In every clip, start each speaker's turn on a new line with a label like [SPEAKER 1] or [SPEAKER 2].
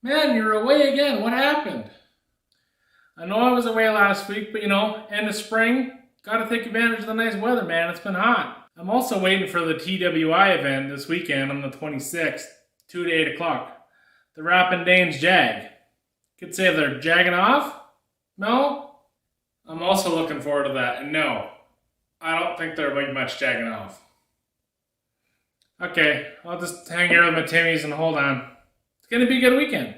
[SPEAKER 1] Man, you're away again. What happened? I know I was away last week, but end of spring. Got to take advantage of the nice weather, man. It's been hot. I'm also waiting for the TWI event this weekend on the 26th, 2 to 8 o'clock. The Rappin' Dane's Jag. Could say they're jagging off? No? I'm also looking forward to that. And no, I don't think there'll be much jagging off. Okay, I'll just hang here with my Timmies and hold on. It's going to be a good weekend.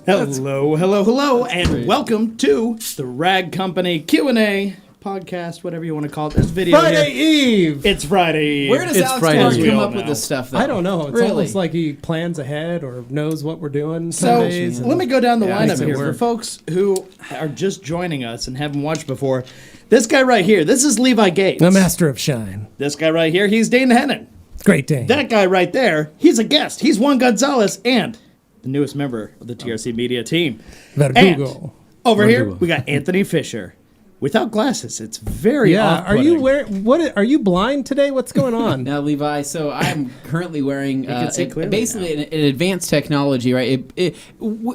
[SPEAKER 2] Hello, and welcome to the Rag Company Q&A podcast, whatever you want to call it. This video
[SPEAKER 3] Friday Eve!
[SPEAKER 2] It's Friday Eve.
[SPEAKER 4] Where does Alex Clark come up with this stuff, though?
[SPEAKER 3] I don't know. It's
[SPEAKER 4] really?
[SPEAKER 3] almost like he plans ahead or knows what we're doing.
[SPEAKER 2] So,
[SPEAKER 3] days
[SPEAKER 2] let me go down the lineup here.
[SPEAKER 3] Work.
[SPEAKER 2] For folks who are just joining us and haven't watched before, this guy right here, this is Levi Gates.
[SPEAKER 3] The master of shine.
[SPEAKER 2] This guy right here, he's Dane Hennon.
[SPEAKER 3] Great Dane.
[SPEAKER 2] That guy right there, he's a guest. He's Juan Gonzalez and the newest member of the TRC Media team.
[SPEAKER 3] Verdugo.
[SPEAKER 2] And over here, we got Anthony Fisher. Without glasses, it's very off-putting.
[SPEAKER 3] Are you are you blind today? What's going on?
[SPEAKER 4] Now, Levi, so I'm currently wearing basically an advanced technology, right?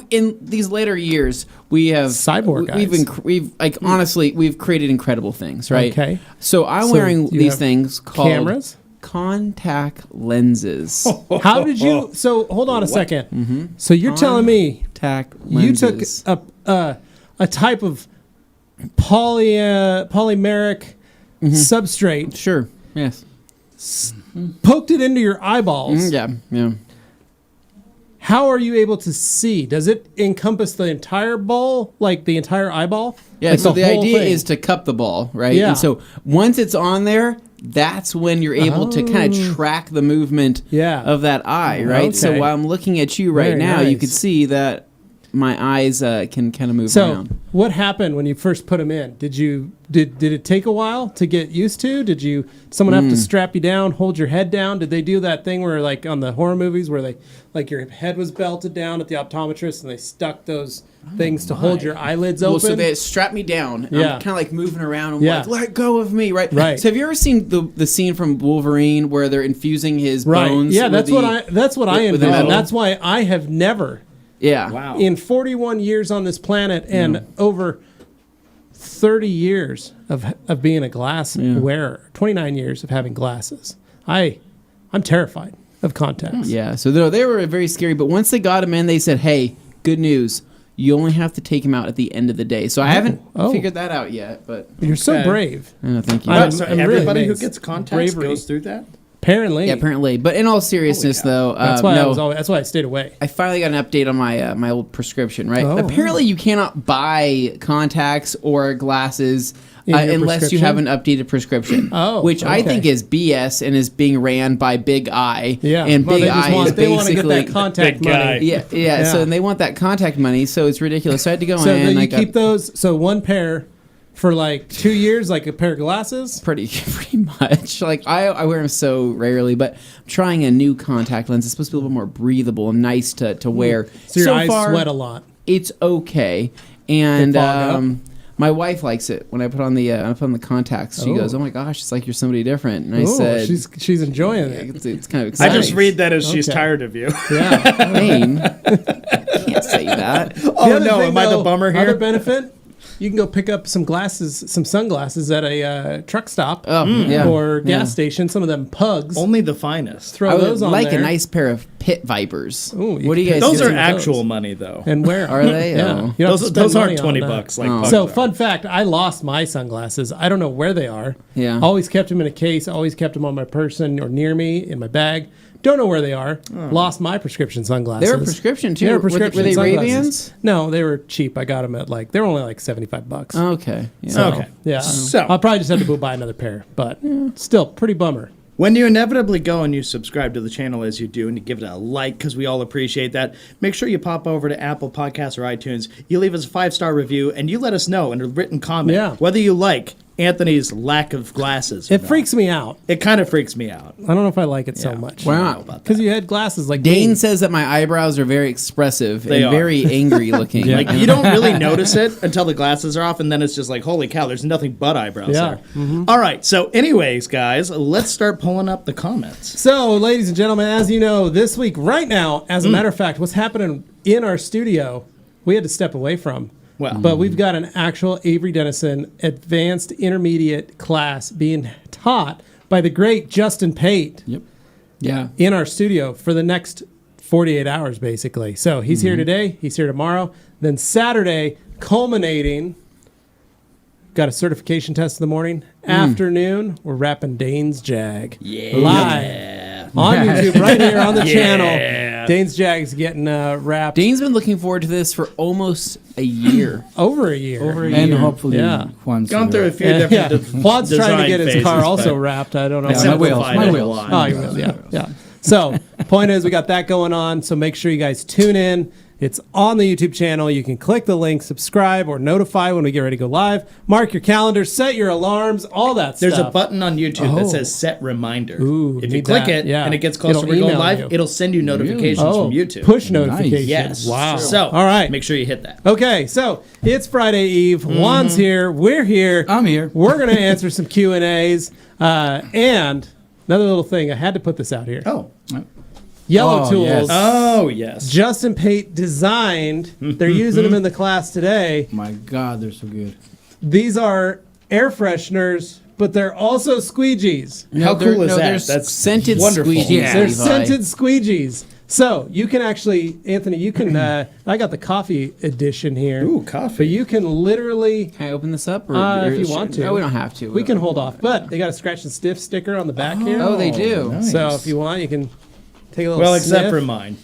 [SPEAKER 4] In these later years, we have
[SPEAKER 3] cyborg guys.
[SPEAKER 4] Honestly, we've created incredible things, right?
[SPEAKER 3] Okay.
[SPEAKER 4] So I'm wearing these things called
[SPEAKER 3] cameras?
[SPEAKER 4] Contact lenses.
[SPEAKER 3] How did you? So hold on a second. Mm-hmm. So you're telling me you took a type of polymeric substrate.
[SPEAKER 4] Sure. Yes.
[SPEAKER 3] Poked it into your eyeballs.
[SPEAKER 4] Yeah.
[SPEAKER 3] How are you able to see? Does it encompass the entire ball, like the entire eyeball?
[SPEAKER 4] Yeah.
[SPEAKER 3] Like
[SPEAKER 4] so the idea is to cup the ball, right?
[SPEAKER 3] Yeah.
[SPEAKER 4] And so once it's on there, that's when you're able to kind of track the movement of that eye, right?
[SPEAKER 3] Okay.
[SPEAKER 4] So while I'm looking at you right now, you can see that my eyes can kind of move around.
[SPEAKER 3] So what happened when you first put them in? Did it take a while to get used to? Did someone have to strap you down, hold your head down? Did they do that thing where, like on the horror movies, where they like your head was belted down at the optometrist and they stuck those things to hold your eyelids open?
[SPEAKER 4] Well, so they strapped me down. And I'm kind of like moving around. I'm like, let go of me, right?
[SPEAKER 3] Right.
[SPEAKER 4] So have you ever seen the scene from Wolverine where they're infusing his bones?
[SPEAKER 3] Yeah, that's what I envisioned. That's why I have never.
[SPEAKER 4] Yeah.
[SPEAKER 2] Wow.
[SPEAKER 3] In 41 years on this planet and over 30 years of being a glass wearer, 29 years of having glasses, I'm terrified of contacts.
[SPEAKER 4] Yeah. So they were very scary. But once they got them in, they said, hey, good news. You only have to take them out at the end of the day. So I haven't figured that out yet. But
[SPEAKER 3] you're so brave.
[SPEAKER 4] Thank you.
[SPEAKER 2] So everybody who gets contacts goes through that?
[SPEAKER 3] Apparently.
[SPEAKER 4] Yeah, apparently. But in all seriousness, though,
[SPEAKER 3] That's why that's why I stayed away.
[SPEAKER 4] I finally got an update on my old prescription. Right.
[SPEAKER 3] Oh.
[SPEAKER 4] Apparently, you cannot buy contacts or glasses unless you have an updated prescription. Which I think is BS and is being ran by Big I.
[SPEAKER 3] Yeah.
[SPEAKER 4] And Big I is
[SPEAKER 3] they want to get
[SPEAKER 4] basically
[SPEAKER 3] that contact
[SPEAKER 1] Big guy.
[SPEAKER 3] money.
[SPEAKER 4] Yeah. So they want that contact money. So it's ridiculous. So I had to go
[SPEAKER 3] So
[SPEAKER 4] in.
[SPEAKER 3] you keep those. So one pair for like 2 years, like a pair of glasses.
[SPEAKER 4] Pretty much. Like I wear them so rarely, but I'm trying a new contact lens. It's supposed to be a little more breathable and nice to wear.
[SPEAKER 3] So your eyes
[SPEAKER 4] far,
[SPEAKER 3] sweat a lot.
[SPEAKER 4] It's okay, and
[SPEAKER 3] They fog up?
[SPEAKER 4] my wife likes it when I put on the contacts. She goes, "Oh my gosh, it's like you're somebody different." And I said,
[SPEAKER 3] she's enjoying it.
[SPEAKER 4] It's kind of
[SPEAKER 2] I
[SPEAKER 4] exciting.
[SPEAKER 2] just read that as she's tired of you.
[SPEAKER 3] Yeah.
[SPEAKER 4] Dane, can't say that.
[SPEAKER 2] Oh no, am I the bummer here?
[SPEAKER 3] Other benefit, you can go pick up some sunglasses at a truck stop or gas station. Some of them pugs.
[SPEAKER 2] Only the finest.
[SPEAKER 3] Throw
[SPEAKER 4] I would
[SPEAKER 3] those on
[SPEAKER 4] like
[SPEAKER 3] there.
[SPEAKER 4] a nice pair of pit vipers.
[SPEAKER 3] Ooh,
[SPEAKER 4] What do you guys?
[SPEAKER 2] Those
[SPEAKER 4] do?
[SPEAKER 2] are actual money, though.
[SPEAKER 3] And where
[SPEAKER 4] Are they?
[SPEAKER 3] Yeah.
[SPEAKER 4] Oh.
[SPEAKER 3] You don't have to spend
[SPEAKER 2] Those
[SPEAKER 3] money
[SPEAKER 2] aren't
[SPEAKER 3] on
[SPEAKER 2] $20
[SPEAKER 3] that.
[SPEAKER 2] like
[SPEAKER 4] Oh.
[SPEAKER 2] pugs
[SPEAKER 3] So,
[SPEAKER 2] are.
[SPEAKER 3] fun fact, I lost my sunglasses. I don't know where they are.
[SPEAKER 4] Yeah.
[SPEAKER 3] Always kept them in a case. Always kept them on my person or near me in my bag. Don't know where they are. Lost my prescription sunglasses.
[SPEAKER 4] They were prescription too.
[SPEAKER 3] They were
[SPEAKER 4] Were they-
[SPEAKER 3] prescription
[SPEAKER 4] were they
[SPEAKER 3] sunglasses.
[SPEAKER 4] Ray-Bans?
[SPEAKER 3] No, they were cheap. I got them at they were only like $75.
[SPEAKER 4] Okay. Yeah.
[SPEAKER 3] So,
[SPEAKER 2] Okay.
[SPEAKER 3] Yeah.
[SPEAKER 2] So-
[SPEAKER 3] I'll probably just have to go buy another pair, but still pretty bummer.
[SPEAKER 2] When you inevitably go and you subscribe to the channel as you do and you give it a like because we all appreciate that, make sure you pop over to Apple Podcasts or iTunes. You leave us a 5-star review and you let us know in a written comment whether you like Anthony's lack of glasses.
[SPEAKER 3] It freaks me out.
[SPEAKER 2] It kind of freaks me out.
[SPEAKER 3] I don't know if I like it so much.
[SPEAKER 4] Why not?
[SPEAKER 3] Because you had glasses like
[SPEAKER 4] Dane
[SPEAKER 3] me.
[SPEAKER 4] says that my eyebrows are very expressive
[SPEAKER 2] They
[SPEAKER 4] and
[SPEAKER 2] are.
[SPEAKER 4] very angry looking.
[SPEAKER 2] Like, you don't really notice it until the glasses are off, and then it's just like, holy cow, there's nothing but eyebrows
[SPEAKER 3] Yeah.
[SPEAKER 2] there. All right, so anyways, guys, let's start pulling up the comments.
[SPEAKER 3] So, ladies and gentlemen, as you know, this week, right now, as a matter of fact, what's happening in our studio, we had to step away from.
[SPEAKER 2] Well,
[SPEAKER 3] But we've got an actual Avery Dennison advanced intermediate class being taught by the great Justin Pate
[SPEAKER 5] Yep. Yeah.
[SPEAKER 3] in our studio for the next 48 hours, basically. So he's here today, he's here tomorrow. Then Saturday, culminating, got a certification test in the morning. Afternoon, we're wrapping Dane's Jag. Live on YouTube, right here on the channel. Dane's Jag's getting wrapped
[SPEAKER 4] Dane's been looking forward to this for almost a year.
[SPEAKER 3] over a year.
[SPEAKER 5] And hopefully
[SPEAKER 3] Yeah.
[SPEAKER 5] Juan's
[SPEAKER 2] gone through a few
[SPEAKER 3] Yeah,
[SPEAKER 2] different
[SPEAKER 3] Juan's trying to
[SPEAKER 2] design
[SPEAKER 3] get his
[SPEAKER 2] phases,
[SPEAKER 3] car also
[SPEAKER 2] but
[SPEAKER 3] wrapped. I don't know.
[SPEAKER 5] Yeah,
[SPEAKER 3] how-
[SPEAKER 5] my wheels,
[SPEAKER 2] simplified
[SPEAKER 5] my
[SPEAKER 2] it a
[SPEAKER 5] wheels.
[SPEAKER 2] lot.
[SPEAKER 3] Oh, you will, yeah. So, point is, we got that going on. So make sure you guys tune in. It's on the YouTube channel. You can click the link, subscribe, or notify when we get ready to go live. Mark your calendar, set your alarms, all that
[SPEAKER 2] There's
[SPEAKER 3] stuff.
[SPEAKER 2] a button on YouTube
[SPEAKER 3] Oh.
[SPEAKER 2] that says set reminder.
[SPEAKER 3] Ooh,
[SPEAKER 2] if you
[SPEAKER 3] need
[SPEAKER 2] click
[SPEAKER 3] that,
[SPEAKER 2] it
[SPEAKER 3] yeah.
[SPEAKER 2] and it gets closer
[SPEAKER 3] It'll
[SPEAKER 2] to going
[SPEAKER 3] email
[SPEAKER 2] live,
[SPEAKER 3] you.
[SPEAKER 2] it'll send you notifications from YouTube.
[SPEAKER 3] Push notifications.
[SPEAKER 2] Yes.
[SPEAKER 3] Wow.
[SPEAKER 2] So,
[SPEAKER 3] all right.
[SPEAKER 2] make sure you hit that.
[SPEAKER 3] Okay, so it's Friday Eve. Juan's here. We're here.
[SPEAKER 5] I'm here.
[SPEAKER 3] We're going to answer some Q&As. And another little thing, I had to put this out here.
[SPEAKER 2] Oh.
[SPEAKER 3] Yellow
[SPEAKER 5] Oh,
[SPEAKER 3] Tools.
[SPEAKER 5] yes.
[SPEAKER 2] Oh, yes.
[SPEAKER 3] Justin Pate designed. They're using them in the class today.
[SPEAKER 5] My God, they're so good.
[SPEAKER 3] These are air fresheners, but they're also squeegees.
[SPEAKER 2] How cool is
[SPEAKER 4] they're
[SPEAKER 2] that? That's
[SPEAKER 4] scented
[SPEAKER 2] wonderful.
[SPEAKER 4] squeegees.
[SPEAKER 5] Yeah.
[SPEAKER 3] They're
[SPEAKER 4] Levi.
[SPEAKER 3] scented squeegees. So you can actually, Anthony, you can. I got the coffee edition here.
[SPEAKER 2] Ooh, coffee.
[SPEAKER 3] But you can literally.
[SPEAKER 4] Can I open this up?
[SPEAKER 3] If you want to.
[SPEAKER 4] No, we don't have to.
[SPEAKER 3] We can hold off, but they got a scratch and sniff sticker on the back here.
[SPEAKER 4] Oh, they do.
[SPEAKER 2] Nice.
[SPEAKER 3] So if you want, you can take a little.
[SPEAKER 2] Well, except
[SPEAKER 3] sniff.
[SPEAKER 2] for mine.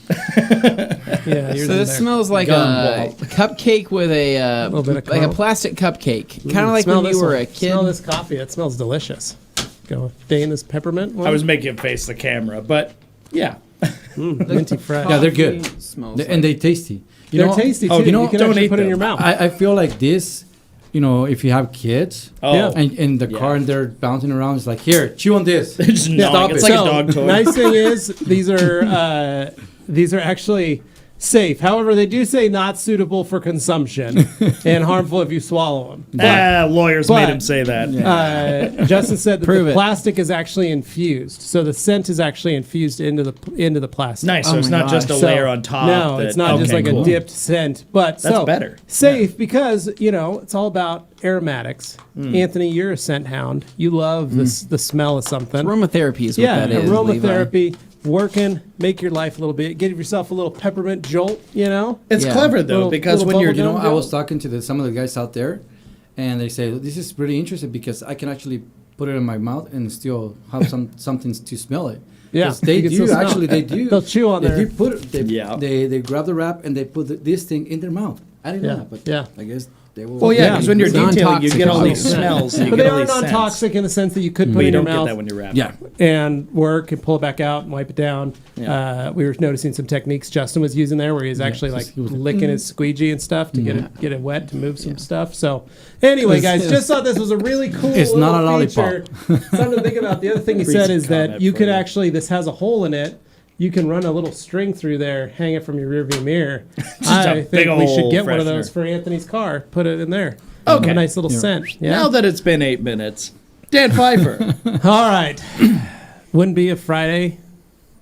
[SPEAKER 3] Yeah, yours
[SPEAKER 4] So
[SPEAKER 3] in
[SPEAKER 4] this
[SPEAKER 3] there.
[SPEAKER 4] smells like a cupcake with a
[SPEAKER 3] Little bit of
[SPEAKER 4] like a
[SPEAKER 3] caramel.
[SPEAKER 4] plastic cupcake, kind of like
[SPEAKER 3] Smell
[SPEAKER 4] when you
[SPEAKER 3] this
[SPEAKER 4] were
[SPEAKER 3] one.
[SPEAKER 4] a kid.
[SPEAKER 3] Smell this coffee. It smells delicious. Go Dane, this peppermint one.
[SPEAKER 2] I was making him face the camera, but yeah.
[SPEAKER 3] minty fresh.
[SPEAKER 5] Yeah, they're good.
[SPEAKER 4] Smells
[SPEAKER 5] And they tasty. You
[SPEAKER 3] They're
[SPEAKER 5] know,
[SPEAKER 3] tasty too.
[SPEAKER 2] oh,
[SPEAKER 3] you
[SPEAKER 2] you know,
[SPEAKER 3] can
[SPEAKER 2] don't
[SPEAKER 3] actually
[SPEAKER 2] eat
[SPEAKER 3] put it in your
[SPEAKER 2] them.
[SPEAKER 3] mouth.
[SPEAKER 5] I feel like this, you know, if you have kids
[SPEAKER 2] Oh,
[SPEAKER 3] Yeah.
[SPEAKER 5] and in the car and they're bouncing around, it's like, here, chew on this.
[SPEAKER 2] Just gnawing.
[SPEAKER 5] Stop
[SPEAKER 2] It's
[SPEAKER 5] it.
[SPEAKER 2] like
[SPEAKER 3] So,
[SPEAKER 2] a dog toy.
[SPEAKER 3] nice thing is these are actually safe. However, they do say not suitable for consumption and harmful if you swallow them.
[SPEAKER 2] Lawyers
[SPEAKER 3] but-
[SPEAKER 2] made him say that.
[SPEAKER 3] Justin said that
[SPEAKER 4] Prove
[SPEAKER 3] the
[SPEAKER 4] it.
[SPEAKER 3] plastic is actually infused, so the scent is actually infused into the plastic.
[SPEAKER 2] Nice. So
[SPEAKER 4] Oh
[SPEAKER 2] it's
[SPEAKER 4] my
[SPEAKER 2] not just a
[SPEAKER 4] gosh.
[SPEAKER 2] layer on top.
[SPEAKER 3] No,
[SPEAKER 2] that-
[SPEAKER 3] it's not just
[SPEAKER 2] okay,
[SPEAKER 3] like
[SPEAKER 2] cool.
[SPEAKER 3] a dipped scent, but
[SPEAKER 2] That's
[SPEAKER 3] so
[SPEAKER 2] better.
[SPEAKER 3] safe because it's all about aromatics.
[SPEAKER 2] Hmm.
[SPEAKER 3] Anthony, you're a scent hound. You love the smell of something.
[SPEAKER 4] aromatherapy is what
[SPEAKER 3] Yeah,
[SPEAKER 4] that is. Levi.
[SPEAKER 3] aromatherapy. Working, make your life a little bit. Give yourself a little peppermint jolt.
[SPEAKER 2] It's
[SPEAKER 4] Yeah.
[SPEAKER 2] clever though
[SPEAKER 3] Little-
[SPEAKER 2] because
[SPEAKER 3] little
[SPEAKER 2] when you're,
[SPEAKER 3] bubble
[SPEAKER 5] You know,
[SPEAKER 3] gum.
[SPEAKER 5] I was talking to some of the guys out there, and they say, this is pretty interesting because I can actually put it in my mouth and still have something to smell it.
[SPEAKER 3] Yeah,
[SPEAKER 5] they do actually. They do.
[SPEAKER 3] They'll chew on there.
[SPEAKER 5] They grab the wrap and they put this thing in their mouth. I didn't know that, but I guess they will.
[SPEAKER 2] Well, yeah, because when you're detailing, you get all these smells.
[SPEAKER 3] But they are non-toxic in the sense that you could put it in your mouth.
[SPEAKER 2] You don't get that when you're wrapping.
[SPEAKER 5] Yeah,
[SPEAKER 3] and work and pull it back out and wipe it down.
[SPEAKER 2] Yeah.
[SPEAKER 3] We were noticing some techniques Justin was using there, where he's actually like licking his squeegee and stuff to get it wet to move some stuff. So anyway, guys, just thought this was a really cool.
[SPEAKER 5] It's not a lollipop.
[SPEAKER 3] Something to think about. The other thing he said is that you could actually, this has a hole in it. You can run a little string through there, hang it from your rearview mirror. I think we should get one of those for Anthony's car. Put it in there.
[SPEAKER 2] Okay.
[SPEAKER 3] A nice little scent. Yeah?
[SPEAKER 2] Now that it's been 8 minutes, Dan Pfeiffer.
[SPEAKER 3] All right. Wouldn't be a Friday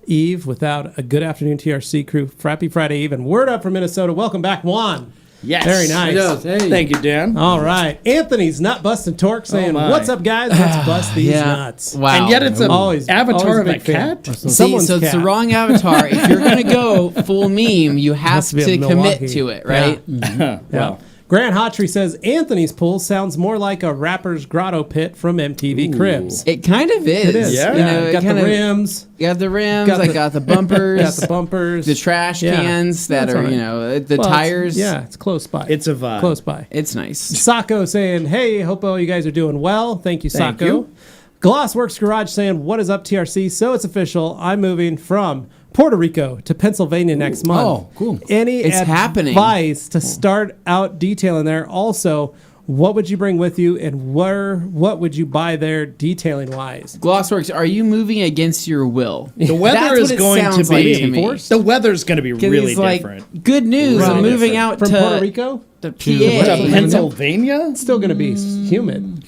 [SPEAKER 3] Eve without a good afternoon TRC crew. Frappy Friday Eve. And word up from Minnesota. Welcome back, Juan.
[SPEAKER 2] Yes.
[SPEAKER 3] Very nice.
[SPEAKER 5] Hey.
[SPEAKER 2] Thank you, Dan.
[SPEAKER 3] All right. Anthony's Nut Busting Torque saying, what's up, guys? Let's bust these nuts.
[SPEAKER 4] Wow.
[SPEAKER 2] And yet it's an avatar of a
[SPEAKER 3] fan.
[SPEAKER 2] cat?
[SPEAKER 4] See, so it's the wrong avatar. If you're going to go full meme, you have to commit to it, right?
[SPEAKER 3] Yeah. Well. Grant Hotry says, Anthony's pool sounds more like a rapper's grotto pit from MTV Cribs.
[SPEAKER 4] It kind of is.
[SPEAKER 3] It is.
[SPEAKER 2] Yeah.
[SPEAKER 4] You know,
[SPEAKER 3] got the rims.
[SPEAKER 4] Got the rims. I got the bumpers.
[SPEAKER 3] Got the bumpers.
[SPEAKER 4] The trash cans that are, the tires.
[SPEAKER 3] It's close by.
[SPEAKER 2] It's a vibe.
[SPEAKER 3] Close by.
[SPEAKER 4] It's nice.
[SPEAKER 3] Sacco saying, hey, hope all you guys are doing well. Thank you,
[SPEAKER 2] Thank
[SPEAKER 3] Sacco.
[SPEAKER 2] you.
[SPEAKER 3] Glossworks Garage saying, what is up, TRC? So it's official. I'm moving from Puerto Rico to Pennsylvania next month.
[SPEAKER 5] Oh, cool.
[SPEAKER 3] It's
[SPEAKER 4] happening.
[SPEAKER 3] Advice to start out detailing there. Also, what would you bring with you, and what would you buy there detailing wise?
[SPEAKER 4] Glossworks, are you moving against your will?
[SPEAKER 2] The weather is going to be the weather's going to be really different.
[SPEAKER 4] Good news. I'm moving out
[SPEAKER 3] from
[SPEAKER 4] to
[SPEAKER 3] Puerto Rico
[SPEAKER 4] to PA.
[SPEAKER 2] To Pennsylvania?
[SPEAKER 3] It's still going to be humid.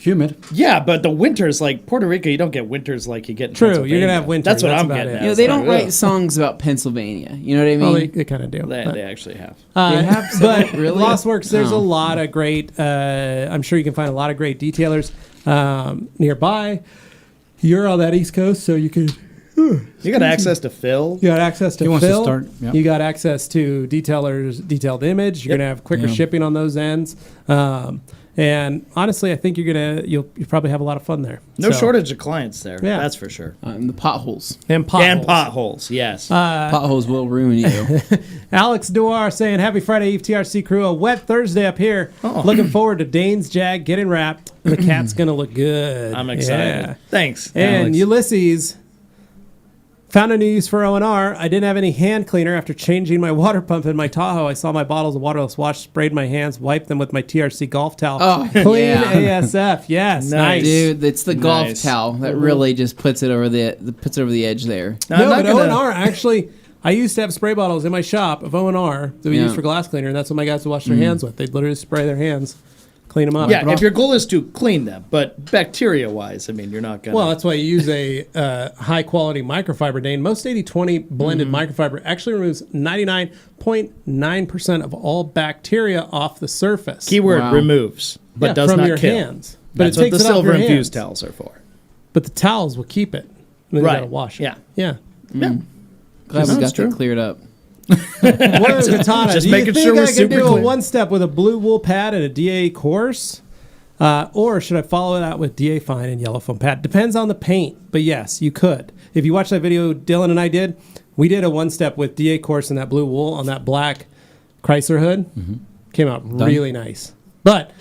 [SPEAKER 2] Yeah, but the winters, like Puerto Rico, you don't get winters like you get in Pennsylvania.
[SPEAKER 3] You're going to have winters.
[SPEAKER 2] That's what I'm getting at.
[SPEAKER 4] They don't write songs about Pennsylvania. You know what I mean?
[SPEAKER 3] Well, they kind of do.
[SPEAKER 2] They actually have.
[SPEAKER 4] They have
[SPEAKER 3] but
[SPEAKER 4] really?
[SPEAKER 3] Glossworks, there's a lot of great, I'm sure you can find a lot of great detailers nearby. You're on that East Coast, so you can...
[SPEAKER 2] You got access to Phil.
[SPEAKER 3] You got access to
[SPEAKER 5] He wants to
[SPEAKER 3] Phil.
[SPEAKER 5] start, yeah.
[SPEAKER 3] You got access to detailed image. You're gonna have quicker shipping on those ends. And honestly, I think you'll probably have a lot of fun there.
[SPEAKER 2] No shortage of clients there.
[SPEAKER 3] Yeah.
[SPEAKER 2] That's for sure.
[SPEAKER 4] The potholes.
[SPEAKER 3] And potholes.
[SPEAKER 2] Yes.
[SPEAKER 4] Potholes will ruin you.
[SPEAKER 3] Alex Duar saying, happy Friday Eve, TRC crew. A wet Thursday up here. Looking forward to Dane's Jag getting wrapped. The cat's going to look good.
[SPEAKER 2] I'm excited.
[SPEAKER 3] Yeah.
[SPEAKER 2] Thanks,
[SPEAKER 3] And
[SPEAKER 2] Alex.
[SPEAKER 3] Ulysses found a new use for O&R. I didn't have any hand cleaner after changing my water pump in my Tahoe. I saw my bottles of waterless wash, sprayed my hands, wiped them with my TRC golf towel.
[SPEAKER 4] Oh,
[SPEAKER 3] clean ASF. Yes, nice.
[SPEAKER 4] Dude, it's the golf towel that really just puts it over the edge there.
[SPEAKER 3] No, but O&R actually, I used to have spray bottles in my shop of O&R that we use for glass cleaner, and that's what my guys would wash their hands with. They'd literally spray their hands, clean them up.
[SPEAKER 2] Yeah, if your goal is to clean them, but bacteria-wise, I mean, you're not going to...
[SPEAKER 3] Well, that's why you use a high-quality microfiber, Dane. Most 80-20 blended microfiber actually removes 99.9% of all bacteria off the surface.
[SPEAKER 2] Keyword removes, but does
[SPEAKER 3] from
[SPEAKER 2] not
[SPEAKER 3] your
[SPEAKER 2] kill.
[SPEAKER 3] hands. But
[SPEAKER 2] That's
[SPEAKER 3] it
[SPEAKER 2] what
[SPEAKER 3] takes
[SPEAKER 2] the
[SPEAKER 3] it off your
[SPEAKER 2] silver-infused
[SPEAKER 3] hands.
[SPEAKER 2] towels are for.
[SPEAKER 3] But the towels will keep it. And then you got to wash it.
[SPEAKER 2] Yeah.
[SPEAKER 4] Glad we got that cleared up.
[SPEAKER 3] Katana,
[SPEAKER 2] Just
[SPEAKER 3] do
[SPEAKER 2] making
[SPEAKER 3] you think
[SPEAKER 2] sure we're
[SPEAKER 3] I can
[SPEAKER 2] super
[SPEAKER 3] do a
[SPEAKER 2] clean.
[SPEAKER 3] one-step with a blue wool pad and a DA course? Or should I follow it out with DA fine and yellow foam pad? Depends on the paint, but yes, you could. If you watch that video Dylan and I did, we did a one-step with DA course and that blue wool on that black Chrysler hood. Came out really nice. But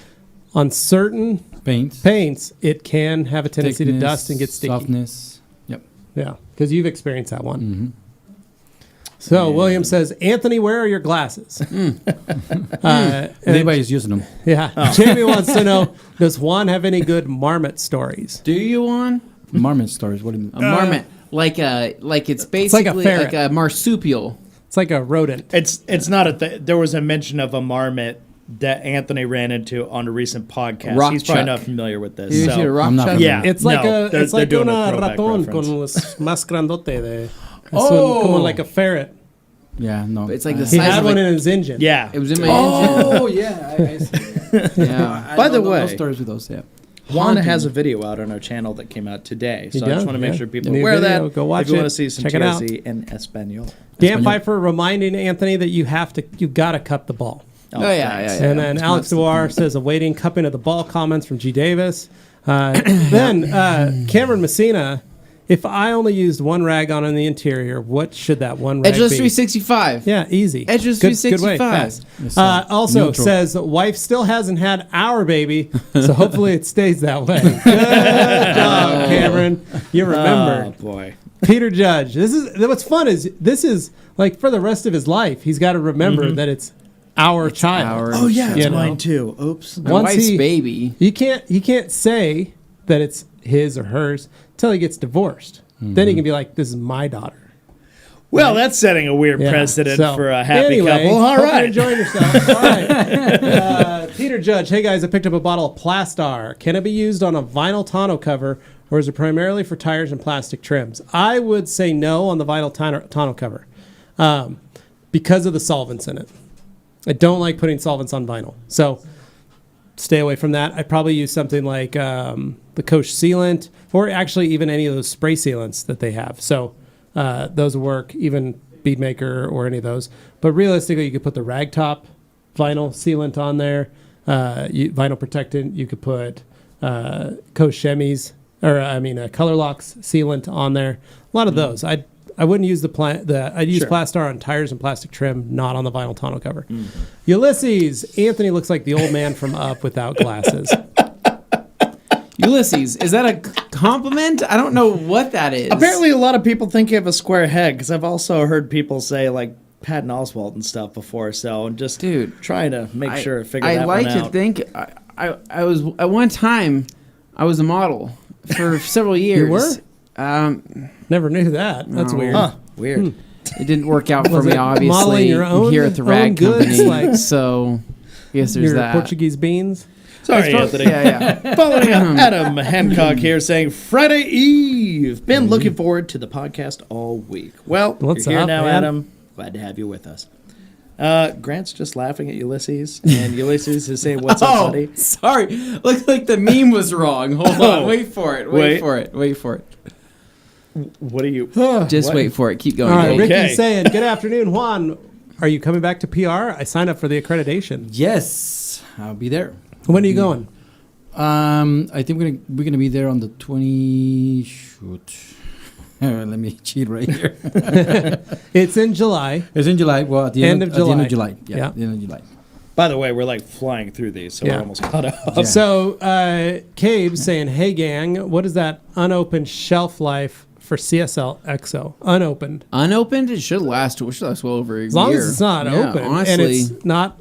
[SPEAKER 3] on certain paints, it can have a tendency to dust and get sticky.
[SPEAKER 5] Softness. Yep.
[SPEAKER 3] Yeah, because you've experienced that one. So William says, Anthony, where are your glasses?
[SPEAKER 5] Levi is using them.
[SPEAKER 3] Yeah. Jamie wants to know, does Juan have any good marmot stories?
[SPEAKER 4] Do you, Juan?
[SPEAKER 5] Marmot stories. What do you mean?
[SPEAKER 4] A marmot. Like it's basically
[SPEAKER 3] like a ferret.
[SPEAKER 4] like a marsupial.
[SPEAKER 3] It's like a rodent.
[SPEAKER 2] It's not there was a mention of a marmot that Anthony ran into on a recent podcast.
[SPEAKER 4] Rock
[SPEAKER 2] He's probably
[SPEAKER 4] chuck.
[SPEAKER 2] not familiar with this.
[SPEAKER 4] You
[SPEAKER 2] So,
[SPEAKER 4] see a rock
[SPEAKER 5] I'm not
[SPEAKER 4] chuck?
[SPEAKER 5] familiar.
[SPEAKER 2] yeah,
[SPEAKER 3] It's like
[SPEAKER 2] no,
[SPEAKER 3] it's like
[SPEAKER 2] doing
[SPEAKER 3] una
[SPEAKER 2] throwback
[SPEAKER 3] ratón
[SPEAKER 2] reference.
[SPEAKER 3] con los más grandote de. Como like a ferret.
[SPEAKER 5] Yeah, no.
[SPEAKER 4] It's like the
[SPEAKER 3] He
[SPEAKER 4] size
[SPEAKER 3] had
[SPEAKER 4] of
[SPEAKER 3] one
[SPEAKER 4] like,
[SPEAKER 3] in his engine.
[SPEAKER 2] Yeah.
[SPEAKER 4] it was in my engine.
[SPEAKER 5] Oh, yeah. I see.
[SPEAKER 4] Yeah.
[SPEAKER 2] By the
[SPEAKER 5] No
[SPEAKER 2] way,
[SPEAKER 5] stories with those, yeah.
[SPEAKER 2] Juan has a video out on our channel that came out today. So I just want to make sure people are aware of
[SPEAKER 3] video.
[SPEAKER 2] that.
[SPEAKER 3] Go watch
[SPEAKER 2] if you
[SPEAKER 3] it.
[SPEAKER 2] want to see some
[SPEAKER 3] Check it out.
[SPEAKER 2] TRC in Espanol.
[SPEAKER 3] Dan Pfeiffer reminding Anthony that you've got to cup the ball.
[SPEAKER 4] Oh, yeah.
[SPEAKER 3] And then Alex Duar says, awaiting cupping of the ball comments from G. Davis. Then Cameron Messina, if I only used one rag on in the interior, what should that one rag
[SPEAKER 4] Edgeless
[SPEAKER 3] be?
[SPEAKER 4] 365.
[SPEAKER 3] Yeah, easy.
[SPEAKER 4] Edgeless
[SPEAKER 3] Good
[SPEAKER 4] 365.
[SPEAKER 3] way, fast. Also
[SPEAKER 5] neutral.
[SPEAKER 3] says, wife still hasn't had our baby, so hopefully it stays that way. Good job, Cameron. You remember.
[SPEAKER 2] Oh, boy.
[SPEAKER 3] Peter Judge. What's fun is this is like for the rest of his life, he's got to remember that it's our child.
[SPEAKER 2] Oh, yeah, it's
[SPEAKER 3] You know?
[SPEAKER 2] mine too. Oops.
[SPEAKER 4] My wife's baby.
[SPEAKER 3] He can't say that it's his or hers till he gets divorced. Then he can be like, this is my daughter.
[SPEAKER 2] Well, that's setting a weird
[SPEAKER 3] Yeah,
[SPEAKER 2] precedent
[SPEAKER 3] so,
[SPEAKER 2] for a happy
[SPEAKER 3] anyway,
[SPEAKER 2] couple. All
[SPEAKER 3] hope
[SPEAKER 2] right.
[SPEAKER 3] you're enjoying yourself. All right. Peter Judge, hey guys, I picked up a bottle of Plastar. Can it be used on a vinyl tonneau cover, or is it primarily for tires and plastic trims? I would say no on the vinyl tonneau cover because of the solvents in it. I don't like putting solvents on vinyl. So stay away from that. I'd probably use something like the Koch sealant, or actually even any of those spray sealants that they have. So those work, even Beadmaker or any of those. But realistically, you could put the ragtop vinyl sealant on there, vinyl protectant. You could put Koch Chemies, Color Locks sealant on there. A lot of those. I wouldn't use I'd use Plastar on tires and plastic trim, not on the vinyl tonneau cover. Ulysses, Anthony looks like the old man from Up without glasses.
[SPEAKER 4] Ulysses, is that a compliment? I don't know what that is.
[SPEAKER 2] Apparently, a lot of people think you have a square head, because I've also heard people say, like, Patton Oswalt and stuff before, so I'm just trying to make sure to figure that one out.
[SPEAKER 4] I like to think, I was, at one time, I was a model for several years.
[SPEAKER 3] You were? Never knew that. That's weird.
[SPEAKER 2] Huh, weird.
[SPEAKER 4] It didn't work out for
[SPEAKER 3] Was
[SPEAKER 4] me,
[SPEAKER 3] it
[SPEAKER 4] obviously,
[SPEAKER 3] modeling your own-
[SPEAKER 4] here at the
[SPEAKER 3] own
[SPEAKER 4] rag
[SPEAKER 3] goods,
[SPEAKER 4] company.
[SPEAKER 3] like
[SPEAKER 4] So, I guess there's
[SPEAKER 3] Your
[SPEAKER 4] that.
[SPEAKER 3] Portuguese beans?
[SPEAKER 2] Sorry, Anthony.
[SPEAKER 4] Yeah.
[SPEAKER 2] Following up, Adam Hancock here saying, Friday Eve. Been looking forward to the podcast all week. Well,
[SPEAKER 3] What's
[SPEAKER 2] you're here
[SPEAKER 3] up,
[SPEAKER 2] now,
[SPEAKER 3] man?
[SPEAKER 2] Adam. Glad to have you with us. Grant's just laughing at Ulysses, and Ulysses is saying, what's up, buddy?
[SPEAKER 4] Sorry. Looks like the meme was wrong. Hold on. Wait for it. Wait for it.
[SPEAKER 2] What are you...
[SPEAKER 4] Just wait for it. Keep going.
[SPEAKER 3] All right,
[SPEAKER 4] Dave.
[SPEAKER 3] Ricky's saying, good afternoon, Juan. Are you coming back to PR? I signed up for the accreditation.
[SPEAKER 5] Yes, I'll be there.
[SPEAKER 3] When are you going?
[SPEAKER 5] I think we're gonna be there on the 20. Shoot, let me cheat right here.
[SPEAKER 3] It's in July.
[SPEAKER 5] It's in July. Well, at the
[SPEAKER 3] End of
[SPEAKER 5] at the end of
[SPEAKER 3] July.
[SPEAKER 5] July. Yeah, at the end of July.
[SPEAKER 2] By the way, we're like flying through these, so
[SPEAKER 3] Yeah.
[SPEAKER 2] we're almost caught up.
[SPEAKER 5] Yeah.
[SPEAKER 3] So, Cave's saying, hey, gang, what is that unopened shelf life for CSL EXO? Unopened.
[SPEAKER 4] Unopened? It should last well over a year.
[SPEAKER 3] As long as it's not open
[SPEAKER 4] honestly,
[SPEAKER 3] and it's not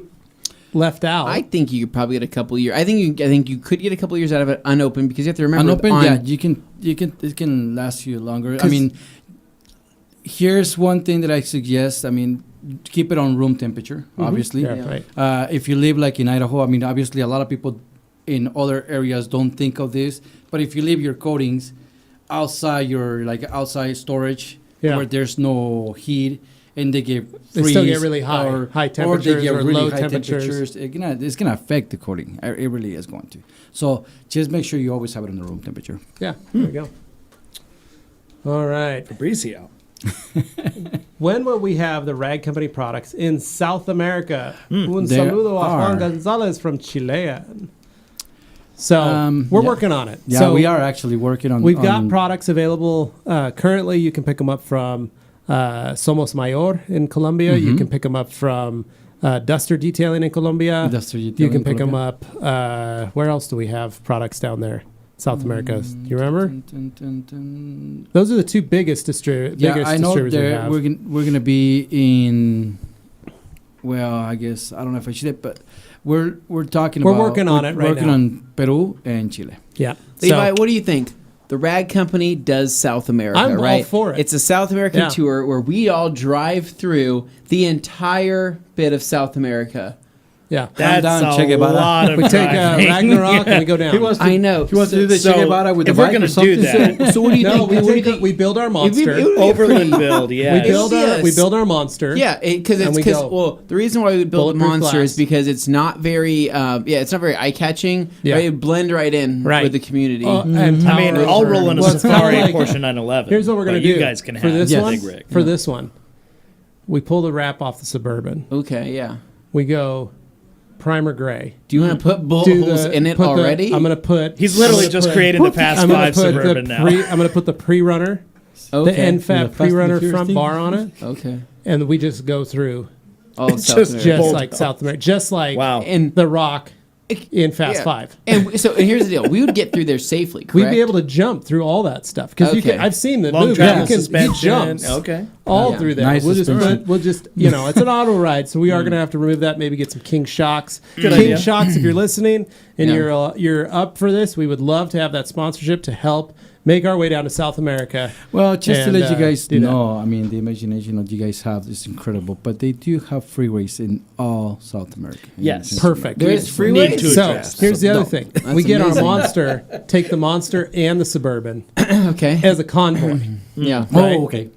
[SPEAKER 3] left out.
[SPEAKER 4] I think you could probably get a couple years. I think you could get a couple years out of it unopened, because you have to remember
[SPEAKER 5] Unopened, you can. It can last you longer. I mean, here's one thing that I suggest. I mean, keep it on room temperature. Obviously,
[SPEAKER 3] Yeah, right.
[SPEAKER 5] if you live like in Idaho, I mean, obviously a lot of people in other areas don't think of this. But if you leave your coatings outside your outside storage where there's no heat, and they get
[SPEAKER 3] They still get really high temperatures
[SPEAKER 5] or they get really
[SPEAKER 3] low
[SPEAKER 5] high
[SPEAKER 3] temperatures.
[SPEAKER 5] it's gonna affect the coating. It really is going to. So just make sure you always have it on the room temperature.
[SPEAKER 3] Yeah, there we go. All right.
[SPEAKER 2] Fabricio.
[SPEAKER 3] When will we have the Rag Company products in South America? Un
[SPEAKER 5] There
[SPEAKER 3] saludo a Juan
[SPEAKER 5] are.
[SPEAKER 3] Gonzalez from Chile. So we're working on it.
[SPEAKER 5] Yeah,
[SPEAKER 3] so
[SPEAKER 5] we are actually working on.
[SPEAKER 3] We've got products available. Currently, you can pick them up from Somos Mayor in Colombia. You can pick them up from Duster Detailing in Colombia. You can pick them up. Where else do we have products down there? South America. Do you remember? Those are the two biggest distributors.
[SPEAKER 5] Yeah, I know
[SPEAKER 3] we have.
[SPEAKER 5] we're gonna be in. Well, I guess I don't know if I should, but we're talking.
[SPEAKER 3] We're
[SPEAKER 5] about,
[SPEAKER 3] working on it right
[SPEAKER 5] Working
[SPEAKER 3] now.
[SPEAKER 5] on Peru and Chile.
[SPEAKER 3] Yeah.
[SPEAKER 4] Levi,
[SPEAKER 3] So-
[SPEAKER 4] what do you think? The Rag Company does South America,
[SPEAKER 3] I'm all
[SPEAKER 4] right?
[SPEAKER 3] for it.
[SPEAKER 4] It's a South American
[SPEAKER 3] Yeah.
[SPEAKER 4] tour where we all drive through the entire bit of South America.
[SPEAKER 3] Yeah.
[SPEAKER 2] That's
[SPEAKER 5] down,
[SPEAKER 2] a
[SPEAKER 5] Che Guevara.
[SPEAKER 2] lot of
[SPEAKER 3] We take
[SPEAKER 2] driving.
[SPEAKER 3] Ragnarok and we go down.
[SPEAKER 4] I know.
[SPEAKER 5] He wants to do the
[SPEAKER 2] So,
[SPEAKER 5] Che Guevara with
[SPEAKER 2] if
[SPEAKER 5] the
[SPEAKER 2] we're
[SPEAKER 5] bike
[SPEAKER 2] gonna
[SPEAKER 5] or something.
[SPEAKER 2] do that-
[SPEAKER 4] So what do you
[SPEAKER 3] No,
[SPEAKER 4] think?
[SPEAKER 3] we build our monster.
[SPEAKER 2] Overland build, yeah.
[SPEAKER 4] Yes.
[SPEAKER 3] We build our monster.
[SPEAKER 4] Yeah, because
[SPEAKER 3] And we go,
[SPEAKER 4] well, the reason why we build the
[SPEAKER 3] bulletproof
[SPEAKER 4] monster is
[SPEAKER 3] glass.
[SPEAKER 4] because it's not very it's not very eye catching.
[SPEAKER 3] Yeah.
[SPEAKER 4] Right? It blend right in
[SPEAKER 3] Right.
[SPEAKER 4] with the community.
[SPEAKER 3] And
[SPEAKER 2] I mean,
[SPEAKER 3] tower
[SPEAKER 2] I'll
[SPEAKER 3] over-
[SPEAKER 2] roll in a
[SPEAKER 3] Well, it's kinda
[SPEAKER 2] Safari
[SPEAKER 3] like-
[SPEAKER 2] Porsche 911.
[SPEAKER 3] Here's what we're gonna
[SPEAKER 2] but
[SPEAKER 3] do.
[SPEAKER 2] You guys can
[SPEAKER 3] for
[SPEAKER 2] have
[SPEAKER 3] this
[SPEAKER 2] the
[SPEAKER 3] one.
[SPEAKER 2] big rig.
[SPEAKER 3] For this one, we pull the wrap off the Suburban.
[SPEAKER 4] Okay, yeah.
[SPEAKER 3] We go primer gray.
[SPEAKER 4] Do you want to put bullet holes in it already?
[SPEAKER 3] I'm going to put...
[SPEAKER 2] He's literally just creating the Fast 5 Suburban now.
[SPEAKER 3] I'm going to put the pre-runner, the NFAP pre-runner front bar on it.
[SPEAKER 4] Okay.
[SPEAKER 3] And we just go through
[SPEAKER 4] all of South America.
[SPEAKER 3] Just like South America. Just like The Rock in Fast 5.
[SPEAKER 4] And here's the deal. We would get through there safely, correct?
[SPEAKER 3] We'd be able to jump through all that stuff. Because I've seen the movie. He jumps all through there.
[SPEAKER 5] Nice
[SPEAKER 3] we'll just it's an auto ride, so we are going to have to remove that, maybe get some King shocks.
[SPEAKER 2] Good idea.
[SPEAKER 3] Shocks, if you're listening and you're up for this, we would love to have that sponsorship to help make our way down to South America.
[SPEAKER 5] Well, just to let you guys know, I mean, the imagination that you guys have is incredible, but they do have freeways in all South America.
[SPEAKER 2] Yes.
[SPEAKER 3] Perfect.
[SPEAKER 4] There's freeways?
[SPEAKER 3] So here's the other thing. We get our Monster, take the Monster and the Suburban as a convoy.
[SPEAKER 4] Yeah.
[SPEAKER 3] Right?
[SPEAKER 5] Oh, okay.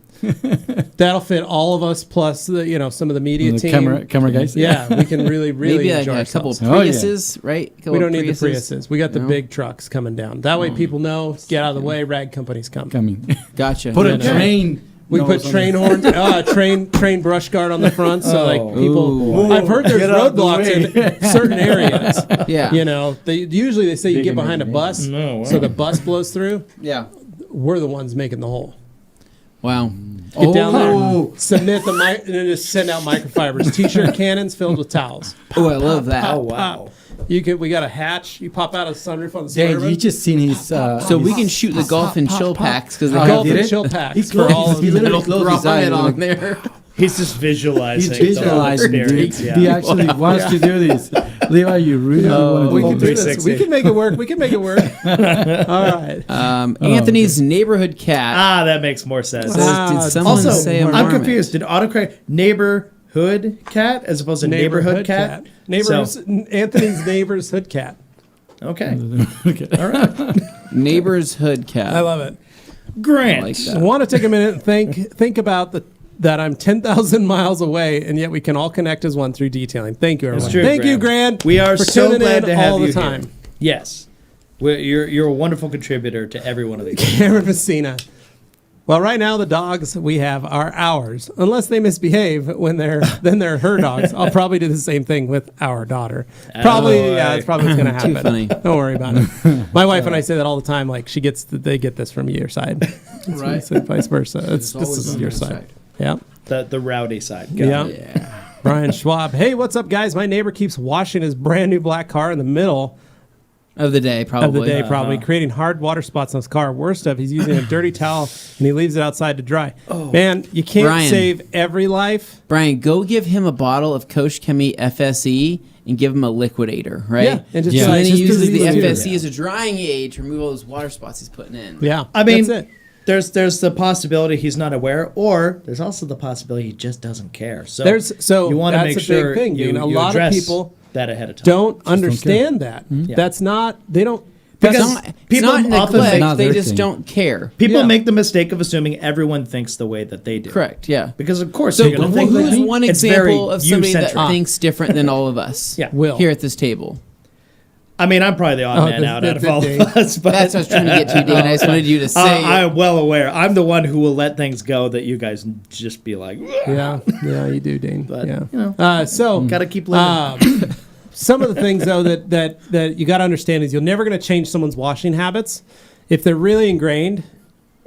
[SPEAKER 3] That'll fit all of us plus some of the media team.
[SPEAKER 5] Camera guys.
[SPEAKER 3] Yeah, we can really
[SPEAKER 4] maybe
[SPEAKER 3] enjoy
[SPEAKER 4] a couple of
[SPEAKER 3] ourselves.
[SPEAKER 4] Priuses, right?
[SPEAKER 3] We don't need the Priuses. We got the big trucks coming down. That way people know, get out of the way, rag companies coming.
[SPEAKER 4] Gotcha.
[SPEAKER 5] Put a train.
[SPEAKER 3] We put train horns, train brush guard on the front, so like people. I've heard there's roadblocks in certain areas.
[SPEAKER 4] Yeah.
[SPEAKER 3] They usually say you get behind a bus, so the bus blows through.
[SPEAKER 4] Yeah.
[SPEAKER 3] We're the ones making the hole.
[SPEAKER 4] Wow.
[SPEAKER 3] Get down there, submit the mic, and then just send out microfibers. T-shirt cannons filled with towels.
[SPEAKER 4] Oh, I love that.
[SPEAKER 2] Oh, wow.
[SPEAKER 3] We got a hatch. You pop out of the sunroof on the
[SPEAKER 5] Dane,
[SPEAKER 3] Suburban.
[SPEAKER 5] you just seen his...
[SPEAKER 4] so we can shoot the golf and chill packs because the
[SPEAKER 3] golf and chill packs for all of
[SPEAKER 5] He
[SPEAKER 3] them.
[SPEAKER 5] literally closed his eyes
[SPEAKER 4] on there.
[SPEAKER 2] He's just visualizing.
[SPEAKER 5] He's visualizing.
[SPEAKER 2] The whole experience.
[SPEAKER 5] He actually wants to do this. Levi, you really want to
[SPEAKER 3] We
[SPEAKER 5] do
[SPEAKER 3] can do this. We can make it work. All right.
[SPEAKER 4] Anthony's neighborhood cat.
[SPEAKER 2] That makes more sense.
[SPEAKER 4] Did someone
[SPEAKER 2] Also,
[SPEAKER 4] say a
[SPEAKER 2] I'm
[SPEAKER 4] marmot?
[SPEAKER 2] confused. Did autocorrect neighborhood cat as opposed to neighborhood cat?
[SPEAKER 3] Anthony's neighbor's hood cat.
[SPEAKER 2] Okay.
[SPEAKER 5] All right.
[SPEAKER 4] Neighbor's hood cat.
[SPEAKER 3] I love it.
[SPEAKER 2] Grant.
[SPEAKER 4] I like
[SPEAKER 3] I
[SPEAKER 4] that.
[SPEAKER 3] want to take a minute and think about that I'm 10,000 miles away, and yet we can all connect as one through detailing. Thank you, everyone.
[SPEAKER 2] True,
[SPEAKER 3] Thank you, Grant.
[SPEAKER 2] We are
[SPEAKER 3] for
[SPEAKER 2] so
[SPEAKER 3] tuning
[SPEAKER 2] glad
[SPEAKER 3] in
[SPEAKER 2] to have
[SPEAKER 3] all
[SPEAKER 2] you
[SPEAKER 3] the time.
[SPEAKER 2] here. Yes. You're a wonderful contributor to every one of these.
[SPEAKER 3] Cameron Messina. Well, right now the dogs we have are ours, unless they misbehave when they're her dogs. I'll probably do the same thing with our daughter. Probably, it's probably what's going to happen.
[SPEAKER 4] Too funny.
[SPEAKER 3] Don't worry about it. My wife and I say that all the time. Like they get this from your side,
[SPEAKER 5] Right.
[SPEAKER 3] So vice versa. This
[SPEAKER 5] always
[SPEAKER 3] is
[SPEAKER 5] on
[SPEAKER 3] your
[SPEAKER 5] their
[SPEAKER 3] side. Yeah.
[SPEAKER 2] The rowdy side.
[SPEAKER 3] Yeah. Brian Schwab. Hey, what's up, guys? My neighbor keeps washing his brand new black car in the middle
[SPEAKER 4] Of the day, probably.
[SPEAKER 3] creating hard water spots on his car. Worst of, he's using a dirty towel and he leaves it outside to dry. Man, you can't save every life.
[SPEAKER 4] Brian, go give him a bottle of Kosh Chemie FSE and give him a liquidator, right?
[SPEAKER 3] Yeah, and just
[SPEAKER 4] so then he
[SPEAKER 3] just
[SPEAKER 4] uses the
[SPEAKER 3] do
[SPEAKER 4] FSE as a drying aid to remove all those water spots he's putting in.
[SPEAKER 3] Yeah,
[SPEAKER 2] I mean,
[SPEAKER 3] that's it.
[SPEAKER 2] There's the possibility he's not aware, or there's also the possibility he just doesn't care. So you want to make sure
[SPEAKER 3] big thing,
[SPEAKER 2] you
[SPEAKER 3] a lot of people
[SPEAKER 2] that ahead of time.
[SPEAKER 3] Don't understand that.
[SPEAKER 2] Yeah.
[SPEAKER 3] That's not. They don't.
[SPEAKER 2] Because
[SPEAKER 4] people
[SPEAKER 2] often
[SPEAKER 4] neglect, they just don't care.
[SPEAKER 2] People make the mistake of assuming everyone thinks the way that they do.
[SPEAKER 4] Correct, yeah.
[SPEAKER 2] Because of course
[SPEAKER 4] So
[SPEAKER 2] you're going to think
[SPEAKER 4] who's
[SPEAKER 2] that.
[SPEAKER 4] one
[SPEAKER 2] It's
[SPEAKER 4] example
[SPEAKER 2] very
[SPEAKER 4] of somebody that
[SPEAKER 2] you-centric.
[SPEAKER 4] thinks different than all of us
[SPEAKER 2] Yeah.
[SPEAKER 3] Will.
[SPEAKER 4] here at this table?
[SPEAKER 2] I mean, I'm probably the odd man out of all
[SPEAKER 3] Dane.
[SPEAKER 2] of us. But
[SPEAKER 4] That's what I was trying to get to, Dane. I just wanted you to say it.
[SPEAKER 2] I'm well aware. I'm the one who will let things go that you guys just be like,
[SPEAKER 3] Yeah, you do, Dane.
[SPEAKER 2] But,
[SPEAKER 3] yeah.
[SPEAKER 2] you know,
[SPEAKER 3] So
[SPEAKER 2] got to keep living.
[SPEAKER 3] some of the things though that you got to understand is you're never going to change someone's washing habits if they're really ingrained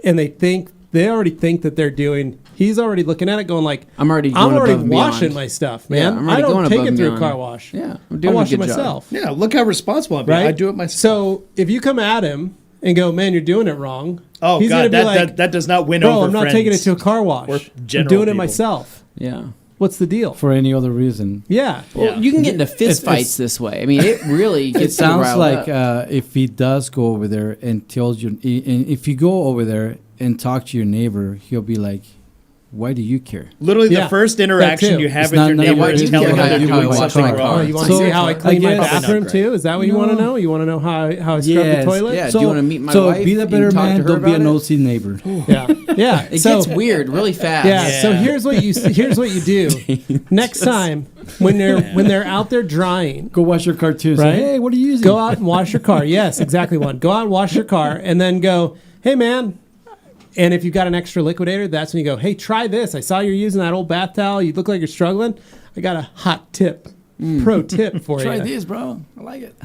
[SPEAKER 3] and they already think that they're doing. He's already looking at it, going like,
[SPEAKER 4] I'm already
[SPEAKER 3] washing
[SPEAKER 4] beyond.
[SPEAKER 3] my stuff,
[SPEAKER 4] Yeah,
[SPEAKER 3] man.
[SPEAKER 4] I'm
[SPEAKER 3] I
[SPEAKER 4] already
[SPEAKER 3] don't
[SPEAKER 4] going
[SPEAKER 3] take
[SPEAKER 4] above
[SPEAKER 3] it
[SPEAKER 4] and
[SPEAKER 3] through a
[SPEAKER 4] beyond.
[SPEAKER 3] car wash.
[SPEAKER 4] Yeah, I'm
[SPEAKER 3] I
[SPEAKER 4] doing
[SPEAKER 3] wash
[SPEAKER 4] a
[SPEAKER 3] it
[SPEAKER 4] good
[SPEAKER 3] myself.
[SPEAKER 2] Yeah, look how responsible I'm being.
[SPEAKER 3] Right?
[SPEAKER 2] I do it myself.
[SPEAKER 3] So if you come at him and go, man, you're doing it wrong.
[SPEAKER 2] Oh
[SPEAKER 3] he's
[SPEAKER 2] God,
[SPEAKER 3] gonna be like,
[SPEAKER 2] that does not win
[SPEAKER 3] bro,
[SPEAKER 2] over
[SPEAKER 3] I'm not
[SPEAKER 2] friends.
[SPEAKER 3] taking it to a car wash.
[SPEAKER 2] or
[SPEAKER 3] I'm
[SPEAKER 2] general
[SPEAKER 3] doing it
[SPEAKER 2] people.
[SPEAKER 3] myself.
[SPEAKER 4] Yeah.
[SPEAKER 3] What's the deal?
[SPEAKER 5] For any other reason.
[SPEAKER 3] Yeah.
[SPEAKER 4] Well, you can get into fist fights this way. I mean, it really
[SPEAKER 5] It
[SPEAKER 4] gets you
[SPEAKER 5] sounds
[SPEAKER 4] riled
[SPEAKER 5] like
[SPEAKER 4] up.
[SPEAKER 5] if he does go over there and tells you, and if you go over there and talk to your neighbor, he'll be like, why do you care?
[SPEAKER 2] Literally,
[SPEAKER 3] Yeah,
[SPEAKER 2] the first
[SPEAKER 3] that
[SPEAKER 2] interaction
[SPEAKER 3] too.
[SPEAKER 2] you have
[SPEAKER 5] It's
[SPEAKER 2] with
[SPEAKER 5] not-
[SPEAKER 2] your
[SPEAKER 5] yeah,
[SPEAKER 2] neighbor
[SPEAKER 4] why do
[SPEAKER 2] is
[SPEAKER 4] you
[SPEAKER 2] telling
[SPEAKER 4] care
[SPEAKER 2] them
[SPEAKER 4] how
[SPEAKER 2] they're
[SPEAKER 4] you
[SPEAKER 2] doing
[SPEAKER 4] wash
[SPEAKER 2] something
[SPEAKER 4] my car?
[SPEAKER 2] wrong.
[SPEAKER 3] Oh, you want to
[SPEAKER 5] So,
[SPEAKER 3] see how I
[SPEAKER 5] I
[SPEAKER 3] clean my
[SPEAKER 5] guess-
[SPEAKER 3] bathroom
[SPEAKER 2] Not
[SPEAKER 3] too? Is that what you want to know? You want to know how I scrub the
[SPEAKER 5] Yes.
[SPEAKER 3] toilet?
[SPEAKER 4] Yeah, do you want to meet my
[SPEAKER 5] so
[SPEAKER 4] wife
[SPEAKER 5] be the better
[SPEAKER 4] and talk
[SPEAKER 5] man.
[SPEAKER 4] to her
[SPEAKER 5] Don't be a
[SPEAKER 4] about it?
[SPEAKER 5] nosy neighbor.
[SPEAKER 3] Yeah. Yeah.
[SPEAKER 4] It
[SPEAKER 3] so,
[SPEAKER 4] gets weird really fast.
[SPEAKER 3] Yeah. So
[SPEAKER 2] Yeah.
[SPEAKER 3] here's what you do. Next time when they're out there drying,
[SPEAKER 5] Go wash your car too.
[SPEAKER 3] Right?
[SPEAKER 5] Say, hey, what are you using?
[SPEAKER 3] go out and wash your car. Yes, exactly one. Go out and wash your car, and then go, hey man. And if you've got an extra liquidator, that's when you go, hey, try this. I saw you're using that old bath towel. You look like you're struggling. I got a hot tip. pro tip for
[SPEAKER 5] Try
[SPEAKER 3] you.
[SPEAKER 5] this, bro. I like it.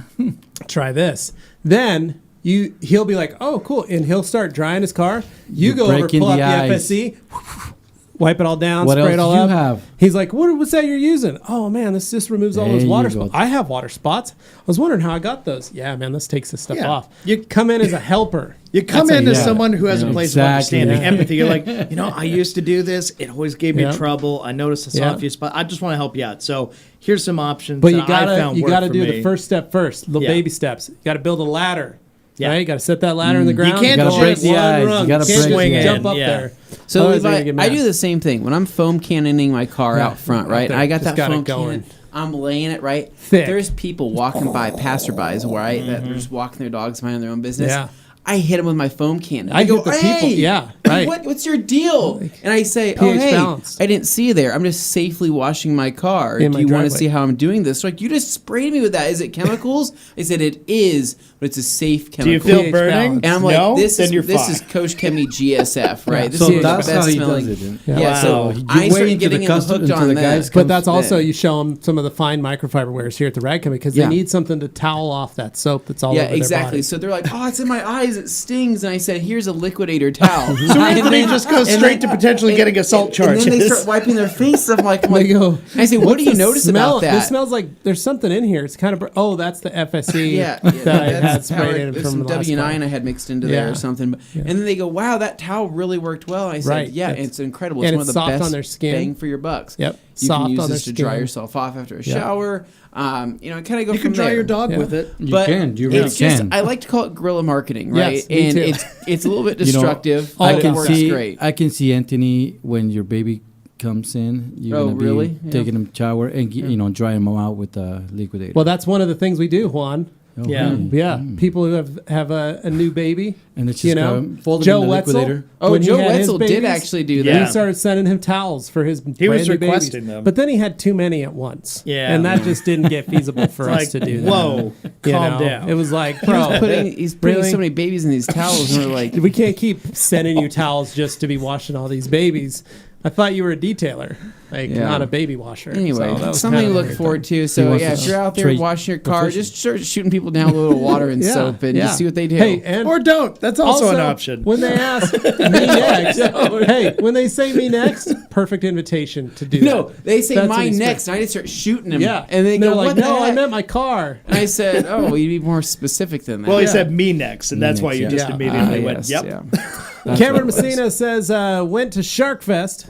[SPEAKER 3] Try this. Then he'll be like, oh, cool. And he'll start drying his car. You go over,
[SPEAKER 5] breaking
[SPEAKER 3] pull up the
[SPEAKER 5] ice.
[SPEAKER 3] FSC, wipe it all down,
[SPEAKER 5] What
[SPEAKER 3] spray it
[SPEAKER 5] else
[SPEAKER 3] all
[SPEAKER 5] do you
[SPEAKER 3] up.
[SPEAKER 5] have?
[SPEAKER 3] He's like, what's that you're using? Oh, man, this just removes all
[SPEAKER 5] There
[SPEAKER 3] those water
[SPEAKER 5] you go.
[SPEAKER 3] spots. I have water spots. I was wondering how I got those. Yeah, man, this takes this stuff
[SPEAKER 2] Yeah.
[SPEAKER 3] off.
[SPEAKER 2] You-
[SPEAKER 3] You come in as a helper.
[SPEAKER 2] You come
[SPEAKER 5] That's
[SPEAKER 2] in
[SPEAKER 5] a-
[SPEAKER 2] as
[SPEAKER 5] yeah.
[SPEAKER 2] someone who has a place
[SPEAKER 5] Exactly.
[SPEAKER 2] of understanding,
[SPEAKER 3] Yeah.
[SPEAKER 2] empathy. You're like, I used to do this. It always gave me
[SPEAKER 3] Yeah.
[SPEAKER 2] trouble. I noticed I saw
[SPEAKER 3] Yeah.
[SPEAKER 2] a few spots. I just want to help you out. So here's some options
[SPEAKER 3] But
[SPEAKER 2] that I found
[SPEAKER 3] you
[SPEAKER 2] work
[SPEAKER 3] gotta
[SPEAKER 2] for
[SPEAKER 3] do
[SPEAKER 2] me.
[SPEAKER 3] the first step first, little
[SPEAKER 2] Yeah.
[SPEAKER 3] baby steps. You got to build a ladder.
[SPEAKER 2] Yeah.
[SPEAKER 3] Right? You got to set that ladder in the ground.
[SPEAKER 2] can't
[SPEAKER 3] go
[SPEAKER 2] just
[SPEAKER 3] break
[SPEAKER 2] break the
[SPEAKER 5] ice. You gotta
[SPEAKER 3] Can't
[SPEAKER 5] break
[SPEAKER 3] just
[SPEAKER 2] the
[SPEAKER 3] jump
[SPEAKER 2] ice.
[SPEAKER 3] up
[SPEAKER 2] Yeah.
[SPEAKER 3] there.
[SPEAKER 4] So
[SPEAKER 3] Otherwise, they're
[SPEAKER 4] Levi,
[SPEAKER 3] gonna get
[SPEAKER 4] I
[SPEAKER 3] mad.
[SPEAKER 4] do the same thing when I'm foam cannoning my car
[SPEAKER 3] Yeah.
[SPEAKER 4] out front,
[SPEAKER 3] Out
[SPEAKER 4] right?
[SPEAKER 3] there.
[SPEAKER 4] I got
[SPEAKER 3] Just
[SPEAKER 4] that
[SPEAKER 3] got it
[SPEAKER 4] foam
[SPEAKER 3] going.
[SPEAKER 4] cannon. I'm laying it right.
[SPEAKER 3] Thick.
[SPEAKER 4] There's people walking by, passerbys, right? That are just walking their dogs, minding their own business.
[SPEAKER 3] Yeah.
[SPEAKER 4] I hit them with my foam cannon.
[SPEAKER 3] I
[SPEAKER 4] go,
[SPEAKER 3] hit the
[SPEAKER 4] hey,
[SPEAKER 3] people- yeah, right.
[SPEAKER 4] What's your deal? And I say,
[SPEAKER 3] pH
[SPEAKER 4] hey,
[SPEAKER 3] balanced.
[SPEAKER 4] I didn't see you there. I'm just safely washing my car.
[SPEAKER 3] In
[SPEAKER 4] Do
[SPEAKER 3] my
[SPEAKER 4] you want to
[SPEAKER 3] driveway.
[SPEAKER 4] see how I'm doing this? Like, you just sprayed me with that. Is it chemicals? I said, it is, but it's a safe
[SPEAKER 2] Do you
[SPEAKER 4] chemical.
[SPEAKER 2] feel
[SPEAKER 3] pH
[SPEAKER 2] burning?
[SPEAKER 3] balance.
[SPEAKER 4] And I'm like,
[SPEAKER 2] No?
[SPEAKER 4] this
[SPEAKER 2] Then
[SPEAKER 4] is
[SPEAKER 2] you're
[SPEAKER 4] this
[SPEAKER 2] fine.
[SPEAKER 4] is Coach Kemi GSF, right? This
[SPEAKER 5] So
[SPEAKER 4] is the
[SPEAKER 5] that's
[SPEAKER 4] best
[SPEAKER 5] how he
[SPEAKER 4] smelling.
[SPEAKER 5] does it.
[SPEAKER 3] Yeah.
[SPEAKER 4] Yeah,
[SPEAKER 2] Wow.
[SPEAKER 4] so
[SPEAKER 5] You
[SPEAKER 4] I
[SPEAKER 5] wait
[SPEAKER 4] started
[SPEAKER 5] until
[SPEAKER 4] getting
[SPEAKER 5] the
[SPEAKER 4] him
[SPEAKER 5] custom-
[SPEAKER 4] hooked
[SPEAKER 5] until
[SPEAKER 4] on
[SPEAKER 5] the
[SPEAKER 4] that.
[SPEAKER 5] guys
[SPEAKER 3] But that's also,
[SPEAKER 4] then.
[SPEAKER 3] you show them some of the fine microfiber wares here at the Rag Company because
[SPEAKER 4] Yeah.
[SPEAKER 3] they need something to towel off that soap that's all
[SPEAKER 4] Yeah,
[SPEAKER 3] over their
[SPEAKER 4] exactly.
[SPEAKER 3] body.
[SPEAKER 4] So they're like, "Oh, it's in my eyes. It stings." And I said, "Here's a liquidator towel."
[SPEAKER 2] So Anthony just goes straight to potentially getting assault charges.
[SPEAKER 4] And then they start wiping their face. I'm like,
[SPEAKER 3] They go,
[SPEAKER 4] I say, "What
[SPEAKER 3] "What's
[SPEAKER 4] do you
[SPEAKER 3] the
[SPEAKER 4] notice
[SPEAKER 3] smell?
[SPEAKER 4] about that?"
[SPEAKER 3] This smells like there's something in here. It's kind of, that's the FSC
[SPEAKER 4] Yeah,
[SPEAKER 3] that I had
[SPEAKER 4] that's how
[SPEAKER 3] sprayed in
[SPEAKER 4] there's
[SPEAKER 3] from
[SPEAKER 4] some
[SPEAKER 3] the last
[SPEAKER 4] W9
[SPEAKER 3] car.
[SPEAKER 4] I had mixed into there
[SPEAKER 3] Yeah.
[SPEAKER 4] or something. But, And then they go, "Wow, that towel really worked well." And I said,
[SPEAKER 3] Right.
[SPEAKER 4] "Yeah,
[SPEAKER 3] It's-
[SPEAKER 4] it's incredible.
[SPEAKER 3] and
[SPEAKER 4] It's one
[SPEAKER 3] it's
[SPEAKER 4] of the
[SPEAKER 3] soft
[SPEAKER 4] best
[SPEAKER 3] on their skin.
[SPEAKER 4] bang for your bucks."
[SPEAKER 3] Yep.
[SPEAKER 4] You
[SPEAKER 3] Soft
[SPEAKER 4] can use
[SPEAKER 3] on
[SPEAKER 4] this
[SPEAKER 3] their
[SPEAKER 4] to dry
[SPEAKER 3] skin.
[SPEAKER 4] yourself off after a
[SPEAKER 3] Yeah.
[SPEAKER 4] shower. Kind of go
[SPEAKER 2] You
[SPEAKER 4] from
[SPEAKER 2] can dry
[SPEAKER 4] there.
[SPEAKER 2] your dog
[SPEAKER 3] Yeah.
[SPEAKER 2] with it.
[SPEAKER 5] You
[SPEAKER 4] But
[SPEAKER 5] can. You really
[SPEAKER 4] it's just,
[SPEAKER 5] can.
[SPEAKER 4] I like to call it guerrilla marketing, right?
[SPEAKER 3] Yes, me
[SPEAKER 4] and
[SPEAKER 3] too.
[SPEAKER 4] it's a little bit
[SPEAKER 5] You know,
[SPEAKER 4] destructive.
[SPEAKER 3] I
[SPEAKER 4] but
[SPEAKER 3] can
[SPEAKER 4] it works
[SPEAKER 5] see.
[SPEAKER 4] great.
[SPEAKER 5] I can see Anthony when your baby comes in. You're
[SPEAKER 4] Oh,
[SPEAKER 5] gonna be
[SPEAKER 4] really? Yeah.
[SPEAKER 5] taking him shower and drying him out with a liquidator.
[SPEAKER 3] Well, that's one of the things we do, Juan.
[SPEAKER 5] Oh,
[SPEAKER 2] Yeah.
[SPEAKER 5] really?
[SPEAKER 3] Yeah, people who have a new baby,
[SPEAKER 5] And it's
[SPEAKER 3] you
[SPEAKER 5] just
[SPEAKER 3] know,
[SPEAKER 5] folded
[SPEAKER 3] Joe
[SPEAKER 5] in the
[SPEAKER 3] Wetzel.
[SPEAKER 5] liquidator.
[SPEAKER 4] Oh,
[SPEAKER 3] when he
[SPEAKER 4] Joe
[SPEAKER 3] had his
[SPEAKER 4] Wetzel did
[SPEAKER 3] babies,
[SPEAKER 4] actually do
[SPEAKER 2] Yeah.
[SPEAKER 3] He
[SPEAKER 4] that.
[SPEAKER 3] started sending him towels for his
[SPEAKER 2] He was
[SPEAKER 3] brand new
[SPEAKER 2] requesting
[SPEAKER 3] babies.
[SPEAKER 2] them.
[SPEAKER 3] But then he had too many at once.
[SPEAKER 2] Yeah.
[SPEAKER 3] And that just didn't get feasible for us
[SPEAKER 2] Like,
[SPEAKER 3] to do that.
[SPEAKER 2] whoa,
[SPEAKER 3] You
[SPEAKER 2] calm
[SPEAKER 3] know?
[SPEAKER 2] down.
[SPEAKER 3] It was like, bro,
[SPEAKER 4] He's putting
[SPEAKER 3] really?
[SPEAKER 4] so many babies in these towels, and we're like,
[SPEAKER 3] we can't keep sending you towels just to be washing all these babies. I thought you were a detailer, like
[SPEAKER 4] Yeah.
[SPEAKER 3] not a baby washer.
[SPEAKER 4] anyway,
[SPEAKER 3] So that was
[SPEAKER 4] something
[SPEAKER 3] kind
[SPEAKER 4] to
[SPEAKER 3] of
[SPEAKER 4] look
[SPEAKER 3] weird
[SPEAKER 4] forward
[SPEAKER 3] thing.
[SPEAKER 4] to. So
[SPEAKER 5] wants
[SPEAKER 4] yeah,
[SPEAKER 5] to
[SPEAKER 4] if you're out there
[SPEAKER 5] trade
[SPEAKER 4] washing your car,
[SPEAKER 5] efficient.
[SPEAKER 4] just start shooting people down with a little water and
[SPEAKER 3] Yeah,
[SPEAKER 4] soap and
[SPEAKER 3] yeah.
[SPEAKER 4] just see what they do.
[SPEAKER 3] Hey, and
[SPEAKER 2] Or don't. That's also an option.
[SPEAKER 3] When they ask me next, hey, when they say me next, perfect invitation to do
[SPEAKER 4] no,
[SPEAKER 3] that.
[SPEAKER 4] they say
[SPEAKER 3] That's what
[SPEAKER 4] mine
[SPEAKER 3] he's
[SPEAKER 4] next, and I just start shooting them.
[SPEAKER 3] Yeah,
[SPEAKER 4] and they
[SPEAKER 3] they're
[SPEAKER 4] go,
[SPEAKER 3] like,
[SPEAKER 4] "What the
[SPEAKER 3] no, I
[SPEAKER 4] heck?"
[SPEAKER 3] meant my car.
[SPEAKER 4] And I said, "Oh, well, you'd be more specific than that."
[SPEAKER 2] Well, he
[SPEAKER 3] Yeah.
[SPEAKER 2] said me next, and that's why you
[SPEAKER 5] next,
[SPEAKER 2] just
[SPEAKER 3] yeah.
[SPEAKER 2] immediately went,
[SPEAKER 4] yes,
[SPEAKER 2] yep.
[SPEAKER 4] yeah.
[SPEAKER 5] That's
[SPEAKER 3] Cameron
[SPEAKER 5] what it was.
[SPEAKER 3] Messina says, went to Shark Fest.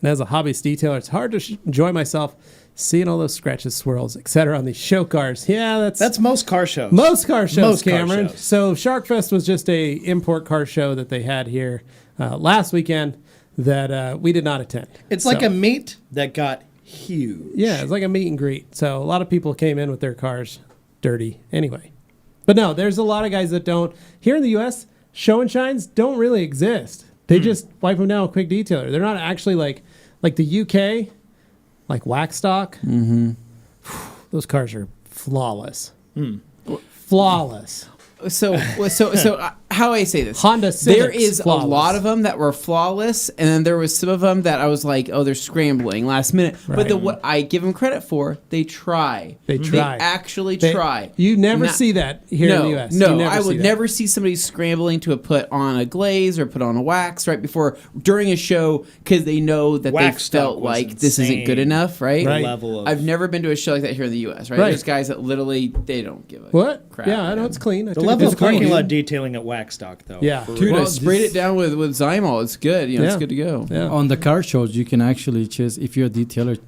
[SPEAKER 3] And as a hobbyist detailer, it's hard to enjoy myself seeing all those scratches, swirls, etc. on these show cars. Yeah,
[SPEAKER 2] That's most car shows.
[SPEAKER 3] most car shows,
[SPEAKER 2] Most car
[SPEAKER 3] Cameron.
[SPEAKER 2] shows.
[SPEAKER 3] So Shark Fest was just a import car show that they had here last weekend that we did not attend.
[SPEAKER 2] It's like
[SPEAKER 3] So,
[SPEAKER 2] a meet that got huge.
[SPEAKER 3] yeah, it's like a meet and greet. So a lot of people came in with their cars dirty anyway. But no, there's a lot of guys that don't. Here in the U.S., show and shines don't really exist. They just wipe them down with quick detailer. They're not actually like the UK, like Waxstock. Mm-hmm. Those cars are flawless. Flawless.
[SPEAKER 4] So how I say this?
[SPEAKER 3] Honda Civics,
[SPEAKER 4] There is
[SPEAKER 3] flawless.
[SPEAKER 4] a lot of them that were flawless, and then there was some of them that I was like, "Oh, they're scrambling last minute."
[SPEAKER 3] Right.
[SPEAKER 4] But what I give them credit for, they try.
[SPEAKER 3] They try.
[SPEAKER 4] They actually
[SPEAKER 3] They-
[SPEAKER 4] try.
[SPEAKER 3] You never
[SPEAKER 4] Not-
[SPEAKER 3] see that here
[SPEAKER 4] no,
[SPEAKER 3] in the U.S.
[SPEAKER 4] No,
[SPEAKER 3] You
[SPEAKER 4] I would
[SPEAKER 3] see that.
[SPEAKER 4] never see somebody scrambling to put on a glaze or put on a wax right before during a show because they know that
[SPEAKER 2] Wax
[SPEAKER 4] they felt
[SPEAKER 2] stock was
[SPEAKER 4] like this isn't good
[SPEAKER 2] insane.
[SPEAKER 4] enough, right?
[SPEAKER 3] Right.
[SPEAKER 2] Level of
[SPEAKER 4] I've never been to a show like that here in the U.S. Right?
[SPEAKER 3] Right.
[SPEAKER 4] There's guys that literally they don't give a
[SPEAKER 3] What?
[SPEAKER 4] crap.
[SPEAKER 3] Yeah, I know
[SPEAKER 4] man.
[SPEAKER 3] it's clean. I
[SPEAKER 2] the
[SPEAKER 3] took a
[SPEAKER 2] level
[SPEAKER 3] good
[SPEAKER 2] of parking
[SPEAKER 3] clean.
[SPEAKER 2] lot detailing at Waxstock, though.
[SPEAKER 3] Yeah.
[SPEAKER 2] For
[SPEAKER 3] Dude,
[SPEAKER 2] real.
[SPEAKER 4] Well,
[SPEAKER 5] I
[SPEAKER 4] sprayed
[SPEAKER 5] just-
[SPEAKER 4] it down with Zymol. It's good. You know, it's
[SPEAKER 3] Yeah.
[SPEAKER 4] good to go.
[SPEAKER 3] Yeah.
[SPEAKER 5] On the car shows, you can actually just, if you're a detailer,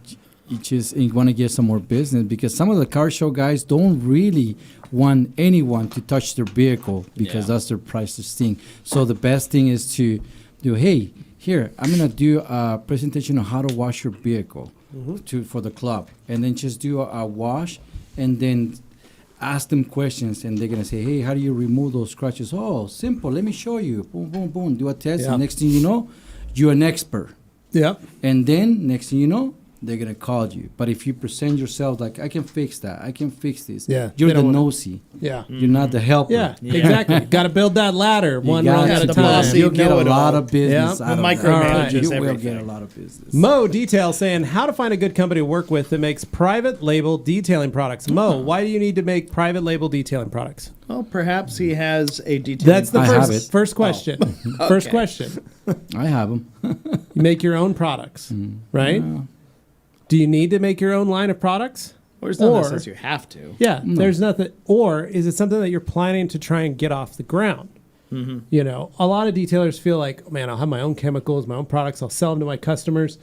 [SPEAKER 5] you want to get some more business because some of the car show guys don't really want anyone to touch their vehicle because that's their priceless thing. So the best thing is to do, hey, here, I'm going to do a presentation on how to wash your vehicle for the club. And then just do a wash and then ask them questions and they're going to say, hey, how do you remove those scratches? Oh, simple. Let me show you. Boom, boom, boom. Do a test.
[SPEAKER 3] Yeah.
[SPEAKER 5] And next thing you know, you're an expert.
[SPEAKER 3] Yep.
[SPEAKER 5] And then next thing you know, they're gonna call you. But if you present yourself like, I can fix that, I can fix this.
[SPEAKER 3] Yeah,
[SPEAKER 5] you're the nosy.
[SPEAKER 3] Yeah,
[SPEAKER 5] you're not the helper.
[SPEAKER 3] Yeah, exactly. Got to build that ladder one rung at a time.
[SPEAKER 5] You'll get a lot of business.
[SPEAKER 2] Yeah, micromanages
[SPEAKER 5] You will
[SPEAKER 2] everything.
[SPEAKER 5] get a lot of business.
[SPEAKER 3] Mo Detail saying how to find a good company to work with that makes private label detailing products. Mo, why do you need to make private label detailing products?
[SPEAKER 2] Well, perhaps he has a detailing.
[SPEAKER 3] That's the
[SPEAKER 5] I
[SPEAKER 3] first question.
[SPEAKER 2] Oh.
[SPEAKER 3] First question.
[SPEAKER 5] I have them.
[SPEAKER 3] You make your own products, right?
[SPEAKER 5] Yeah.
[SPEAKER 3] Do you need to make your own line of products?
[SPEAKER 2] Or it's not necessarily you have to.
[SPEAKER 3] Yeah, there's nothing. Or is it something that you're planning to try and get off the ground? Mm-hmm. You know, a lot of detailers feel like, man, I'll have my own chemicals, my own products. I'll sell them to my customers.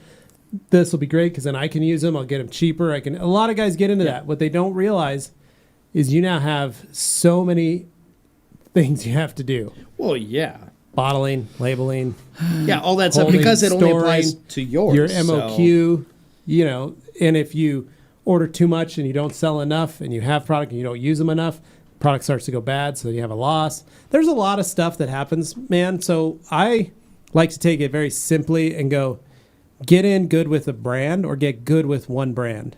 [SPEAKER 3] This will be great because then I can use them. I'll get them cheaper. A lot of guys get into that. What they don't realize is you now have so many things you have to do.
[SPEAKER 2] Well, yeah.
[SPEAKER 3] Bottling, labeling.
[SPEAKER 2] Yeah, all that stuff because it only applies to yours.
[SPEAKER 3] Your MOQ, you know, and if you order too much and you don't sell enough and you have product and you don't use them enough, product starts to go bad, so you have a loss. There's a lot of stuff that happens, man. So I like to take it very simply and go, get in good with a brand or get good with one brand.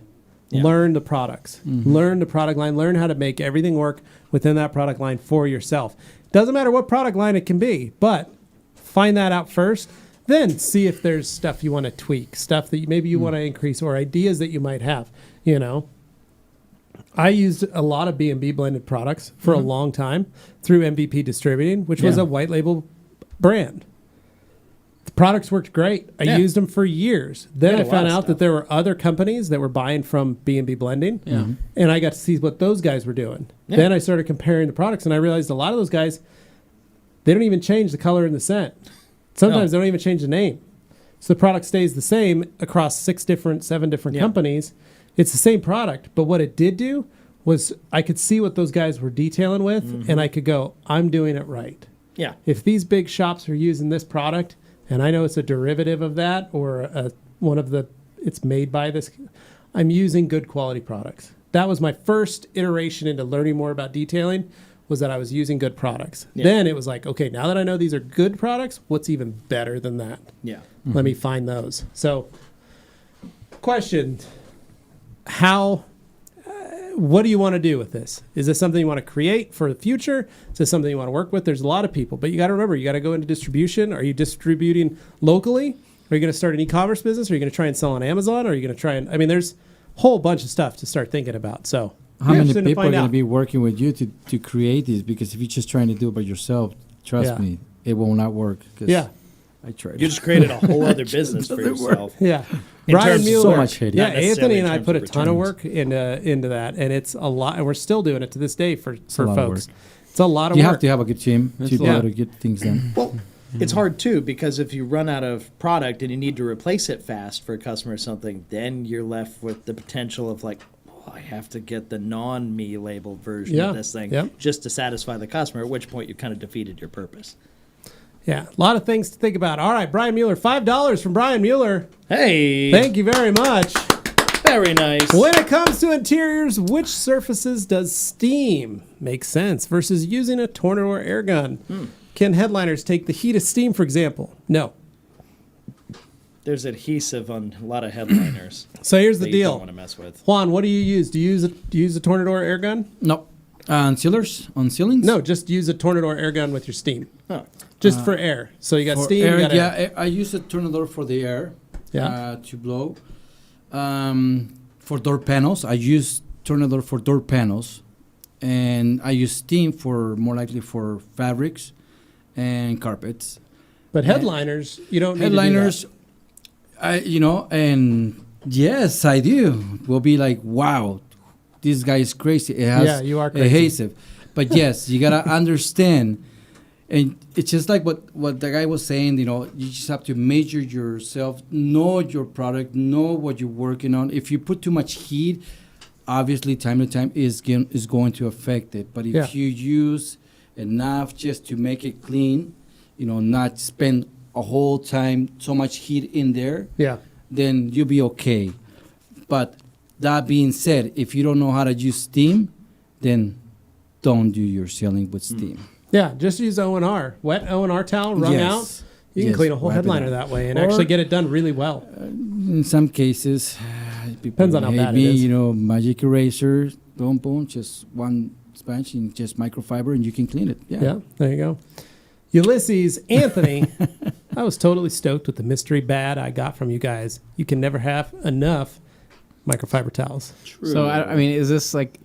[SPEAKER 3] Yeah. Learn the products. Mm-hmm. Learn the product line. Learn how to make everything work within that product line for yourself. Doesn't matter what product line it can be, but find that out first. Then see if there's stuff you want to tweak, stuff that maybe you want to increase, or ideas that you might have. You know, I used a lot of B&B blended products for a long time through MVP Distributing, which was a white label brand. The products worked great. I used them for years. Then I found out that there were other companies that were buying from B&B Blending, and I got to see what those guys were doing. Yeah. Then I started comparing the products, and I realized a lot of those guys, they don't even change the color and the scent. Sometimes they don't even change the name. So the product stays the same across 7 different companies. It's the same product, but what it did do was I could see what those guys were detailing with, and I could go, I'm doing it right.
[SPEAKER 2] Yeah.
[SPEAKER 3] If these big shops are using this product, and I know it's a derivative of that or it's made by this, I'm using good quality products. That was my first iteration into learning more about detailing, was that I was using good products. Yeah. Then it was like, okay, now that I know these are good products, what's even better than that? Yeah. Let me find those. So, question, what do you want to do with this? Is this something you want to create for the future? Is this something you want to work with? There's a lot of people, but you got to remember, you got to go into distribution. Are you distributing locally? Are you going to start an e-commerce business? Are you going to try and sell on Amazon? Are you going to try and, I mean, there's a whole bunch of stuff to start thinking about. So
[SPEAKER 5] how many people are going to be working with you to create this? Because if you're just trying to do it by yourself, trust me, it will not work.
[SPEAKER 3] Yeah.
[SPEAKER 5] I tried.
[SPEAKER 2] You just created a whole other business for yourself.
[SPEAKER 3] Yeah. Brian Mueller.
[SPEAKER 5] So much hate.
[SPEAKER 3] Yeah, Anthony and I put a ton of work into that, and it's a lot, and we're still doing it to this day for folks. It's a lot of work.
[SPEAKER 5] You have to have a good team to be able to get things done.
[SPEAKER 2] Well, it's hard too, because if you run out of product and you need to replace it fast for a customer or something, then you're left with the potential of like, I have to get the non-me labeled version of this thing just to satisfy the customer, at which point you kind of defeated your purpose.
[SPEAKER 3] Yeah, a lot of things to think about. All right, Brian Mueller, $5 from Brian Mueller.
[SPEAKER 2] Hey.
[SPEAKER 3] Thank you very much.
[SPEAKER 2] Very nice.
[SPEAKER 3] When it comes to interiors, which surfaces does steam make sense versus using a tornado or air gun? Can headliners take the heat of steam, for example? No.
[SPEAKER 2] There's adhesive on a lot of headliners.
[SPEAKER 3] So here's the deal.
[SPEAKER 2] You don't want to mess with.
[SPEAKER 3] Juan, what do you use? Do you use a tornado or air gun?
[SPEAKER 5] No. On sealers? On ceilings?
[SPEAKER 3] No, just use a tornado or air gun with your steam. Oh. Just for air. So you got steam,
[SPEAKER 5] air,
[SPEAKER 3] you got air.
[SPEAKER 5] I use a tornado for the air to blow. For door panels, I use tornado for door panels. And I use steam for more likely for fabrics and carpets.
[SPEAKER 3] But headliners, you don't need
[SPEAKER 5] headliners,
[SPEAKER 3] to do that.
[SPEAKER 5] And yes, I do. We'll be like, wow, this guy is crazy. It has
[SPEAKER 3] you are crazy.
[SPEAKER 5] Adhesive. But yes, you got to understand. And it's just like what the guy was saying, you just have to measure yourself, know your product, know what you're working on. If you put too much heat, obviously time to time is going to affect it. But if you use enough just to make it clean, not spend a whole time so much heat in there, then you'll be okay. But that being said, if you don't know how to use steam, then don't do your sealing with steam.
[SPEAKER 3] Yeah, just use O&R. Wet O&R towel, wrung out. You can clean a whole headliner that way and actually get it done really well.
[SPEAKER 5] In some cases,
[SPEAKER 3] Depends on how bad it is.
[SPEAKER 5] Magic eraser, boom, just one sponge and just microfiber, and you can clean it.
[SPEAKER 3] Yeah, there you go. Ulysses Anthony, I was totally stoked with the mystery bad I got from you guys. You can never have enough microfiber towels.
[SPEAKER 4] True. So, I mean, is this like,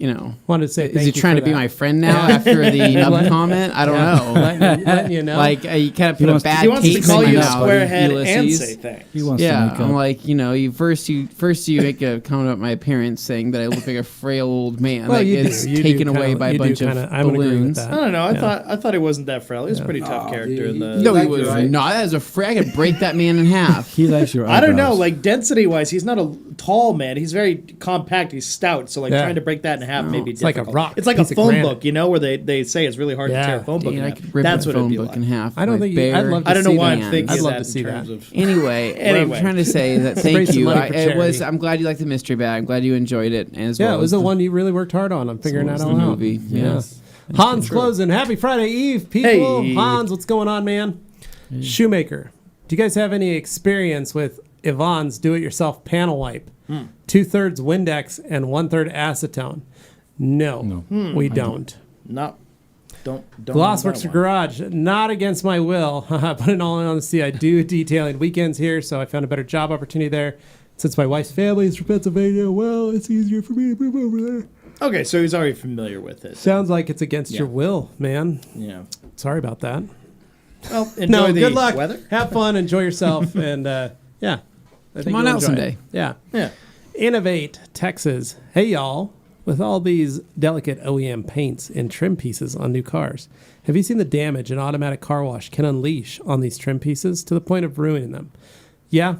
[SPEAKER 3] wanted to say
[SPEAKER 4] is he trying to be my friend now after the Nub comment? I don't know.
[SPEAKER 3] Letting you know.
[SPEAKER 4] Like, you kind of put a bad taste in my mouth.
[SPEAKER 2] He wants to call you a squarehead and say thanks.
[SPEAKER 5] He wants to make up.
[SPEAKER 4] I'm like, you first make a comment about my appearance saying that I look like a frail old man that gets taken away by a bunch of balloons.
[SPEAKER 2] I don't know. I thought he wasn't that frail. He was a pretty tough character in the.
[SPEAKER 4] No, he was not. As a I could break that man in half.
[SPEAKER 5] He likes your eyebrows.
[SPEAKER 2] I don't know. Like density wise, he's not a tall man. He's very compact. He's stout. So like trying to break that in half may be difficult.
[SPEAKER 3] Like a rock.
[SPEAKER 2] It's like a phone book, where they say it's really hard to tear a phone book in half. That's what it'd be like.
[SPEAKER 4] In half.
[SPEAKER 3] I don't think. I'd love to see
[SPEAKER 2] I don't know why I'm thinking
[SPEAKER 3] I'd love
[SPEAKER 2] that
[SPEAKER 3] to see that.
[SPEAKER 4] Anyway, what I'm trying to say is that thank you. I'm glad you liked the mystery bag. I'm glad you enjoyed it as well.
[SPEAKER 3] Yeah, it was the one you really worked hard on. I'm figuring that all out.
[SPEAKER 4] Movie. Yes.
[SPEAKER 3] Hans closing. Happy Friday Eve, people. Hey. Hans, what's going on, man? Hey. Shoemaker. Do you guys have any experience with Yvonne's do-it-yourself panel wipe? 2/3 Windex and 1/3 acetone. No. We don't.
[SPEAKER 2] Don't.
[SPEAKER 3] Glassworks Garage, not against my will, but in all honesty, I do detailing weekends here, so I found a better job opportunity there. Since my wife's family is from Pennsylvania, well, it's easier for me to move over there.
[SPEAKER 2] Okay, so he's already familiar with it.
[SPEAKER 3] Sounds like it's against your will, man.
[SPEAKER 2] Yeah.
[SPEAKER 3] Sorry about that.
[SPEAKER 2] Well, enjoy the
[SPEAKER 3] good luck.
[SPEAKER 2] weather.
[SPEAKER 3] Have fun, enjoy yourself, and
[SPEAKER 4] Come on out someday.
[SPEAKER 3] Yeah. Innovate, Texas. Hey, y'all. With all these delicate OEM paints and trim pieces on new cars, have you seen the damage an automatic car wash can unleash on these trim pieces to the point of ruining them? Yeah.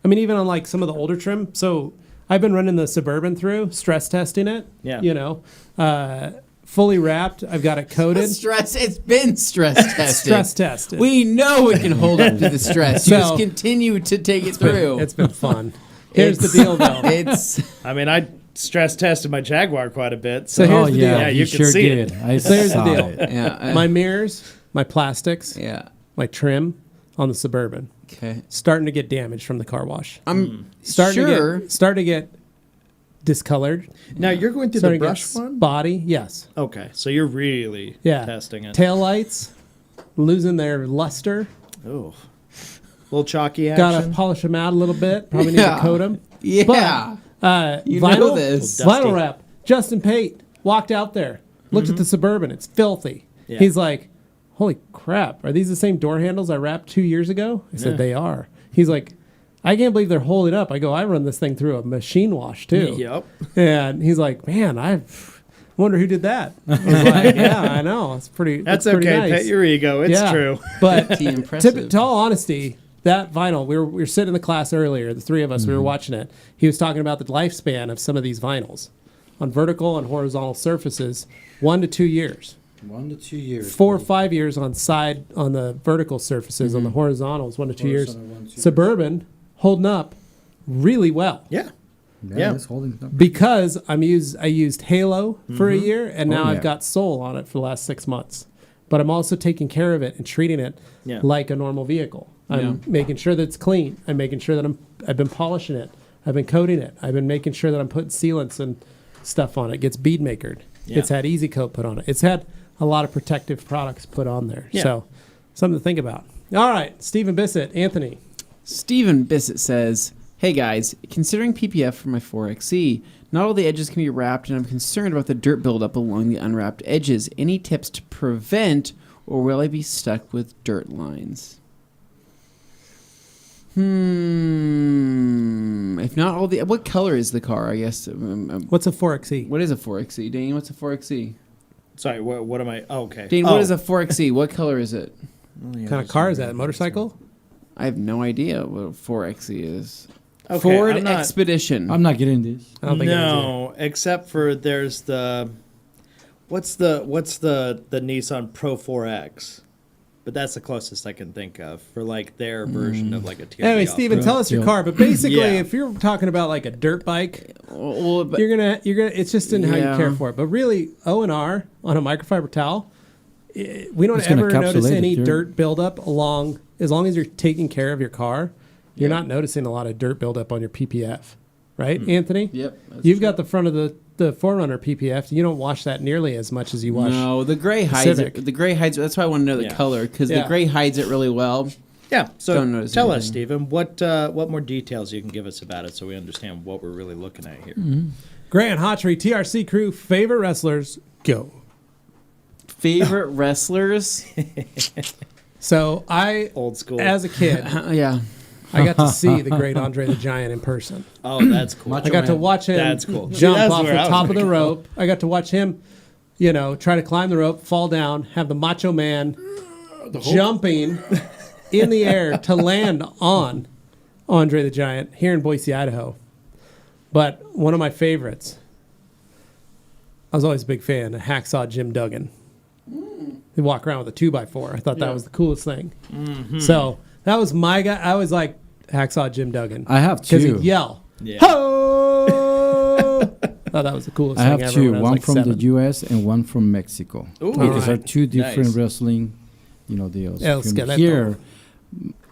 [SPEAKER 3] I mean, even on like some of the older trim. So I've been running the Suburban through, stress testing it.
[SPEAKER 2] Yeah.
[SPEAKER 3] Fully wrapped. I've got it coated.
[SPEAKER 4] It's been stress tested.
[SPEAKER 3] Stress tested.
[SPEAKER 4] We know it can hold up to the stress. You just continue to take it through.
[SPEAKER 3] It's been fun. Here's the deal, though.
[SPEAKER 2] I stress tested my Jaguar quite a bit.
[SPEAKER 3] So here's the deal.
[SPEAKER 2] Yeah, you can see it.
[SPEAKER 3] So here's the deal.
[SPEAKER 4] Yeah.
[SPEAKER 3] My mirrors, my plastics, my trim on the Suburban.
[SPEAKER 4] Okay.
[SPEAKER 3] Starting to get damaged from the car wash.
[SPEAKER 4] I'm
[SPEAKER 3] starting to get discolored.
[SPEAKER 2] Now you're going through the brush one?
[SPEAKER 3] Body, yes.
[SPEAKER 2] Okay, so you're really testing it.
[SPEAKER 3] Tail lights losing their luster.
[SPEAKER 2] Oh, a little chalky action.
[SPEAKER 3] Got to polish them out a little bit. Probably need to coat them.
[SPEAKER 4] Yeah.
[SPEAKER 3] But,
[SPEAKER 4] you know this.
[SPEAKER 3] Vinyl wrap. Justin Pate walked out there, looked at the Suburban. It's filthy. Yeah. He's like, holy crap. Are these the same door handles I wrapped 2 years ago? I said, they are. He's like, I can't believe they're holding up. I go, I run this thing through a machine wash too.
[SPEAKER 2] Yep.
[SPEAKER 3] And he's like, man, I wonder who did that. I was like, yeah, I know. It's pretty.
[SPEAKER 2] That's
[SPEAKER 3] pretty
[SPEAKER 2] okay.
[SPEAKER 3] Nice.
[SPEAKER 2] Pet your ego. It's true.
[SPEAKER 3] But to all honesty, that vinyl, we were sitting in the class earlier. The three of us, we were watching it. He was talking about the lifespan of some of these vinyls on vertical and horizontal surfaces, 1 to 2 years.
[SPEAKER 5] 1 to 2 years.
[SPEAKER 3] 4 or 5 years on the vertical surfaces. On the horizontals, 1 to 2 years. Suburban holding up really well.
[SPEAKER 2] Yeah.
[SPEAKER 5] It's holding up.
[SPEAKER 3] Because I used Halo for a year, and now I've got Soul on it for the last 6 months. But I'm also taking care of it and treating it like a normal vehicle. I'm making sure that it's clean. I'm making sure that I've been polishing it. I've been coating it. I've been making sure that I'm putting sealants and stuff on it. It gets bead makered. Yeah. It's had Easy Coat put on it. It's had a lot of protective products put on there. Yeah. So something to think about. All right, Stephen Bissett, Anthony.
[SPEAKER 4] Stephen Bissett says, hey guys, considering PPF for my 4XE, not all the edges can be wrapped, and I'm concerned about the dirt buildup along the unwrapped edges. Any tips to prevent, or will I be stuck with dirt lines? If not all the... What color is the car, I guess?
[SPEAKER 3] What's a 4XE?
[SPEAKER 4] What is a 4XE? Dane, what's a 4XE?
[SPEAKER 2] Sorry, what am I... Oh, okay.
[SPEAKER 4] Dane, what is a 4XE? What color is it?
[SPEAKER 3] What kind of car is that? A motorcycle?
[SPEAKER 4] I have no idea what a 4XE is.
[SPEAKER 2] Okay,
[SPEAKER 4] Ford Expedition.
[SPEAKER 5] I'm not getting this.
[SPEAKER 3] I don't think
[SPEAKER 2] no, except for there's the... What's the Nissan Pro 4X? But that's the closest I can think of for like their version of like a TRD.
[SPEAKER 3] Anyway, Steven, tell us your car. But basically, if you're talking about like a dirt bike, you're gonna. It's just in how you care for it. But really, O&R on a microfiber towel, we don't ever notice any dirt buildup along. As long as you're taking care of your car, you're not noticing a lot of dirt buildup on your PPF, right, Anthony?
[SPEAKER 4] Yep.
[SPEAKER 3] You've got the front of the 4Runner PPF. You don't wash that nearly as much as you wash.
[SPEAKER 4] No, the gray hides
[SPEAKER 3] Civic.
[SPEAKER 4] it. The gray hides. That's why I want to know the color, because the gray hides it really well.
[SPEAKER 2] Yeah. So
[SPEAKER 4] Don't notice
[SPEAKER 2] tell
[SPEAKER 4] anything.
[SPEAKER 2] us, Stephen, what more details you can give us about it so we understand what we're really looking at here.
[SPEAKER 3] Grant Hotchery, TRC crew, favorite wrestlers, go.
[SPEAKER 4] Favorite wrestlers?
[SPEAKER 3] So I,
[SPEAKER 2] Old school.
[SPEAKER 3] as a kid,
[SPEAKER 4] Yeah.
[SPEAKER 3] I got to see the great Andre the Giant in person.
[SPEAKER 2] Oh, that's cool.
[SPEAKER 3] I got to watch him
[SPEAKER 2] That's cool.
[SPEAKER 3] jump
[SPEAKER 2] That's
[SPEAKER 3] off
[SPEAKER 2] where
[SPEAKER 3] the
[SPEAKER 2] I was
[SPEAKER 3] top of the
[SPEAKER 2] gonna go.
[SPEAKER 3] rope. I got to watch him, try to climb the rope, fall down, have the Macho Man jumping in the air to land on Andre the Giant here in Boise, Idaho. But one of my favorites, I was always a big fan of Hacksaw Jim Duggan. He'd walk around with a 2x4. I thought that was the coolest thing. So that was my guy. I was like Hacksaw Jim Duggan.
[SPEAKER 5] I have
[SPEAKER 3] Because
[SPEAKER 5] two.
[SPEAKER 3] he'd yell,
[SPEAKER 2] Yeah.
[SPEAKER 3] ho! Thought that was the coolest
[SPEAKER 5] I
[SPEAKER 3] thing
[SPEAKER 5] have
[SPEAKER 3] ever.
[SPEAKER 5] two.
[SPEAKER 3] when I was
[SPEAKER 5] one
[SPEAKER 3] like
[SPEAKER 5] from
[SPEAKER 3] 7.
[SPEAKER 5] the U.S. and one from Mexico.
[SPEAKER 2] Ooh.
[SPEAKER 5] Because they're
[SPEAKER 3] Alright.
[SPEAKER 5] two different
[SPEAKER 2] Nice.
[SPEAKER 5] wrestling, deals.
[SPEAKER 3] El
[SPEAKER 5] From
[SPEAKER 3] Skeleto.
[SPEAKER 5] here,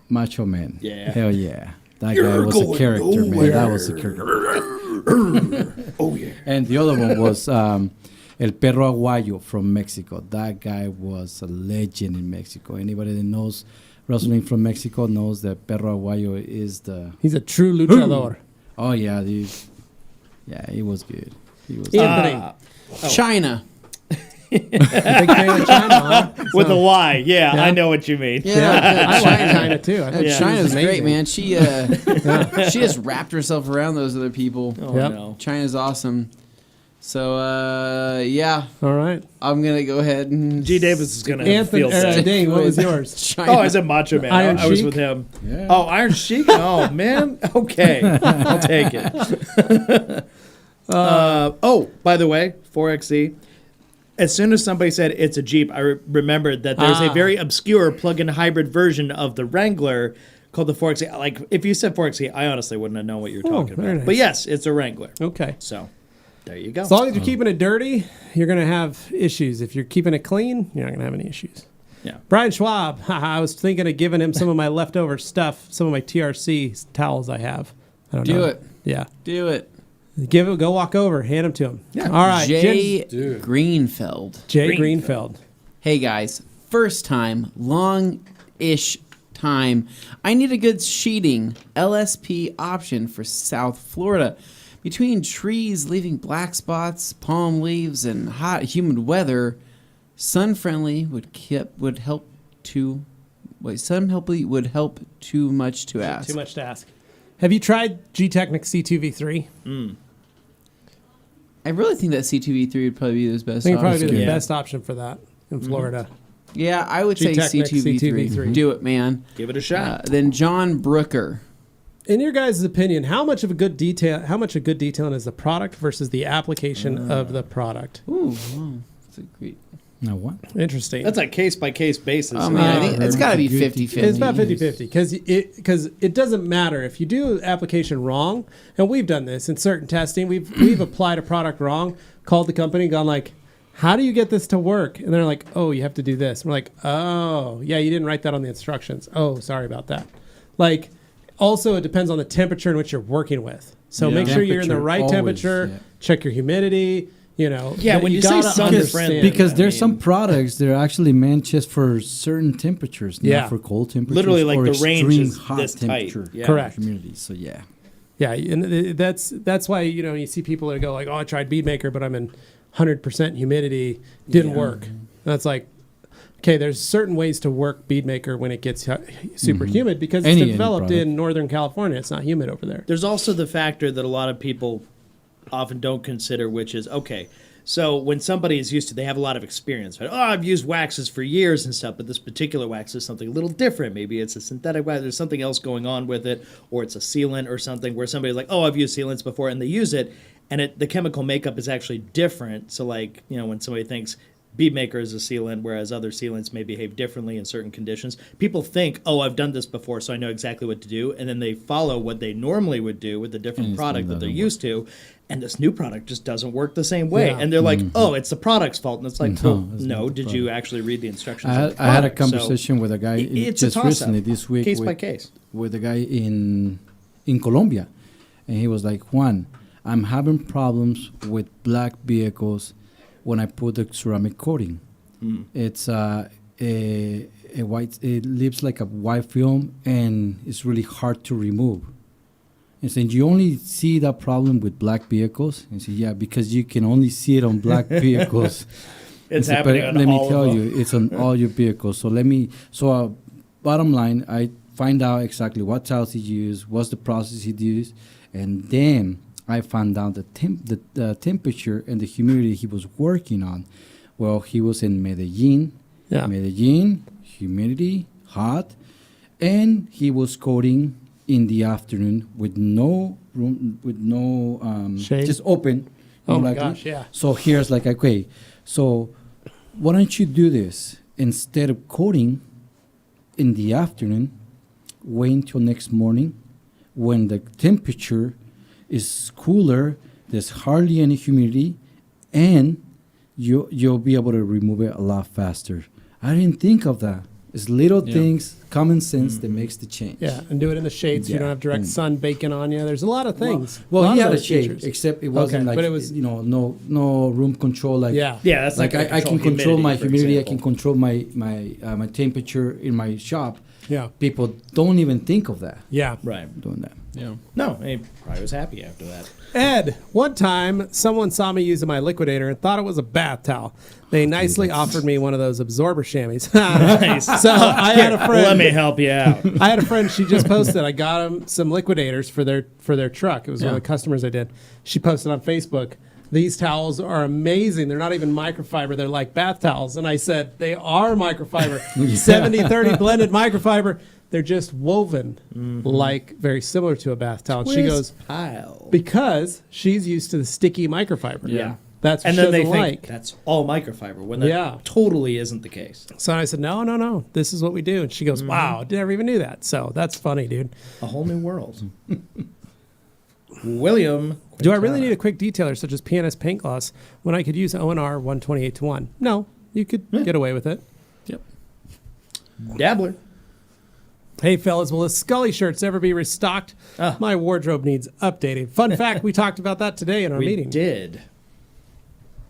[SPEAKER 5] Macho Man.
[SPEAKER 2] Yeah.
[SPEAKER 5] Hell yeah. That guy was a character, man. That was a character.
[SPEAKER 2] Oh, yeah.
[SPEAKER 5] And the other one was El Perro Aguayo from Mexico. That guy was a legend in Mexico. Anybody that knows wrestling from Mexico knows that Perro Aguayo is the...
[SPEAKER 3] He's a true luchador.
[SPEAKER 5] Oh, yeah, dude. Yeah, he was good. He was
[SPEAKER 3] Anthony.
[SPEAKER 4] China.
[SPEAKER 3] Big fan of China, huh?
[SPEAKER 2] With a Y. Yeah,
[SPEAKER 3] Yeah.
[SPEAKER 2] I know what you mean.
[SPEAKER 4] Yeah,
[SPEAKER 3] I like China too. I think
[SPEAKER 4] China's
[SPEAKER 3] she's
[SPEAKER 4] great,
[SPEAKER 3] amazing.
[SPEAKER 4] man. She just wrapped herself around those other people.
[SPEAKER 2] Oh,
[SPEAKER 3] Yep.
[SPEAKER 2] no.
[SPEAKER 4] China's awesome. So, yeah,
[SPEAKER 3] All right.
[SPEAKER 4] I'm going to go ahead and...
[SPEAKER 2] G. Davis is going to
[SPEAKER 3] Anthony,
[SPEAKER 2] feel sad.
[SPEAKER 3] Dane, what was yours?
[SPEAKER 4] China.
[SPEAKER 2] Oh, I said Macho Man.
[SPEAKER 3] Iron
[SPEAKER 2] I was
[SPEAKER 3] Sheik?
[SPEAKER 2] with him.
[SPEAKER 5] Yeah.
[SPEAKER 2] Oh, Iron Sheik? Oh, man. Okay. I'll take it. By the way, 4XE. As soon as somebody said it's a Jeep, I remembered that there's a very obscure plug-in hybrid version of the Wrangler called the 4XE. Like, if you said 4XE, I honestly wouldn't have known what you were talking
[SPEAKER 3] very
[SPEAKER 2] about.
[SPEAKER 3] nice.
[SPEAKER 2] But yes, it's a Wrangler.
[SPEAKER 3] Okay.
[SPEAKER 2] So, there you go.
[SPEAKER 3] As long as you're keeping it dirty, you're going to have issues. If you're keeping it clean, you're not going to have any issues.
[SPEAKER 2] Yeah.
[SPEAKER 3] Brian Schwab, I was thinking of giving him some of my leftover stuff, some of my TRC towels I have. I don't know.
[SPEAKER 4] Do it.
[SPEAKER 3] Yeah.
[SPEAKER 4] Do it.
[SPEAKER 3] Go walk over, hand them to him.
[SPEAKER 2] Yeah.
[SPEAKER 3] All right.
[SPEAKER 4] Jay
[SPEAKER 3] Jim-
[SPEAKER 4] Greenfeld.
[SPEAKER 3] Jay
[SPEAKER 2] Greenfeld.
[SPEAKER 3] Greenfeld.
[SPEAKER 4] Hey guys, first time, long-ish time. I need a good sheeting LSP option for South Florida. Between trees leaving black spots, palm leaves, and hot, humid weather, sun-friendly would help too much to ask.
[SPEAKER 3] Too much to ask. Have you tried G-Technic C2V3?
[SPEAKER 4] I really think that C2V3 would probably be his
[SPEAKER 3] I
[SPEAKER 4] best
[SPEAKER 3] think it'd probably be
[SPEAKER 4] option.
[SPEAKER 3] the
[SPEAKER 2] Yeah.
[SPEAKER 3] best option for that in Florida.
[SPEAKER 4] Yeah, I would say
[SPEAKER 3] G-Technic
[SPEAKER 4] C2V3.
[SPEAKER 3] C2V3.
[SPEAKER 4] Do it, man.
[SPEAKER 2] Give it a shot.
[SPEAKER 4] Then John Brooker.
[SPEAKER 3] In your guys' opinion, how much of good detailing is the product versus the application of the product?
[SPEAKER 4] Ooh, wow. That's a great...
[SPEAKER 5] Now what?
[SPEAKER 3] Interesting.
[SPEAKER 2] That's a case-by-case basis.
[SPEAKER 4] I mean, I think it's got to be 50-50.
[SPEAKER 3] It's about 50-50 because it doesn't matter if you do application wrong, and we've done this in certain testing. We've applied a product wrong, called the company, and gone like, "How do you get this to work?" And they're like, "Oh, you have to do this." And we're like, "Oh, yeah, you didn't write that on the instructions. Oh, sorry about that." Like, also it depends on the temperature in which you're working with. So
[SPEAKER 5] Yeah.
[SPEAKER 3] make sure you're in the
[SPEAKER 5] Temperature,
[SPEAKER 3] right
[SPEAKER 5] always,
[SPEAKER 3] temperature.
[SPEAKER 5] yeah.
[SPEAKER 3] Check your humidity.
[SPEAKER 2] Yeah, when you say
[SPEAKER 3] gotta
[SPEAKER 2] sun
[SPEAKER 3] understand
[SPEAKER 2] friendly,
[SPEAKER 5] Because
[SPEAKER 2] I
[SPEAKER 5] there's
[SPEAKER 2] mean-
[SPEAKER 5] some products that are actually meant just for certain temperatures,
[SPEAKER 3] Yeah.
[SPEAKER 5] not for cold temperatures.
[SPEAKER 2] Literally, like,
[SPEAKER 5] or
[SPEAKER 2] the range
[SPEAKER 5] extreme
[SPEAKER 2] is
[SPEAKER 5] hot
[SPEAKER 2] this tight.
[SPEAKER 5] temperature.
[SPEAKER 2] Yeah.
[SPEAKER 3] Correct.
[SPEAKER 5] Humidity. So yeah.
[SPEAKER 3] Yeah, and that's why you see people that go like, "Oh, I tried BeadMaker, but I'm in 100% humidity, didn't work." And that's like, okay, there's certain ways to work BeadMaker when it gets super humid because it's
[SPEAKER 5] Any
[SPEAKER 3] developed
[SPEAKER 5] product.
[SPEAKER 3] in Northern California. It's not humid over there.
[SPEAKER 2] There's also the factor that a lot of people often don't consider, which is, okay, so when somebody is used to, they have a lot of experience, right? Oh, I've used waxes for years and stuff, but this particular wax is something a little different. Maybe it's a synthetic wax, there's something else going on with it, or it's a sealant or something where somebody's like, oh, I've used sealants before, and they use it, and the chemical makeup is actually different. So, like, when somebody thinks bead maker is a sealant, whereas other sealants may behave differently in certain conditions. People think, oh, I've done this before, so I know exactly what to do. And then they follow what they normally would do with the different product that they're used to. And this new product just doesn't work the same way. Yeah. And they're like, oh, it's the product's fault. And it's like, no, did you actually read the instructions?
[SPEAKER 5] I had a conversation with a guy just recently, this week.
[SPEAKER 2] Case by case.
[SPEAKER 5] With a guy in Colombia. And he was like, Juan, I'm having problems with black vehicles when I put the ceramic coating. It's a white, it leaves like a white film, and it's really hard to remove. And saying, you only see that problem with black vehicles? And say, yeah, because you can only see it on black vehicles.
[SPEAKER 2] It's happening on all of them.
[SPEAKER 5] Let me tell you, it's on all your vehicles. So bottom line, I find out exactly what tiles he used, what's the process he used, and then I found out the temperature and the humidity he was working on. Well, he was in Medellin. Yeah. Medellin, humidity, hot, and he was coating in the afternoon with no room, with no
[SPEAKER 3] shade,
[SPEAKER 5] just open.
[SPEAKER 3] Oh my gosh, yeah.
[SPEAKER 5] So here's like, okay, so why don't you do this instead of coating in the afternoon? Wait until next morning when the temperature is cooler, there's hardly any humidity, and you'll be able to remove it a lot faster. I didn't think of that. It's little things, common sense that makes the change.
[SPEAKER 3] Yeah, and do it in the shade so you don't have direct sun baking on you. There's a lot of things.
[SPEAKER 5] Well, he had a shade, except it wasn't like, but it was, no room control. Like,
[SPEAKER 2] that's
[SPEAKER 5] like I can control my humidity. I can control my temperature in my shop.
[SPEAKER 3] Yeah.
[SPEAKER 5] People don't even think of that.
[SPEAKER 3] Yeah.
[SPEAKER 2] Right.
[SPEAKER 5] Doing that.
[SPEAKER 2] Yeah. No, he probably was happy after that.
[SPEAKER 3] Ed, one time someone saw me using my liquidator and thought it was a bath towel. They nicely offered me one of those absorber chamois. Nice. So I had a friend.
[SPEAKER 2] Let me help you out.
[SPEAKER 3] I had a friend. She just posted. I got him some liquidators for their truck. It was one of the customers I did. She posted on Facebook. These towels are amazing. They're not even microfiber. They're like bath towels. And I said, they are microfiber. 70-30 blended microfiber. They're just woven like very similar to a bath towel. And she goes, because she's used to the sticky microfiber.
[SPEAKER 2] Yeah.
[SPEAKER 3] That's what
[SPEAKER 2] and
[SPEAKER 3] she
[SPEAKER 2] then they
[SPEAKER 3] doesn't
[SPEAKER 2] think that's all microfiber when that totally isn't the case.
[SPEAKER 3] So I said, no. This is what we do. And she goes, wow, I never even knew that. So that's funny, dude.
[SPEAKER 2] A whole new world. William.
[SPEAKER 3] Do I really need a quick detailer such as PNS paint gloss when I could use ONR 128:1? No, you could get away with it.
[SPEAKER 2] Yep. Dabbler.
[SPEAKER 3] Hey, fellas, will the Scully shirts ever be restocked? My wardrobe needs updating. Fun fact, we talked about that today in our meeting.
[SPEAKER 2] We did.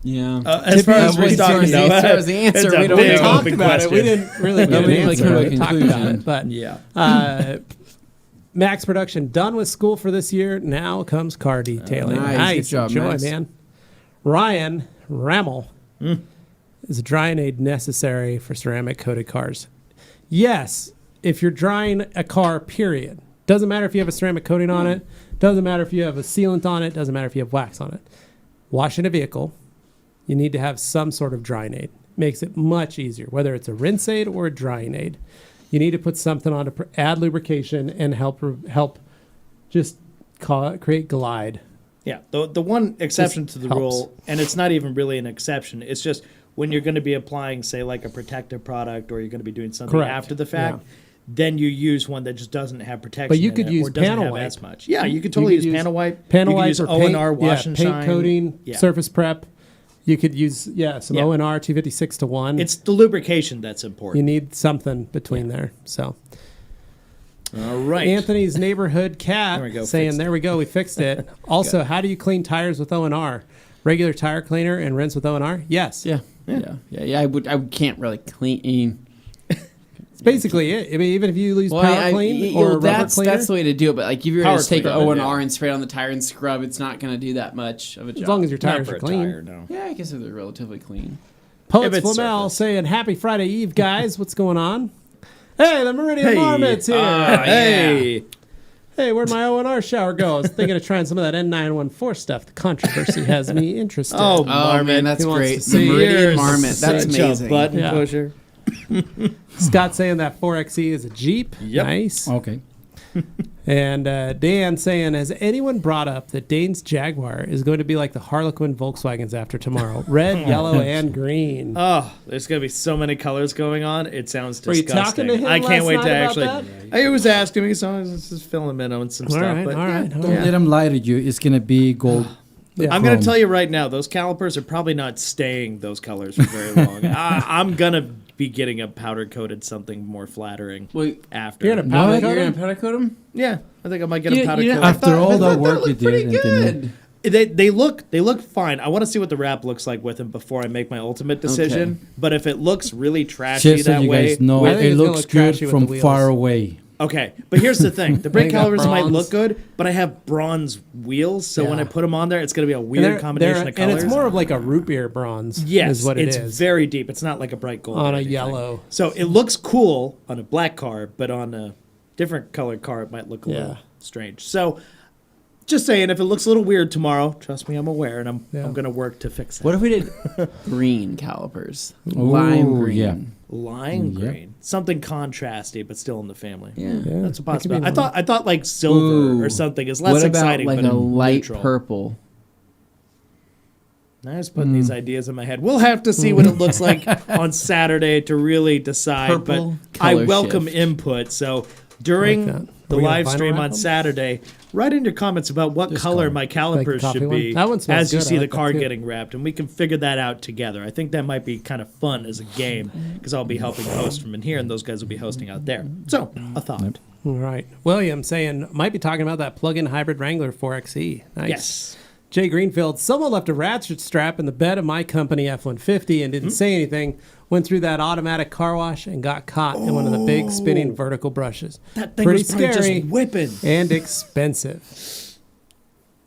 [SPEAKER 4] Yeah.
[SPEAKER 2] As far as restocking,
[SPEAKER 4] the answer, we
[SPEAKER 3] talked about it. We didn't really get an answer. We talked about it. But
[SPEAKER 2] yeah.
[SPEAKER 3] Max Production done with school for this year. Now comes car detailing.
[SPEAKER 4] Nice. Good job,
[SPEAKER 3] enjoy,
[SPEAKER 4] Max.
[SPEAKER 3] man. Ryan Rammel. Is a drying aid necessary for ceramic coated cars? Yes, if you're drying a car, period. Doesn't matter if you have a ceramic coating on it. Doesn't matter if you have a sealant on it. Doesn't matter if you have wax on it. Washing a vehicle, you need to have some sort of drying aid. Makes it much easier, whether it's a rinse aid or a drying aid. You need to put something on to add lubrication and help just create glide.
[SPEAKER 2] Yeah, the one exception to the rule, and it's not even really an exception, it's just when you're going to be applying, say, like a protective product, or you're going to be doing something after the fact, then you use one that just doesn't have protection.
[SPEAKER 3] But you could use
[SPEAKER 2] or doesn't
[SPEAKER 3] panel
[SPEAKER 2] have
[SPEAKER 3] wipe.
[SPEAKER 2] as much. Yeah, you could totally use panel wipe.
[SPEAKER 3] Panel
[SPEAKER 2] you could
[SPEAKER 3] wipe
[SPEAKER 2] use
[SPEAKER 3] or
[SPEAKER 2] O&R wash and
[SPEAKER 3] paint
[SPEAKER 2] shine.
[SPEAKER 3] coating, surface prep. You could use some O&R 256-1.
[SPEAKER 2] It's the lubrication that's important.
[SPEAKER 3] You need something between there. So,
[SPEAKER 2] all right.
[SPEAKER 3] Anthony's neighborhood cat saying, "There we go, we fixed it." Also, how do you clean tires with O&R? Regular tire cleaner and rinse with O&R? Yes.
[SPEAKER 4] Yeah. I can't really clean.
[SPEAKER 3] It's basically it. I mean, even if you use power clean or rubber cleaner,
[SPEAKER 4] that's the way to do it. But like, if you were to just take O&R and spray it on the tire and scrub, it's not going to do that much of a job.
[SPEAKER 3] As long as your tires are clean.
[SPEAKER 4] Yeah, I guess if they're relatively clean.
[SPEAKER 3] Poets Flamel saying, "Happy Friday Eve, guys. What's going on?" Hey, the Meridian Marmot's here. Hey, where'd my O&R shower go? I was thinking of trying some of that N914 stuff. The controversy has me interested.
[SPEAKER 4] Oh, man, that's great. The Meridian Marmot. That's amazing.
[SPEAKER 2] A button pusher.
[SPEAKER 3] Scott saying that 4XE is a Jeep.
[SPEAKER 2] Yep.
[SPEAKER 3] Nice.
[SPEAKER 5] Okay.
[SPEAKER 3] And Dan saying, has anyone brought up that Dane's Jaguar is going to be like the Harlequin Volkswagens after tomorrow? Red, yellow, and green.
[SPEAKER 2] Oh, there's going to be so many colors going on. It sounds
[SPEAKER 3] Were you
[SPEAKER 2] disgusting.
[SPEAKER 3] talking to him
[SPEAKER 2] I can't
[SPEAKER 3] last
[SPEAKER 2] wait
[SPEAKER 3] night
[SPEAKER 2] to
[SPEAKER 3] about
[SPEAKER 2] actually.
[SPEAKER 3] that?
[SPEAKER 2] He was asking me, so I was just filling him in on some stuff.
[SPEAKER 3] All
[SPEAKER 2] But
[SPEAKER 3] right.
[SPEAKER 5] Don't let him lie to you. It's gonna be gold.
[SPEAKER 3] Yeah.
[SPEAKER 2] I'm going
[SPEAKER 5] Chrome.
[SPEAKER 2] to tell you right now, those calipers are probably not staying those colors for very long. I'm going to be getting a powder coated something more flattering
[SPEAKER 4] Wait,
[SPEAKER 2] after.
[SPEAKER 3] You're gonna powder coat
[SPEAKER 4] you're
[SPEAKER 3] him?
[SPEAKER 4] gonna powder coat them?
[SPEAKER 2] Yeah, I think I might get a powder coated.
[SPEAKER 5] After all the
[SPEAKER 4] that
[SPEAKER 5] work you
[SPEAKER 4] looked pretty
[SPEAKER 5] did,
[SPEAKER 4] good.
[SPEAKER 2] They look fine. I want to see what the wrap looks like with him before I make my ultimate decision.
[SPEAKER 4] Okay.
[SPEAKER 2] But if it looks really trashy
[SPEAKER 5] Just so
[SPEAKER 2] that
[SPEAKER 5] you
[SPEAKER 2] way,
[SPEAKER 5] guys know,
[SPEAKER 3] I think
[SPEAKER 5] it
[SPEAKER 3] it's gonna
[SPEAKER 5] looks
[SPEAKER 3] look trashy
[SPEAKER 5] good
[SPEAKER 3] with
[SPEAKER 5] from
[SPEAKER 3] the wheels.
[SPEAKER 5] far away.
[SPEAKER 2] okay. But here's the thing: the brake
[SPEAKER 3] They got
[SPEAKER 2] calipers might
[SPEAKER 3] bronze.
[SPEAKER 2] look good, but I have bronze wheels, so when
[SPEAKER 3] Yeah.
[SPEAKER 2] I put them on there, it's going to be a
[SPEAKER 3] And
[SPEAKER 2] weird combination of
[SPEAKER 3] and
[SPEAKER 2] colors.
[SPEAKER 3] it's more of like a root beer bronze.
[SPEAKER 2] yes,
[SPEAKER 3] is what it
[SPEAKER 2] it's
[SPEAKER 3] is.
[SPEAKER 2] very deep. It's not like a bright gold
[SPEAKER 3] On
[SPEAKER 2] or
[SPEAKER 3] a
[SPEAKER 2] anything.
[SPEAKER 3] yellow.
[SPEAKER 2] So it looks cool on a black car, but on a different colored car, it might look a little
[SPEAKER 3] Yeah.
[SPEAKER 2] strange. So. Just saying, if it looks a little weird tomorrow, trust me, I'm aware, and I'm
[SPEAKER 3] Yeah.
[SPEAKER 2] going to work to fix it.
[SPEAKER 4] What if we did green calipers? Lime
[SPEAKER 5] Ooh,
[SPEAKER 4] green.
[SPEAKER 5] yeah.
[SPEAKER 2] Lime
[SPEAKER 5] Yep.
[SPEAKER 2] green, something contrasty, but still in the family.
[SPEAKER 4] Yeah.
[SPEAKER 3] Yeah,
[SPEAKER 2] That's a
[SPEAKER 3] that could be
[SPEAKER 2] possibility.
[SPEAKER 3] one.
[SPEAKER 2] I thought like silver
[SPEAKER 4] Ooh.
[SPEAKER 2] or something is less
[SPEAKER 4] What about
[SPEAKER 2] exciting,
[SPEAKER 4] like
[SPEAKER 2] but
[SPEAKER 4] a light
[SPEAKER 2] neutral.
[SPEAKER 4] purple?
[SPEAKER 2] I'm just putting these ideas in my head. We'll have to see what it looks like on Saturday to really decide.
[SPEAKER 4] Purple
[SPEAKER 2] but I
[SPEAKER 4] color
[SPEAKER 2] welcome
[SPEAKER 4] shift.
[SPEAKER 2] input. So during
[SPEAKER 3] Like that.
[SPEAKER 2] the
[SPEAKER 3] Are we gonna
[SPEAKER 2] live
[SPEAKER 3] vinyl
[SPEAKER 2] stream
[SPEAKER 3] wrap
[SPEAKER 2] on
[SPEAKER 3] them?
[SPEAKER 2] Saturday, write in your comments about what color my calipers
[SPEAKER 3] coffee
[SPEAKER 2] should
[SPEAKER 3] one?
[SPEAKER 2] be
[SPEAKER 3] That one smells
[SPEAKER 2] as you
[SPEAKER 3] good. I
[SPEAKER 2] see the
[SPEAKER 3] like that
[SPEAKER 2] car
[SPEAKER 3] too.
[SPEAKER 2] getting wrapped, and we can figure that out together. I think that might be kind of fun as a game because I'll be helping host from in here, and those guys will be hosting out there. So a thought.
[SPEAKER 3] All right. William saying, might be talking about that plug-in hybrid Wrangler 4xe. Nice.
[SPEAKER 2] Yes.
[SPEAKER 3] Jay Greenfield, someone left a ratchet strap in the bed of my company F-150 and didn't say anything. Went through that automatic car wash and got caught in one of the big spinning vertical brushes.
[SPEAKER 2] That thing
[SPEAKER 3] Pretty
[SPEAKER 2] was probably
[SPEAKER 3] scary
[SPEAKER 2] just whipping.
[SPEAKER 3] and expensive.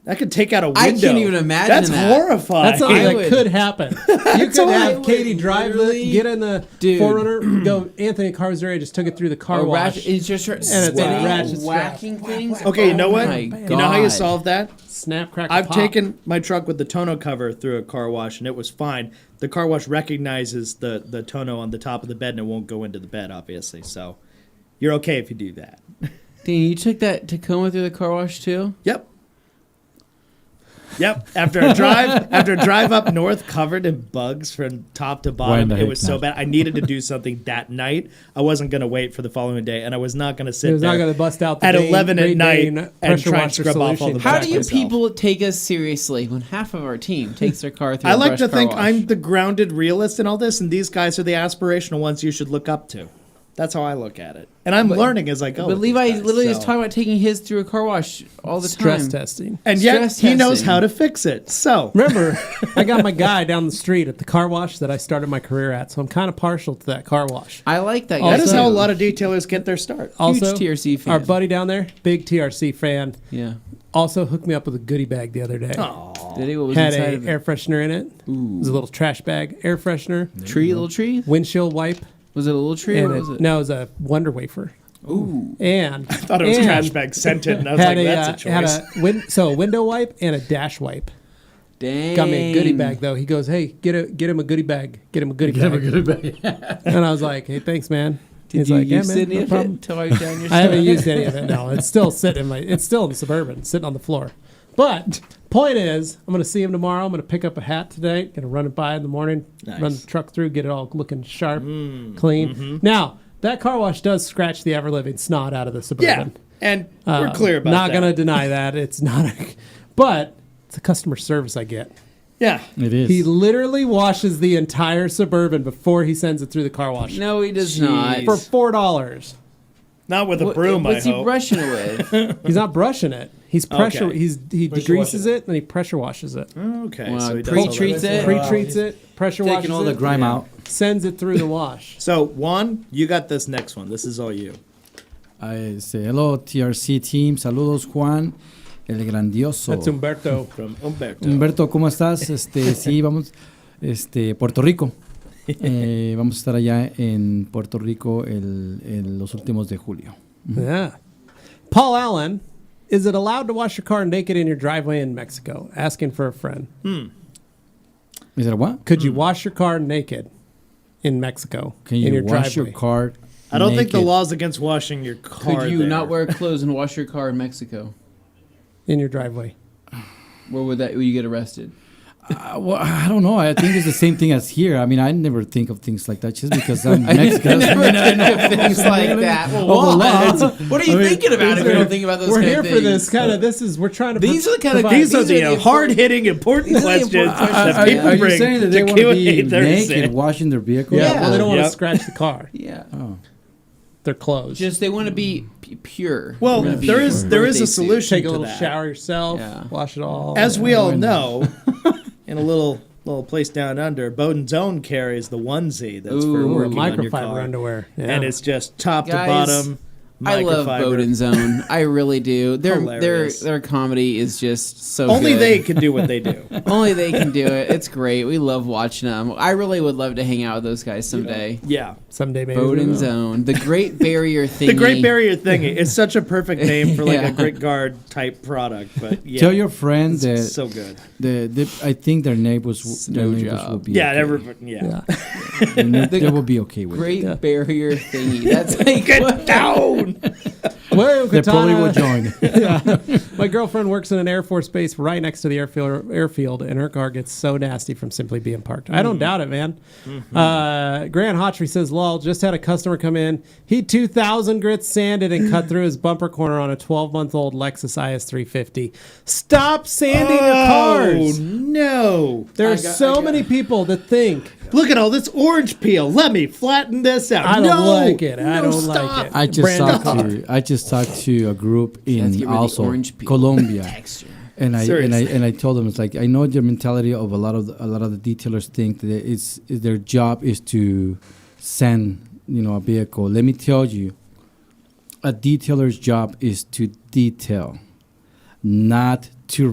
[SPEAKER 2] That could take out a window.
[SPEAKER 4] I can't even imagine
[SPEAKER 2] That's
[SPEAKER 4] that.
[SPEAKER 2] horrifying.
[SPEAKER 3] That's something
[SPEAKER 4] I
[SPEAKER 3] that
[SPEAKER 4] would-
[SPEAKER 3] could happen. You could
[SPEAKER 2] all I
[SPEAKER 3] have
[SPEAKER 4] would
[SPEAKER 3] Katie drive it,
[SPEAKER 4] literally-
[SPEAKER 3] get in the
[SPEAKER 4] Dude.
[SPEAKER 3] 4Runner, go, Anthony Car's there, just took it through the car wash.
[SPEAKER 4] It's just
[SPEAKER 3] it's a
[SPEAKER 4] spinning,
[SPEAKER 3] ratchet strap.
[SPEAKER 4] whacking things.
[SPEAKER 2] Okay, you know
[SPEAKER 4] Oh
[SPEAKER 2] what?
[SPEAKER 4] my
[SPEAKER 2] You know how you
[SPEAKER 4] God.
[SPEAKER 2] solve that?
[SPEAKER 3] Snap, crack,
[SPEAKER 2] I've
[SPEAKER 3] pop.
[SPEAKER 2] taken my truck with the tonneau cover through a car wash, and it was fine. The car wash recognizes the tonneau on the top of the bed, and it won't go into the bed, obviously. So you're okay if you do that.
[SPEAKER 4] Dane, you took that Tacoma through the car wash too?
[SPEAKER 2] Yep. Yep. After a drive up north covered in bugs from top to
[SPEAKER 5] Why
[SPEAKER 2] bottom,
[SPEAKER 5] in the
[SPEAKER 2] it
[SPEAKER 5] heck
[SPEAKER 2] was so
[SPEAKER 5] not?
[SPEAKER 2] bad. I needed to do something that night. I wasn't going to wait for the following day, and I was not going to
[SPEAKER 3] It
[SPEAKER 2] sit
[SPEAKER 3] was not
[SPEAKER 2] there
[SPEAKER 3] going to bust out the
[SPEAKER 2] at
[SPEAKER 3] Dane-
[SPEAKER 2] 11 at
[SPEAKER 3] Great
[SPEAKER 2] night
[SPEAKER 3] Dane
[SPEAKER 2] and
[SPEAKER 3] pressure
[SPEAKER 2] try and
[SPEAKER 3] washer
[SPEAKER 2] scrub off all
[SPEAKER 3] solution.
[SPEAKER 2] the
[SPEAKER 4] How
[SPEAKER 2] bugs
[SPEAKER 4] do you
[SPEAKER 2] myself.
[SPEAKER 4] people take us seriously when half of our team takes their car through
[SPEAKER 2] I
[SPEAKER 4] a
[SPEAKER 2] like
[SPEAKER 4] brush
[SPEAKER 2] to
[SPEAKER 4] car
[SPEAKER 2] think
[SPEAKER 4] wash?
[SPEAKER 2] I'm the grounded realist in all this, and these guys are the aspirational ones you should look up to. That's how I look at it. And I'm learning as I go.
[SPEAKER 4] But
[SPEAKER 2] with these
[SPEAKER 4] Levi
[SPEAKER 2] guys,
[SPEAKER 4] literally is
[SPEAKER 2] so.
[SPEAKER 4] talking about taking his through a car wash all the
[SPEAKER 3] Stress
[SPEAKER 4] time.
[SPEAKER 3] testing.
[SPEAKER 2] And yet
[SPEAKER 4] stress
[SPEAKER 2] he knows
[SPEAKER 4] testing.
[SPEAKER 2] how to fix it. So
[SPEAKER 3] Remember, I got my guy down the street at the car wash that I started my career at, so I'm kind of partial to that car wash.
[SPEAKER 4] I like that.
[SPEAKER 2] that is
[SPEAKER 3] Also-
[SPEAKER 2] how a lot of detailers get their start.
[SPEAKER 3] Also,
[SPEAKER 4] TRC fan.
[SPEAKER 3] our buddy down there, big TRC fan,
[SPEAKER 4] Yeah.
[SPEAKER 3] also hooked me up with a goodie bag the other day.
[SPEAKER 4] Did he? What was
[SPEAKER 3] Had
[SPEAKER 4] inside
[SPEAKER 3] a
[SPEAKER 4] of it?
[SPEAKER 3] air freshener in it. It was a little trash bag, air freshener,
[SPEAKER 4] Tree, little tree?
[SPEAKER 3] windshield wipe,
[SPEAKER 4] Was it a little tree or
[SPEAKER 3] and
[SPEAKER 4] what was it?
[SPEAKER 3] no, it was a Wonder Wafer.
[SPEAKER 4] Ooh.
[SPEAKER 3] And
[SPEAKER 2] I thought it was trash bag scented, and I was like, that's a choice.
[SPEAKER 3] so a window wipe and a dash wipe.
[SPEAKER 4] Dang.
[SPEAKER 3] Got me a goodie bag though. He goes, "Hey, get him a goodie bag. Get him a goodie bag." And I was like, "Hey, thanks, man."
[SPEAKER 4] Did
[SPEAKER 3] He's
[SPEAKER 4] you
[SPEAKER 3] like, "Yeah,
[SPEAKER 4] use
[SPEAKER 3] man,
[SPEAKER 4] any
[SPEAKER 3] no
[SPEAKER 4] of
[SPEAKER 3] problem."
[SPEAKER 4] it to wipe down your
[SPEAKER 3] I haven't
[SPEAKER 4] stuff?
[SPEAKER 3] used any of it. No, it's still sitting in it's still in the Suburban, sitting on the floor. But point is, I'm going to see him tomorrow. I'm going to pick up a hat today. Going to run it by in the morning,
[SPEAKER 2] Nice.
[SPEAKER 3] run the truck through, get it all looking sharp, clean. Now that car wash does scratch the ever living snot out of the
[SPEAKER 2] Yeah,
[SPEAKER 3] Suburban.
[SPEAKER 2] and we're clear about
[SPEAKER 3] Not
[SPEAKER 2] that.
[SPEAKER 3] going to deny that. It's not, but it's a customer service I get.
[SPEAKER 2] Yeah,
[SPEAKER 5] It is.
[SPEAKER 3] He literally washes the entire Suburban before he sends it through the car wash
[SPEAKER 4] No, he does not.
[SPEAKER 3] for $4.
[SPEAKER 2] not with a
[SPEAKER 4] What-
[SPEAKER 2] broom.
[SPEAKER 4] What's
[SPEAKER 2] I
[SPEAKER 4] he
[SPEAKER 2] hope.
[SPEAKER 4] brushing it with?
[SPEAKER 3] He's not brushing it. He's pressure.
[SPEAKER 2] Okay.
[SPEAKER 3] He degreases it and he pressure washes it.
[SPEAKER 2] Okay,
[SPEAKER 4] Well,
[SPEAKER 2] so he does all
[SPEAKER 4] pre-treats
[SPEAKER 2] that.
[SPEAKER 4] it.
[SPEAKER 3] Pre-treats it, pressure washes
[SPEAKER 5] Taking all the
[SPEAKER 3] it,
[SPEAKER 5] grime out.
[SPEAKER 3] sends it through the wash.
[SPEAKER 2] So Juan, you got this next one. This is all you.
[SPEAKER 5] I say hello TRC team. Saludos Juan, el grandioso.
[SPEAKER 3] That's Humberto.
[SPEAKER 2] From Humberto.
[SPEAKER 5] Humberto, ¿cómo estás? Sí, vamos, Puerto Rico. Vamos a estar allá en Puerto Rico los últimos de julio.
[SPEAKER 3] Yeah. Paul Allen, is it allowed to wash your car naked in your driveway in Mexico? Asking for a friend.
[SPEAKER 5] Is that what?
[SPEAKER 3] Could you wash your car naked in Mexico
[SPEAKER 5] Can
[SPEAKER 3] in
[SPEAKER 5] you
[SPEAKER 3] your
[SPEAKER 5] wash
[SPEAKER 3] driveway?
[SPEAKER 5] your car
[SPEAKER 2] I don't think the
[SPEAKER 5] naked.
[SPEAKER 2] law's against washing your car.
[SPEAKER 4] Could you
[SPEAKER 2] there.
[SPEAKER 4] not wear clothes and wash your car in Mexico?
[SPEAKER 3] In your driveway.
[SPEAKER 4] Where would you get arrested?
[SPEAKER 5] Well, I don't know. I think it's the same thing as here. I mean, I never think of things like that just because I'm Mexican.
[SPEAKER 4] Things like that. Well, what are you thinking about if you don't think about those
[SPEAKER 3] We're
[SPEAKER 4] kind
[SPEAKER 3] here
[SPEAKER 4] of
[SPEAKER 3] for
[SPEAKER 4] things?
[SPEAKER 3] this. We're trying to.
[SPEAKER 4] These are the kind of
[SPEAKER 3] provide-
[SPEAKER 2] These are the
[SPEAKER 4] important-
[SPEAKER 2] hard-hitting, important
[SPEAKER 4] These are the
[SPEAKER 2] questions
[SPEAKER 4] important questions.
[SPEAKER 2] that people
[SPEAKER 5] Are you
[SPEAKER 2] bring
[SPEAKER 5] saying that
[SPEAKER 2] to
[SPEAKER 5] they want to be
[SPEAKER 2] Q&A Thursday.
[SPEAKER 5] naked washing their vehicle?
[SPEAKER 3] Yeah,
[SPEAKER 4] Yeah.
[SPEAKER 3] well, they don't want to
[SPEAKER 2] Yep.
[SPEAKER 3] scratch the car.
[SPEAKER 4] Yeah.
[SPEAKER 5] Oh.
[SPEAKER 3] They're closed.
[SPEAKER 4] Just they want to be pure.
[SPEAKER 2] Well,
[SPEAKER 4] They wanna be
[SPEAKER 2] there is
[SPEAKER 4] birthday
[SPEAKER 2] a
[SPEAKER 4] suit.
[SPEAKER 2] solution
[SPEAKER 3] Take a
[SPEAKER 2] to
[SPEAKER 3] little
[SPEAKER 2] that.
[SPEAKER 3] shower yourself.
[SPEAKER 4] Yeah.
[SPEAKER 3] Wash it all.
[SPEAKER 2] As we all
[SPEAKER 5] When-
[SPEAKER 2] know, in a little place down under, Bowden's Own carries the onesie that's for
[SPEAKER 4] Ooh,
[SPEAKER 2] working on your
[SPEAKER 3] microfiber
[SPEAKER 2] car,
[SPEAKER 3] underwear. Yeah.
[SPEAKER 2] and it's just top to
[SPEAKER 4] Guys,
[SPEAKER 2] bottom.
[SPEAKER 4] I love
[SPEAKER 2] microfiber.
[SPEAKER 4] Bowden's Own. I really do. Their
[SPEAKER 2] Hilarious.
[SPEAKER 4] comedy is just so
[SPEAKER 2] Only
[SPEAKER 4] good.
[SPEAKER 2] they can do what they do.
[SPEAKER 4] Only they can do it. It's great. We love watching them. I really would love to hang out with those guys someday.
[SPEAKER 2] Yeah.
[SPEAKER 3] someday maybe.
[SPEAKER 4] Bowden's Own, the Great Barrier Thingy.
[SPEAKER 2] The Great Barrier Thingy. It's such a perfect name for like
[SPEAKER 4] Yeah.
[SPEAKER 2] a grit guard type product, but yeah.
[SPEAKER 5] Tell your friends that
[SPEAKER 2] it's so good.
[SPEAKER 5] I think their neighbors
[SPEAKER 4] Snow job.
[SPEAKER 5] will be
[SPEAKER 2] Yeah,
[SPEAKER 5] okay.
[SPEAKER 2] everybody. Yeah.
[SPEAKER 5] They will be okay with
[SPEAKER 4] Great
[SPEAKER 5] it.
[SPEAKER 4] Barrier Thingy. That's like
[SPEAKER 2] Get down.
[SPEAKER 3] Well,
[SPEAKER 5] They probably will
[SPEAKER 3] Katana,
[SPEAKER 5] join.
[SPEAKER 3] my girlfriend works in an Air Force base right next to the airfield, and her car gets so nasty from simply being parked. I don't doubt it, man. Grant Hotry says, "Lol, just had a customer come in. He 2,000 grits sanded and cut through his bumper corner on a 12-month-old Lexus IS 350. Stop sanding your
[SPEAKER 2] Oh
[SPEAKER 3] cars.
[SPEAKER 2] no!
[SPEAKER 3] There are so many people that think
[SPEAKER 2] Look at all this orange peel. Let me flatten this out.
[SPEAKER 3] I don't
[SPEAKER 2] no,
[SPEAKER 3] like it. I
[SPEAKER 2] no,
[SPEAKER 3] don't
[SPEAKER 2] stop.
[SPEAKER 3] like it.
[SPEAKER 5] I just talked to a group
[SPEAKER 4] Let's get
[SPEAKER 5] in
[SPEAKER 4] rid of the
[SPEAKER 5] also
[SPEAKER 4] orange peel.
[SPEAKER 5] Colombia.
[SPEAKER 4] Texture.
[SPEAKER 5] And I
[SPEAKER 2] Seriously.
[SPEAKER 5] told them, it's like, I know the mentality of a lot of the detailers think that it's their job is to sand a vehicle. Let me tell you, a detailer's job is to detail, not to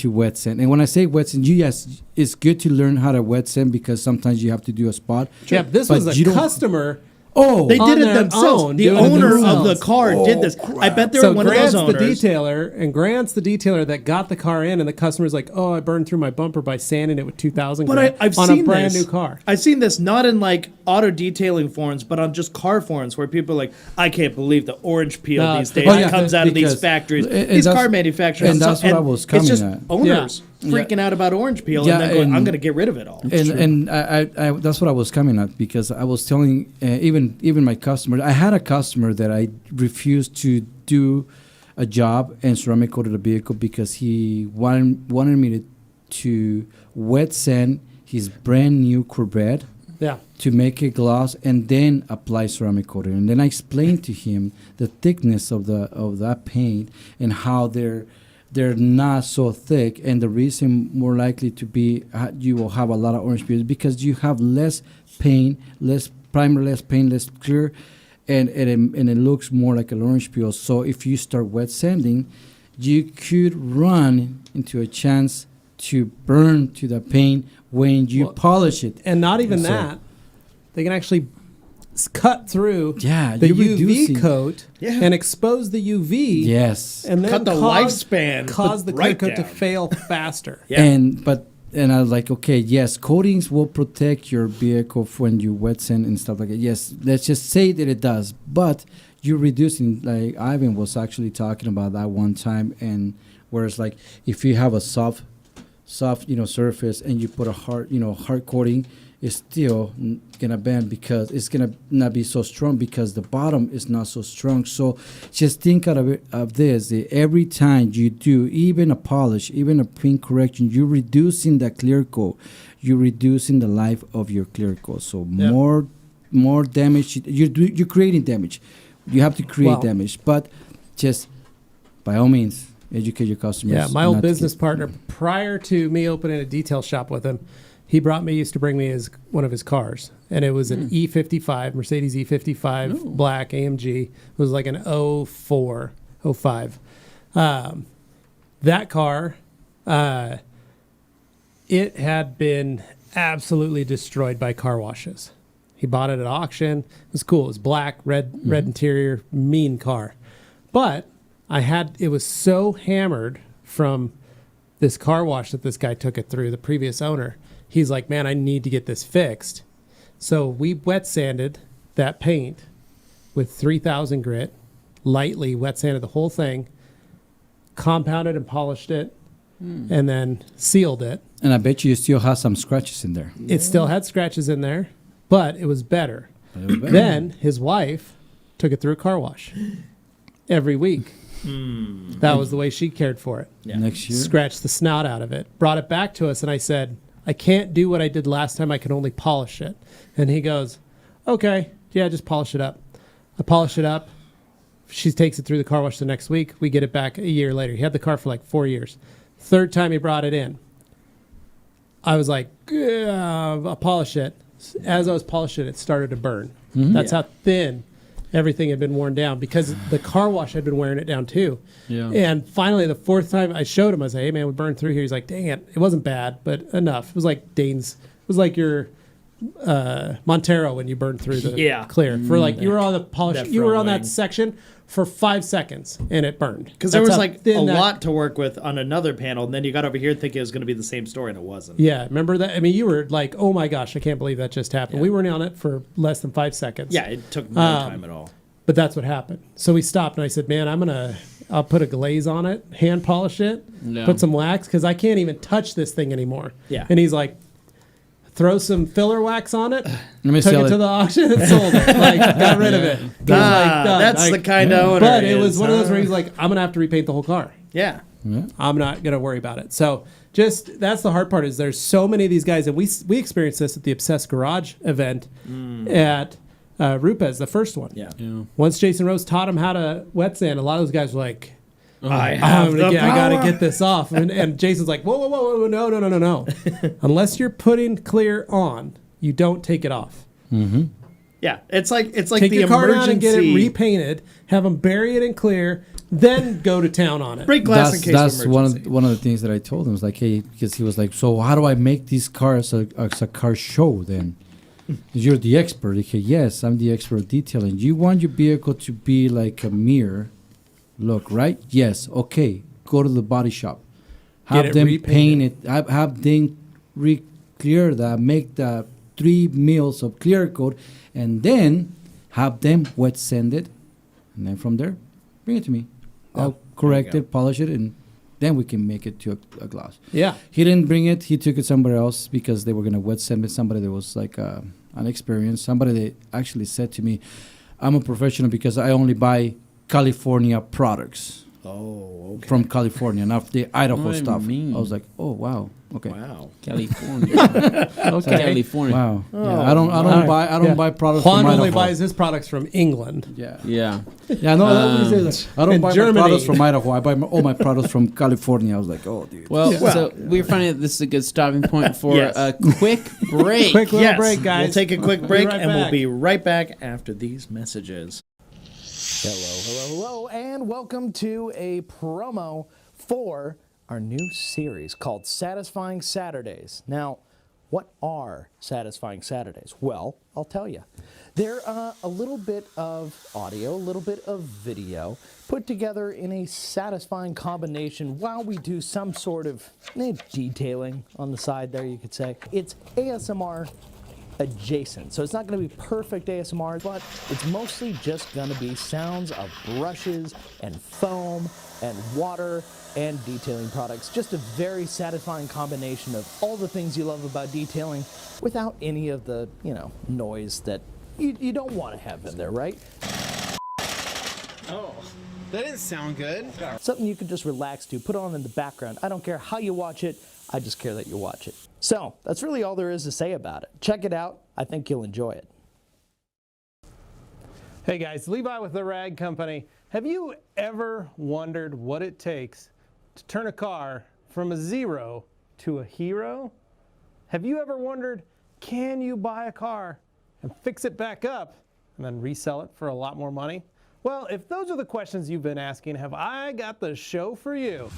[SPEAKER 5] wet sand. And when I say wet sand, yes, it's good to learn how to wet sand because sometimes you have to do a spot.
[SPEAKER 3] Yeah, this
[SPEAKER 5] But
[SPEAKER 3] was
[SPEAKER 5] you
[SPEAKER 3] a
[SPEAKER 5] don't-
[SPEAKER 3] customer.
[SPEAKER 5] Oh,
[SPEAKER 2] They
[SPEAKER 3] On
[SPEAKER 2] did it
[SPEAKER 3] their
[SPEAKER 2] themselves.
[SPEAKER 3] own,
[SPEAKER 2] The
[SPEAKER 3] doing it
[SPEAKER 2] owner of
[SPEAKER 3] themselves.
[SPEAKER 2] the car did this. I bet they were
[SPEAKER 3] So
[SPEAKER 2] one
[SPEAKER 3] Grant's
[SPEAKER 2] of those
[SPEAKER 3] the
[SPEAKER 2] owners.
[SPEAKER 3] detailer, and Grant's the detailer that got the car in, and the customer's like, "Oh, I burned through my bumper by sanding it with 2,000
[SPEAKER 2] But
[SPEAKER 3] grit
[SPEAKER 2] I've
[SPEAKER 3] on
[SPEAKER 2] seen
[SPEAKER 3] a brand
[SPEAKER 2] this.
[SPEAKER 3] new car."
[SPEAKER 2] I've seen this not in like auto detailing forums, but on just car forums where people are like, I can't believe the orange peel
[SPEAKER 3] No,
[SPEAKER 2] these
[SPEAKER 3] it's the-
[SPEAKER 2] days
[SPEAKER 3] Oh, yeah,
[SPEAKER 2] comes out of these
[SPEAKER 5] because-
[SPEAKER 2] factories,
[SPEAKER 5] and
[SPEAKER 2] these
[SPEAKER 5] that's-
[SPEAKER 2] car manufacturers.
[SPEAKER 5] and that's what I was coming
[SPEAKER 2] It's just
[SPEAKER 5] at.
[SPEAKER 2] owners
[SPEAKER 5] Yeah.
[SPEAKER 2] freaking out about orange peel
[SPEAKER 5] Yeah,
[SPEAKER 2] and then going,
[SPEAKER 5] and-
[SPEAKER 2] I'm going to get rid of it all.
[SPEAKER 5] And I that's what I was coming at because I was telling even my customer. I had a customer that I refused to do a job and ceramic coated a vehicle because he wanted me to wet sand his brand new Corvette
[SPEAKER 3] Yeah,
[SPEAKER 5] to make it gloss and then apply ceramic coating. And then I explained to him the thickness of that paint and how they're not so thick, and the reason more likely to be you will have a lot of orange peel is because you have less paint, less primer, less paint, less clear, and it looks more like an orange peel. So if you start wet sanding, you could run into a chance to burn to the paint when you polish it.
[SPEAKER 3] and not even
[SPEAKER 5] So-
[SPEAKER 3] that, they can actually cut through
[SPEAKER 5] Yeah,
[SPEAKER 3] the
[SPEAKER 5] you're
[SPEAKER 3] UV
[SPEAKER 5] reducing-
[SPEAKER 3] coat
[SPEAKER 2] Yeah.
[SPEAKER 3] and expose the UV.
[SPEAKER 5] Yes.
[SPEAKER 3] and then
[SPEAKER 2] Cut the lifespan
[SPEAKER 3] cause the
[SPEAKER 2] right
[SPEAKER 3] clear coat to
[SPEAKER 2] down.
[SPEAKER 3] fail faster.
[SPEAKER 2] Yeah.
[SPEAKER 5] And I was like, okay, yes, coatings will protect your vehicle when you wet sand and stuff like that. Yes, let's just say that it does, but you're reducing. Like Ivan was actually talking about that one time, and whereas like if you have a soft surface and you put a hard coating, it's still gonna bend because it's gonna not be so strong because the bottom is not so strong. So just think of this: that every time you do even a polish, even a paint correction, you're reducing the clear coat. You're reducing the life of your clear coat. So more damage. You're creating damage. You have to create damage, but just by all means educate your customers.
[SPEAKER 3] Yeah, my old
[SPEAKER 5] not to
[SPEAKER 3] business
[SPEAKER 5] get-
[SPEAKER 3] partner, prior to me opening a detail shop with him, he used to bring me one of his cars, and it was an E55, Mercedes E55, black AMG. It was like an 04, 05. That car, it had been absolutely destroyed by car washes. He bought it at auction. It was cool. It was black, red interior, mean car. But it was so hammered from this car wash that this guy took it through, the previous owner. He's like, man, I need to get this fixed. So we wet sanded that paint with 3,000 grit, lightly wet sanded the whole thing, compounded and polished it, and then sealed it.
[SPEAKER 5] And I bet you still have some scratches in there.
[SPEAKER 3] It still had scratches in there, but it was better. Then his wife took it through a car wash every week. That was the way she cared for it.
[SPEAKER 2] Yeah.
[SPEAKER 5] Next year.
[SPEAKER 3] Scratched the snout out of it, brought it back to us, and I said, I can't do what I did last time. I can only polish it. And he goes, okay, yeah, just polish it up. I polish it up. She takes it through the car wash the next week. We get it back a year later. He had the car for like 4 years. Third time he brought it in, I was like, I'll polish it. As I was polishing it, it started to burn. That's how thin everything had been worn down because the car wash had been wearing it down too.
[SPEAKER 4] Yeah.
[SPEAKER 3] And finally, the fourth time I showed him, I was like, hey, man, we burned through here. He's like, dang it. It wasn't bad, but enough. It was like Dane's. It was like your Montero when you burned through the clear. For like, you were on the polish. You were on that section for 5 seconds and it burned.
[SPEAKER 2] Because there was like a lot to work with on another panel, and then you got over here thinking it was going to be the same story, and it wasn't.
[SPEAKER 3] Yeah, remember that? I mean, you were like, oh my gosh, I can't believe that just happened. We weren't on it for less than 5 seconds.
[SPEAKER 2] Yeah, it took no time at all.
[SPEAKER 3] But that's what happened. So we stopped, and I said, man, I'll put a glaze on it, hand polish it, put some wax, because I can't even touch this thing anymore.
[SPEAKER 2] Yeah.
[SPEAKER 3] And he's like, throw some filler wax on it.
[SPEAKER 5] Let me
[SPEAKER 3] took
[SPEAKER 5] sell
[SPEAKER 3] it to the auction and sold it. Like, got rid of it. He was like, done.
[SPEAKER 2] That's the kind of owner.
[SPEAKER 3] But it was one of those where he's like, I'm going to have to repaint the whole car.
[SPEAKER 2] Yeah.
[SPEAKER 3] I'm not going to worry about it. So just that's the hard part is there's so many of these guys, and we experienced this at the Obsessed Garage event at Rupes, the first one.
[SPEAKER 2] Yeah.
[SPEAKER 3] Once Jason Rose taught him how to wet sand, a lot of those guys were like,
[SPEAKER 2] I
[SPEAKER 3] got to get this off. And Jason's like, whoa, no. Unless you're putting clear on, you don't take it off.
[SPEAKER 2] Yeah, it's like
[SPEAKER 3] Take
[SPEAKER 2] the
[SPEAKER 3] your car down and get it
[SPEAKER 2] emergency.
[SPEAKER 3] repainted, have them bury it in clear, then go to town on it.
[SPEAKER 2] Break glass in case
[SPEAKER 5] That's
[SPEAKER 2] of emergency.
[SPEAKER 5] one of the things that I told him was like, hey, because he was like, so how do I make these cars as a car show then? You're the expert. Okay, yes, I'm the expert of detailing. You want your vehicle to be like a mirror look, right? Yes. Okay. Go to the body shop. Have them paint it. Have them clear that. Make the 3 mils of clear coat, and then have them wet sand it, and then from there, bring it to me. I'll correct it, polish it, and then we can make it to a gloss.
[SPEAKER 3] Yeah.
[SPEAKER 5] He didn't bring it. He took it somewhere else because they were gonna wet sand it. Somebody that was like unexperienced. Somebody that actually said to me, "I'm a professional because I only buy California products."
[SPEAKER 2] Oh, okay.
[SPEAKER 5] From California, not the Idaho
[SPEAKER 4] What
[SPEAKER 5] stuff.
[SPEAKER 4] mean?
[SPEAKER 5] I was like, "Oh wow, okay."
[SPEAKER 2] Wow.
[SPEAKER 4] California.
[SPEAKER 3] Okay.
[SPEAKER 4] California.
[SPEAKER 5] Wow.
[SPEAKER 2] Oh,
[SPEAKER 5] Yeah, I don't buy products
[SPEAKER 3] Juan
[SPEAKER 5] from
[SPEAKER 3] only
[SPEAKER 5] Idaho.
[SPEAKER 3] buys his products from England.
[SPEAKER 5] Yeah.
[SPEAKER 4] Yeah.
[SPEAKER 5] Yeah, no, that's what he says. I don't
[SPEAKER 3] In
[SPEAKER 5] buy my
[SPEAKER 3] Germany.
[SPEAKER 5] products from Idaho. I buy all my products from California. I was like, oh, dude.
[SPEAKER 4] Well, so we're finding that this is a good stopping point for
[SPEAKER 2] Yes.
[SPEAKER 4] a quick break.
[SPEAKER 3] Quick little
[SPEAKER 2] Yes,
[SPEAKER 3] break, guys.
[SPEAKER 2] we'll take a quick
[SPEAKER 3] We'll be
[SPEAKER 2] break,
[SPEAKER 3] right
[SPEAKER 2] and we'll
[SPEAKER 3] back.
[SPEAKER 2] be right back after these messages.
[SPEAKER 6] Hello, and welcome to a promo for our new series called Satisfying Saturdays. Now, what are Satisfying Saturdays? Well, I'll tell you. They're a little bit of audio, a little bit of video, put together in a satisfying combination while we do some sort of detailing on the side there, you could say. It's ASMR adjacent. So it's not going to be perfect ASMR, but it's mostly just going to be sounds of brushes and foam and water and detailing products. Just a very satisfying combination of all the things you love about detailing without any of the, noise that you don't want to have in there, right?
[SPEAKER 7] Oh, that didn't sound good.
[SPEAKER 6] Something you can just relax to, put on in the background. I don't care how you watch it, I just care that you watch it. So, that's really all there is to say about it. Check it out, I think you'll enjoy it.
[SPEAKER 3] Hey guys, Levi with the Rag Company. Have you ever wondered what it takes to turn a car from a 0 to a hero? Have you ever wondered, can you buy a car and fix it back up and then resell it for a lot more money? Well, if those are the questions you've been asking, have I got the show for you.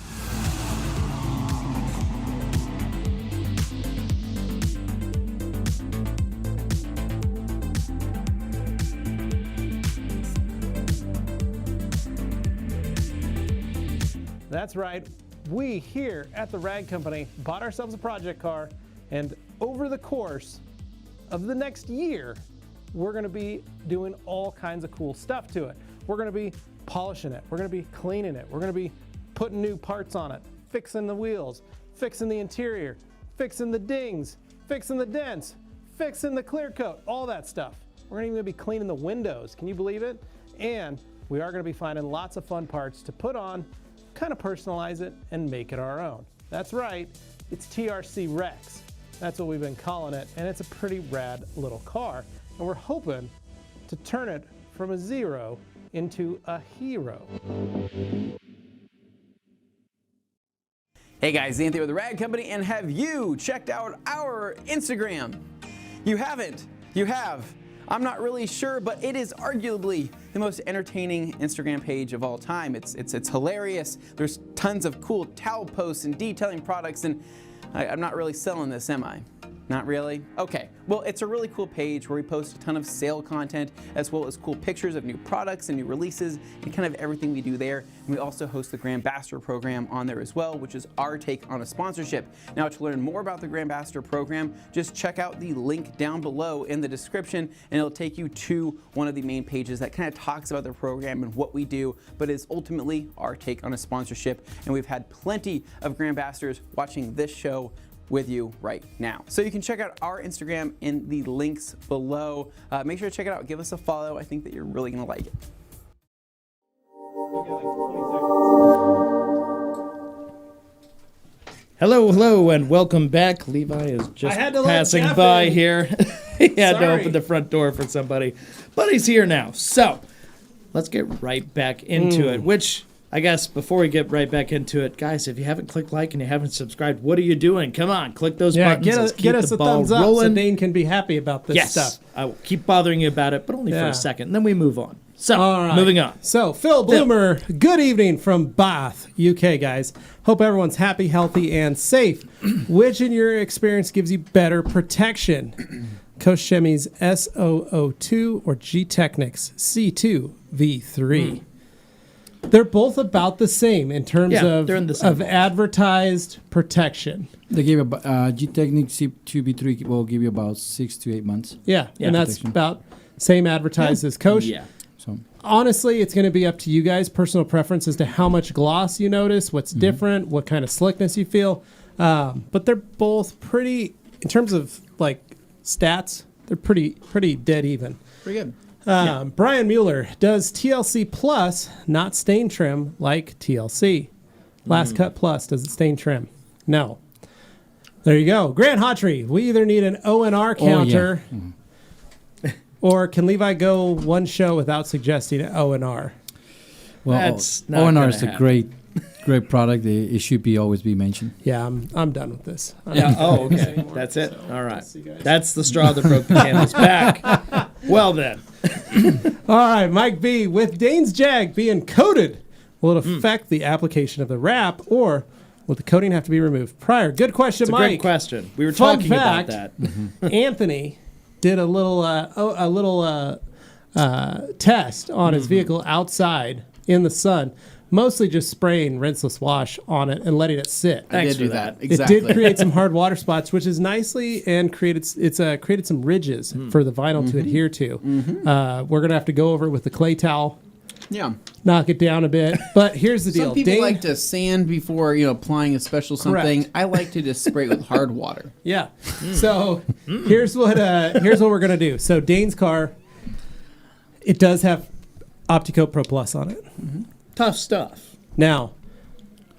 [SPEAKER 3] That's right. We here at the Rag Company bought ourselves a project car, and over the course of the next year, we're going to be doing all kinds of cool stuff to it. We're going to be polishing it. We're going to be cleaning it. We're going to be putting new parts on it, fixing the wheels, fixing the interior, fixing the dings, fixing the dents, fixing the clear coat, all that stuff. We're even going to be cleaning the windows. Can you believe it? And we are going to be finding lots of fun parts to put on, kind of personalize it, and make it our own. That's right, it's TRC Rex. That's what we've been calling it, and it's a pretty rad little car. And we're hoping to turn it from a zero into a hero.
[SPEAKER 4] Hey guys, Anthony with the Rad Company, and have you checked out our Instagram? You haven't? You have. I'm not really sure, but it is arguably the most entertaining Instagram page of all time. It's hilarious. There's tons of cool towel posts and detailing products, and I'm not really selling this, am I? Not really? Okay, well, it's a really cool page where we post a ton of sale content as well as cool pictures of new products and new releases and kind of everything we do there. And we also host the Grand Ambassador program on there as well, which is our take on a sponsorship. Now, to learn more about the Grand Ambassador program, just check out the link down below in the description, and it'll take you to one of the main pages that kind of talks about the program and what we do, but is ultimately our take on a sponsorship. And we've had plenty of Grand Ambassadors watching this show with you right now. So you can check out our Instagram in the links below. Make sure to check it out. Give us a follow. I think that you're really going to like it.
[SPEAKER 2] Hello, and welcome back. Levi is just passing by here. He had to open the front door for somebody, but he's here now. So let's get right back into it, which I guess before we get right back into it, guys, if you haven't clicked like and you haven't subscribed, what are you doing? Come on, click those buttons.
[SPEAKER 3] Get us a thumbs up so Dane can be happy about this stuff.
[SPEAKER 2] I will keep bothering you about it, but only for a second, and then we move on. So, moving on.
[SPEAKER 3] So, Phil Bloomer, good evening from Bath, UK, guys. Hope everyone's happy, healthy, and safe. Which, in your experience, gives you better protection? Koshemi's S002 or G-Technics C2 V3? They're both about the same in terms of advertised protection.
[SPEAKER 5] They give G-Technic C2B3 will give you about 6 to 8 months.
[SPEAKER 3] Yeah, and that's about same advertised as Kosh.
[SPEAKER 2] Yeah.
[SPEAKER 5] So
[SPEAKER 3] honestly, it's going to be up to you guys, personal preference as to how much gloss you notice, what's different, what kind of slickness you feel. But they're both pretty, in terms of like stats, they're pretty dead even.
[SPEAKER 4] Pretty good.
[SPEAKER 3] Brian Mueller, does TLC Plus not stain trim like TLC? Last Cut Plus, does it stain trim? No. There you go. Grant Hawtrey, we either need an ONR counter or can Levi go one show without suggesting an ONR?
[SPEAKER 5] Well,
[SPEAKER 2] That's not
[SPEAKER 5] ONR is a
[SPEAKER 2] happen.
[SPEAKER 5] great product. It should always be mentioned.
[SPEAKER 3] Yeah, I'm done with this.
[SPEAKER 2] Oh, okay. That's it. All right. That's the straw that broke the camel's back. Well then.
[SPEAKER 3] All right, Mike B. With Dane's Jag being coated, will it affect the application of the wrap, or will the coating have to be removed prior? Good question,
[SPEAKER 2] It's a
[SPEAKER 3] Mike.
[SPEAKER 2] great question. We were
[SPEAKER 3] Fun
[SPEAKER 2] talking
[SPEAKER 3] fact,
[SPEAKER 2] about that.
[SPEAKER 3] Anthony did a little test on his vehicle outside in the sun, mostly just spraying rinseless wash on it and letting it sit.
[SPEAKER 4] I did
[SPEAKER 2] for
[SPEAKER 4] do
[SPEAKER 2] that.
[SPEAKER 4] that. Exactly.
[SPEAKER 3] It did create some hard water spots, which is nicely, and created some ridges for the vinyl to adhere to. We're gonna have to go over it with the clay towel,
[SPEAKER 4] Yeah.
[SPEAKER 3] knock it down a bit. But here's the deal:
[SPEAKER 4] Some people
[SPEAKER 3] Dane,
[SPEAKER 4] like to sand before applying a special something.
[SPEAKER 3] Correct.
[SPEAKER 4] I like to just spray it with hard water.
[SPEAKER 3] yeah. So here's what we're gonna do. So Dane's car, it does have OptiCoat Pro Plus on it.
[SPEAKER 2] Tough stuff.
[SPEAKER 3] Now,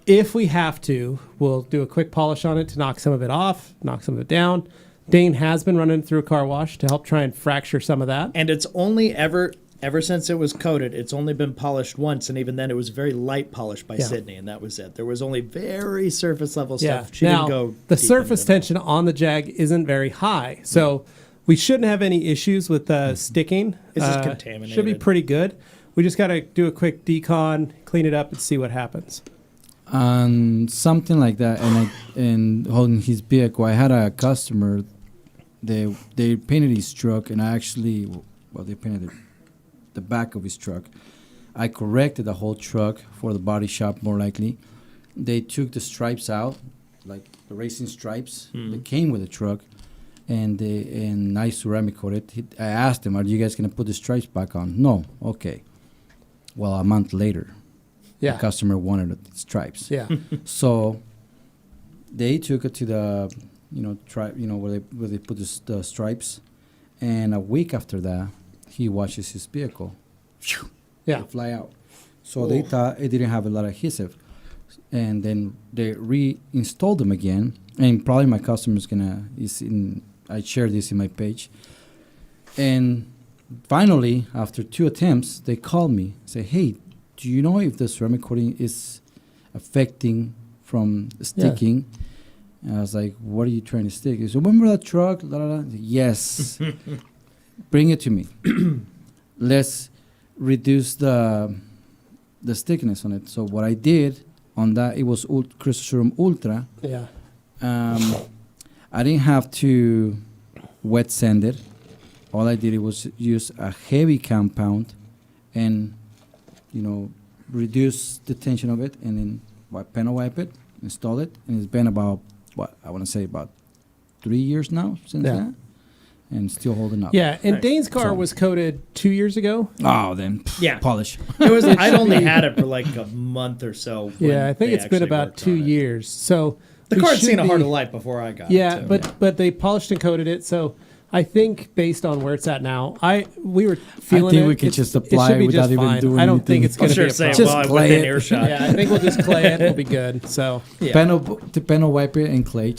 [SPEAKER 3] if we have to, we'll do a quick polish on it to knock some of it off, knock some of it down. Dane has been running through a car wash to help try and fracture some of that.
[SPEAKER 2] And it's only ever since it was coated, it's only been polished once, and even then it was very light polish by Sydney, and that was it. There was only very surface level stuff. She
[SPEAKER 3] now,
[SPEAKER 2] didn't go
[SPEAKER 3] the
[SPEAKER 2] deep
[SPEAKER 3] surface
[SPEAKER 2] into it.
[SPEAKER 3] tension on the Jag isn't very high, so we shouldn't have any issues with sticking.
[SPEAKER 2] It's just contaminated.
[SPEAKER 3] Should be pretty good. We just got to do a quick decon, clean it up, and see what happens.
[SPEAKER 5] Something like that, and holding his vehicle, I had a customer. They painted his truck, and they painted the back of his truck. I corrected the whole truck for the body shop, more likely. They took the stripes out, like the racing stripes that came with the truck, and I ceramic coated. I asked them, "Are you guys gonna put the stripes back on?" No. Okay. Well, a month later, the customer wanted the stripes.
[SPEAKER 3] Yeah.
[SPEAKER 5] So they took it to the, where they put the stripes, and a week after that, he washes his vehicle.
[SPEAKER 3] Yeah.
[SPEAKER 5] They fly out. So they thought it didn't have a lot of adhesive, and then they reinstalled them again. And probably my customer's I share this in my page, and finally, after 2 attempts, they called me, say, "Hey, do you know if the ceramic coating is affecting from sticking?" And I was like, "What are you trying to stick?" He said, "Remember that truck?" La, la, la. Yes. Bring it to me. Let's reduce the stickiness on it. So what I did on that, it was Crystal Ultra.
[SPEAKER 3] Yeah.
[SPEAKER 5] I didn't have to wet sand it. All I did was use a heavy compound and, reduce the tension of it, and then panel wipe it, install it, and it's been about, about 3 years now since that, and still holding up.
[SPEAKER 3] Yeah, and Dane's car was coated 2 years ago.
[SPEAKER 5] Oh, then polish.
[SPEAKER 2] It was. I'd only had it for like a month or so.
[SPEAKER 3] Yeah, I think it's been about 2 years. So
[SPEAKER 2] the car's seen a harder life before I got it.
[SPEAKER 3] Yeah, but they polished and coated it. So I think based on where it's at now, we were feeling it.
[SPEAKER 5] I think we could just apply it without even doing anything.
[SPEAKER 3] I don't think it's going to be a problem.
[SPEAKER 5] Just clay it.
[SPEAKER 2] Earshot.
[SPEAKER 3] Yeah, I think we'll just clay it. We'll be good. So
[SPEAKER 5] panel wipe it and clay.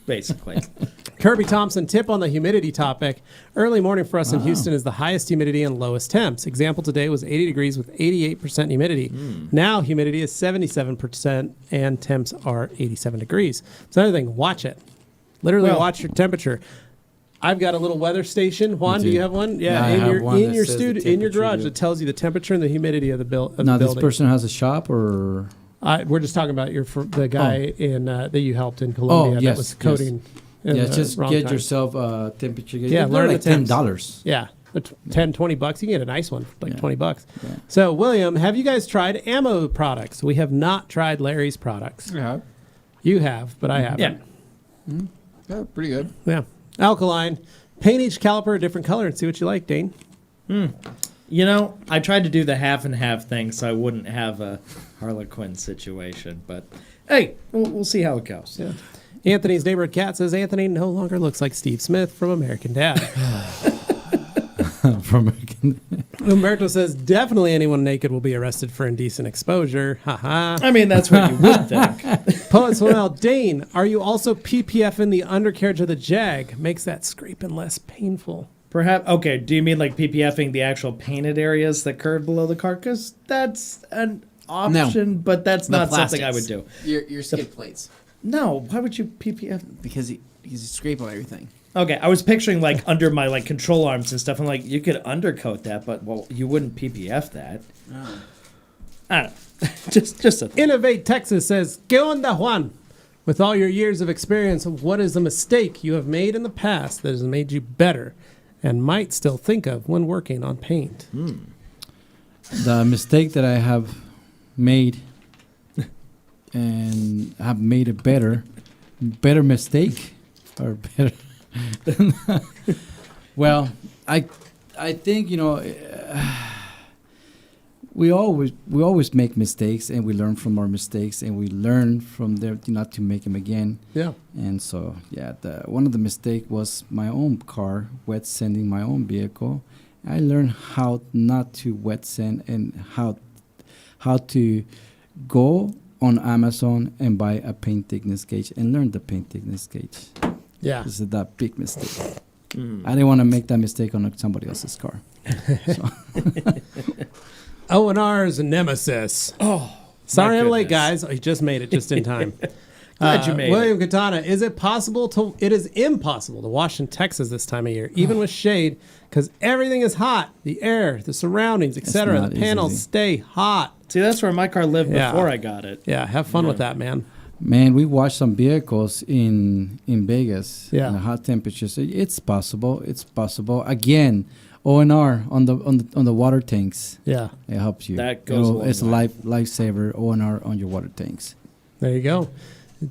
[SPEAKER 2] Basically.
[SPEAKER 3] Kirby Thompson, tip on the humidity topic. Early morning for us in Houston is the highest humidity and lowest temps. Example today was 80 degrees with 88% humidity. Now humidity is 77% and temps are 87 degrees. So another thing, watch it. Literally watch your temperature. I've got a little weather station. Juan, do you have one? Yeah, in your studio, in your garage, that tells you the temperature and the humidity of the building.
[SPEAKER 5] Now, this person has a shop, or
[SPEAKER 3] we're just talking about the guy that you helped in Colombia that was coating.
[SPEAKER 5] Just get yourself a temperature.
[SPEAKER 3] Yeah, learn
[SPEAKER 5] like $10.
[SPEAKER 3] Yeah, $10-20 bucks. You can get a nice one, like $20. Yeah. So, William, have you guys tried ammo products? We have not tried Larry's products.
[SPEAKER 4] Yeah,
[SPEAKER 3] you have, but I haven't.
[SPEAKER 4] Yeah, pretty good.
[SPEAKER 3] Yeah. Alkaline. Paint each caliper a different color and see what you like, Dane.
[SPEAKER 2] I tried to do the half and half thing so I wouldn't have a Harlequin situation. But, hey, we'll see how it goes.
[SPEAKER 3] Yeah. Anthony's neighborhood cat says Anthony no longer looks like Steve Smith from American Dad.
[SPEAKER 5] From American
[SPEAKER 3] Umberto says definitely anyone naked will be arrested for indecent exposure. Haha.
[SPEAKER 2] I mean, that's what you would think.
[SPEAKER 3] Poet Swell, Dane, are you also PPFing the undercarriage of the Jag? Makes that scraping less painful.
[SPEAKER 2] Perhaps. Okay, do you mean like PPFing the actual painted areas that curve below the carcass? That's an option, but that's not something I would do.
[SPEAKER 4] Your skid plates.
[SPEAKER 2] No, why would you PPF?
[SPEAKER 4] Because you scrape on everything.
[SPEAKER 2] Okay, I was picturing like under my like control arms and stuff. I'm like, you could undercoat that, but you wouldn't PPF that. Oh. I don't know. just a thing.
[SPEAKER 3] Innovate Texas says, "¿Qué onda, Juan? With all your years of experience, what is a mistake you have made in the past that has made you better and might still think of when working on paint?"
[SPEAKER 5] The mistake that I have made and have made a better mistake or better. Well, I think we always make mistakes, and we learn from our mistakes, and we learn from them not to make them again.
[SPEAKER 3] Yeah.
[SPEAKER 5] And so one of the mistakes was my own car wet sanding my own vehicle. I learned how not to wet sand and how to go on Amazon and buy a paint thickness gauge and learn the paint thickness gauge.
[SPEAKER 3] Yeah.
[SPEAKER 5] This is that big mistake. I didn't want to make that mistake on somebody else's car.
[SPEAKER 3] O&R's nemesis. Oh, sorry I'm late, guys. I just made it just in time.
[SPEAKER 2] Glad you made
[SPEAKER 3] William Katana, it is impossible to wash in Texas this time of year, even with shade, because everything is hot. The air, the surroundings, etc. The panels stay hot.
[SPEAKER 2] See, that's where my car lived before I got it.
[SPEAKER 3] Yeah, have fun with that, man.
[SPEAKER 5] Man, we watched some vehicles in Vegas.
[SPEAKER 3] Yeah,
[SPEAKER 5] in the hot temperatures. It's possible. It's possible. Again, O&R on the water tanks.
[SPEAKER 3] Yeah,
[SPEAKER 5] it helps you.
[SPEAKER 2] That goes.
[SPEAKER 5] It's a lifesaver. O&R on your water tanks.
[SPEAKER 3] There you go.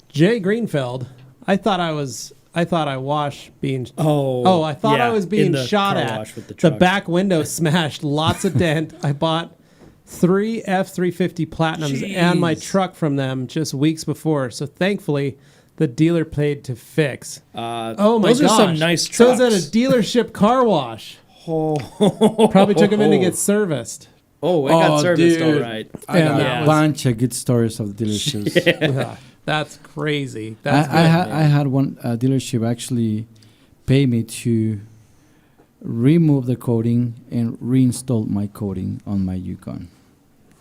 [SPEAKER 3] Jay Greenfeld, I thought I was I thought I was being.
[SPEAKER 2] Oh,
[SPEAKER 3] I thought
[SPEAKER 2] yeah,
[SPEAKER 3] I was
[SPEAKER 2] in
[SPEAKER 3] being
[SPEAKER 2] the
[SPEAKER 3] shot
[SPEAKER 2] car
[SPEAKER 3] at.
[SPEAKER 2] wash with the
[SPEAKER 3] The
[SPEAKER 2] trucks.
[SPEAKER 3] back window smashed, lots of dent. I bought 3 F350 Platinums and my truck from them just weeks before. So thankfully, the dealer paid to fix. Oh my gosh!
[SPEAKER 2] those are some nice
[SPEAKER 3] So it's
[SPEAKER 2] trucks.
[SPEAKER 3] at a dealership car wash. Probably took them in to get serviced.
[SPEAKER 2] Oh, it got serviced
[SPEAKER 5] dude.
[SPEAKER 2] all right.
[SPEAKER 5] I
[SPEAKER 3] And
[SPEAKER 5] got
[SPEAKER 3] that
[SPEAKER 5] a
[SPEAKER 3] was-
[SPEAKER 5] bunch of good stories of dealerships.
[SPEAKER 3] That's crazy. That's
[SPEAKER 5] I had one dealership actually pay me to remove the coating and reinstall my coating on my Yukon.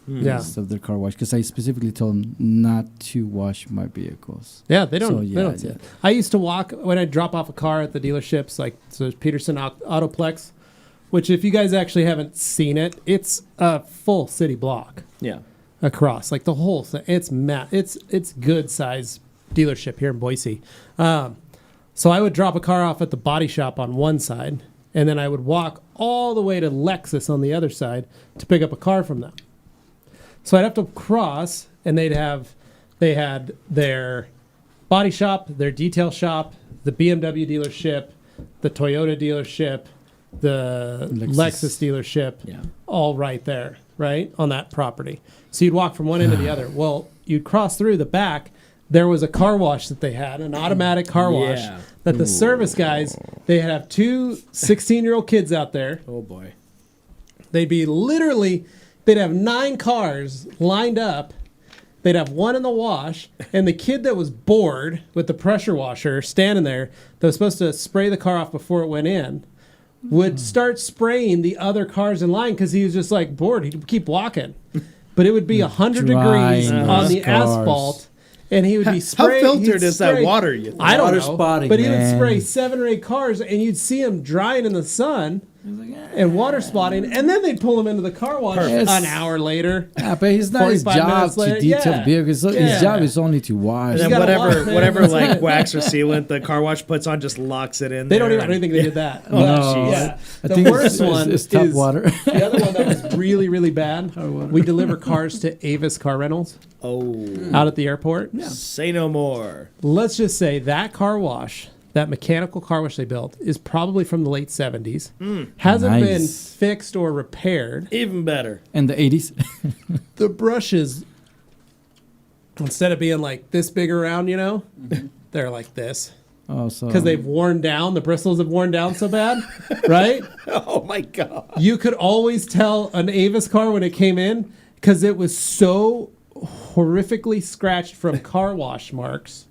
[SPEAKER 3] Yeah.
[SPEAKER 5] Instead of their car wash, because I specifically told them not to wash my vehicles.
[SPEAKER 3] Yeah, they don't.
[SPEAKER 5] So,
[SPEAKER 3] they
[SPEAKER 5] yeah,
[SPEAKER 3] don't see
[SPEAKER 5] yeah.
[SPEAKER 3] it. I used to walk when I drop off a car at the dealerships, like so there's Peterson Autoplex, which if you guys actually haven't seen it, it's a full city block
[SPEAKER 2] Yeah.
[SPEAKER 3] across, like the whole thing. It's good size dealership here in Boise. So I would drop a car off at the body shop on one side, and then I would walk all the way to Lexus on the other side to pick up a car from them. So I'd have to cross, and they had their body shop, their detail shop, the BMW dealership, the Toyota dealership, the Lexus dealership, all right there, right on that property. So you'd walk from one end to the other. Well, you'd cross through the back. There was a car wash that they had, an automatic car wash
[SPEAKER 2] Yeah.
[SPEAKER 3] that the service guys, they have 2 16-year-old kids out there.
[SPEAKER 2] Oh boy.
[SPEAKER 3] They'd be literally, they'd have 9 cars lined up. They'd have one in the wash, and the kid that was bored with the pressure washer standing there that was supposed to spray the car off before it went in would start spraying the other cars in line because he was just like bored. He'd keep walking. But it would be 100 degrees
[SPEAKER 5] Drying
[SPEAKER 3] on
[SPEAKER 5] those
[SPEAKER 3] the
[SPEAKER 5] cars.
[SPEAKER 3] asphalt, and he would be
[SPEAKER 2] How
[SPEAKER 3] spraying.
[SPEAKER 2] filtered
[SPEAKER 3] he'd
[SPEAKER 2] is that
[SPEAKER 3] spray-
[SPEAKER 2] water, you think?
[SPEAKER 3] I don't
[SPEAKER 5] Water
[SPEAKER 3] know.
[SPEAKER 5] spotting,
[SPEAKER 3] but he would
[SPEAKER 5] man.
[SPEAKER 3] spray 7 or 8 cars, and you'd see him drying in the sun and water spotting, and then they'd pull him into the car wash
[SPEAKER 5] Perfect.
[SPEAKER 3] an hour later.
[SPEAKER 5] Yeah, but it's not his
[SPEAKER 3] 45
[SPEAKER 5] job
[SPEAKER 3] minutes
[SPEAKER 5] to
[SPEAKER 3] later,
[SPEAKER 5] detail
[SPEAKER 3] yeah.
[SPEAKER 5] vehicles.
[SPEAKER 3] Yeah.
[SPEAKER 5] His job is only to wash.
[SPEAKER 2] And then
[SPEAKER 3] gotta
[SPEAKER 2] whatever
[SPEAKER 3] wash, man.
[SPEAKER 2] whatever
[SPEAKER 3] That's
[SPEAKER 2] like
[SPEAKER 3] it.
[SPEAKER 2] wax or sealant the car wash puts on just locks it in
[SPEAKER 3] They
[SPEAKER 2] there.
[SPEAKER 3] don't even. I don't think they did that.
[SPEAKER 5] No,
[SPEAKER 3] Yeah.
[SPEAKER 5] I
[SPEAKER 3] The
[SPEAKER 5] think
[SPEAKER 3] worst one
[SPEAKER 5] it's tap
[SPEAKER 3] is
[SPEAKER 5] water.
[SPEAKER 3] the other one that was really, really bad. We deliver cars to Avis Car Rentals
[SPEAKER 2] Oh.
[SPEAKER 3] out at the airport.
[SPEAKER 2] Say no more.
[SPEAKER 3] Let's just say that car wash, that mechanical car wash they built, is probably from the late 70s. Hasn't
[SPEAKER 5] Nice.
[SPEAKER 3] been fixed or repaired.
[SPEAKER 2] Even better.
[SPEAKER 5] In the 80s.
[SPEAKER 3] The brushes, instead of being like this big around, they're like this.
[SPEAKER 5] Oh, so
[SPEAKER 3] Because they've worn down, the bristles have worn down so bad, right?
[SPEAKER 2] Oh my god.
[SPEAKER 3] You could always tell an Avis car when it came in because it was so horrifically scratched from car wash marks.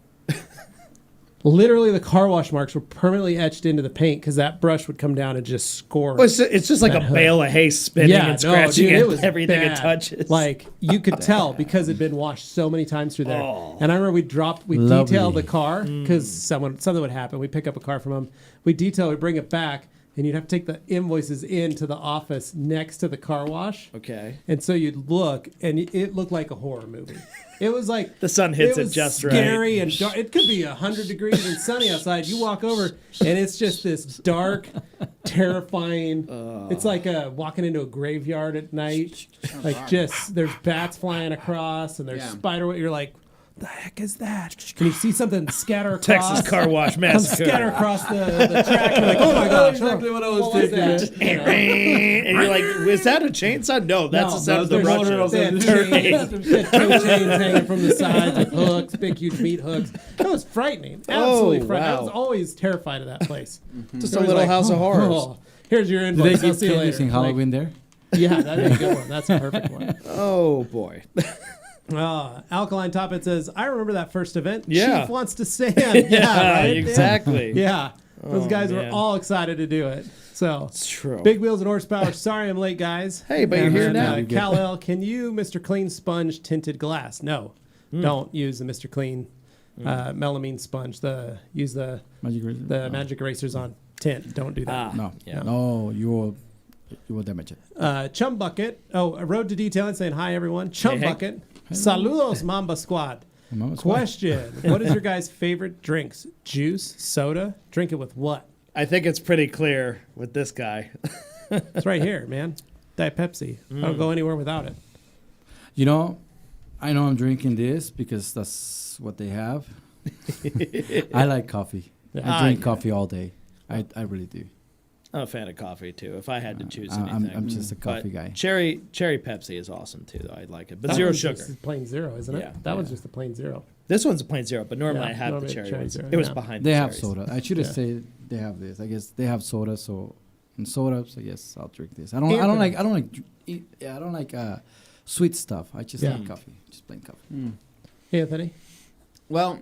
[SPEAKER 3] Literally, the car wash marks were permanently etched into the paint because that brush would come down and just score.
[SPEAKER 2] Well, it's just like a bale of hay spinning and scratching
[SPEAKER 3] dude,
[SPEAKER 2] at
[SPEAKER 3] it was
[SPEAKER 2] everything
[SPEAKER 3] bad.
[SPEAKER 2] it touches.
[SPEAKER 3] Like you could tell because it'd been washed so many times through there.
[SPEAKER 2] Oh.
[SPEAKER 3] And I remember we
[SPEAKER 5] Lovely.
[SPEAKER 3] detailed the car because something would happen. We pick up a car from them. We bring it back, and you'd have to take the invoices into the office next to the car wash.
[SPEAKER 2] Okay.
[SPEAKER 3] And so you'd look, and it looked like a horror movie. It was like
[SPEAKER 2] The sun hits it
[SPEAKER 3] was
[SPEAKER 2] just right.
[SPEAKER 3] scary and dark. It could be 100 degrees and sunny outside. You walk over, and it's just this dark, terrifying. It's like walking into a graveyard at night. Like just there's bats flying across, and there's spider. You're like, the heck is that? Can you see something scatter across?
[SPEAKER 2] Texas car wash
[SPEAKER 3] Come
[SPEAKER 2] massacre.
[SPEAKER 3] scatter across the track. You're like, oh my gosh,
[SPEAKER 5] exactly what I was
[SPEAKER 3] what
[SPEAKER 5] thinking.
[SPEAKER 2] And you're like, is that a chainsaw? No, that's the sound of the
[SPEAKER 3] there's
[SPEAKER 2] brushes.
[SPEAKER 3] They had chains, they had toe chains hanging from the sides with hooks, big, huge meat hooks. It was frightening. Absolutely frightening. I
[SPEAKER 2] wow.
[SPEAKER 3] was always terrified of that place.
[SPEAKER 2] Just a little house of horrors.
[SPEAKER 3] Oh, here's your
[SPEAKER 5] Did
[SPEAKER 3] invoice.
[SPEAKER 5] they
[SPEAKER 3] I'll
[SPEAKER 5] give
[SPEAKER 3] see you
[SPEAKER 5] candies
[SPEAKER 3] later.
[SPEAKER 5] in Halloween there?
[SPEAKER 3] Yeah, that'd be a good one. That's a perfect one.
[SPEAKER 2] Oh boy.
[SPEAKER 3] Alkaline Top, it says, I remember that first event.
[SPEAKER 2] Yeah.
[SPEAKER 3] Chief wants to stand. Yeah, right?
[SPEAKER 2] exactly.
[SPEAKER 3] Yeah. Those guys were
[SPEAKER 2] man.
[SPEAKER 3] all excited to do it. So
[SPEAKER 2] It's true.
[SPEAKER 3] Big wheels and horsepower. Sorry I'm late, guys.
[SPEAKER 2] Hey, but you're
[SPEAKER 3] And
[SPEAKER 2] here
[SPEAKER 3] then,
[SPEAKER 2] now.
[SPEAKER 3] Kal-El, can you, Mr. Clean Sponge tinted glass? No. Don't use the Mr. Clean melamine sponge. Use the
[SPEAKER 5] Magic Razor?
[SPEAKER 3] the magic erasers on tint. Don't do that.
[SPEAKER 5] No.
[SPEAKER 2] Yeah.
[SPEAKER 5] No, you will damage it.
[SPEAKER 3] Chum Bucket. Oh, a Road to Detailing saying hi, everyone. Chum
[SPEAKER 2] Hey, hey.
[SPEAKER 3] Bucket. Saludos, Mamba Squad.
[SPEAKER 5] Mama Squad.
[SPEAKER 3] Question. What is your guys' favorite drinks? Juice? Soda? Drink it with what?
[SPEAKER 2] I think it's pretty clear with this guy.
[SPEAKER 3] It's right here, man. Diet Pepsi. I don't go anywhere without it.
[SPEAKER 5] You know, I'm drinking this because that's what they have. I like coffee. I drink coffee all day. I really do.
[SPEAKER 2] I'm a fan of coffee too. If I had to choose anything,
[SPEAKER 5] I'm just a coffee guy.
[SPEAKER 2] Cherry Pepsi is awesome too, though. I like it, but zero sugar.
[SPEAKER 3] This is plain zero, isn't it?
[SPEAKER 2] Yeah.
[SPEAKER 3] That one's just a plain zero.
[SPEAKER 2] This one's a plain zero, but normally
[SPEAKER 3] Yeah,
[SPEAKER 2] I have the
[SPEAKER 3] normally
[SPEAKER 2] cherry
[SPEAKER 3] cherry
[SPEAKER 2] ones.
[SPEAKER 3] zero,
[SPEAKER 2] It was
[SPEAKER 3] yeah.
[SPEAKER 2] behind.
[SPEAKER 5] They
[SPEAKER 2] the
[SPEAKER 5] have
[SPEAKER 2] cherries.
[SPEAKER 5] soda. I should have said they have this. I guess they have soda, so yes, I'll drink this. I don't like sweet stuff. I just like coffee, just plain coffee.
[SPEAKER 3] Anthony,
[SPEAKER 4] Well,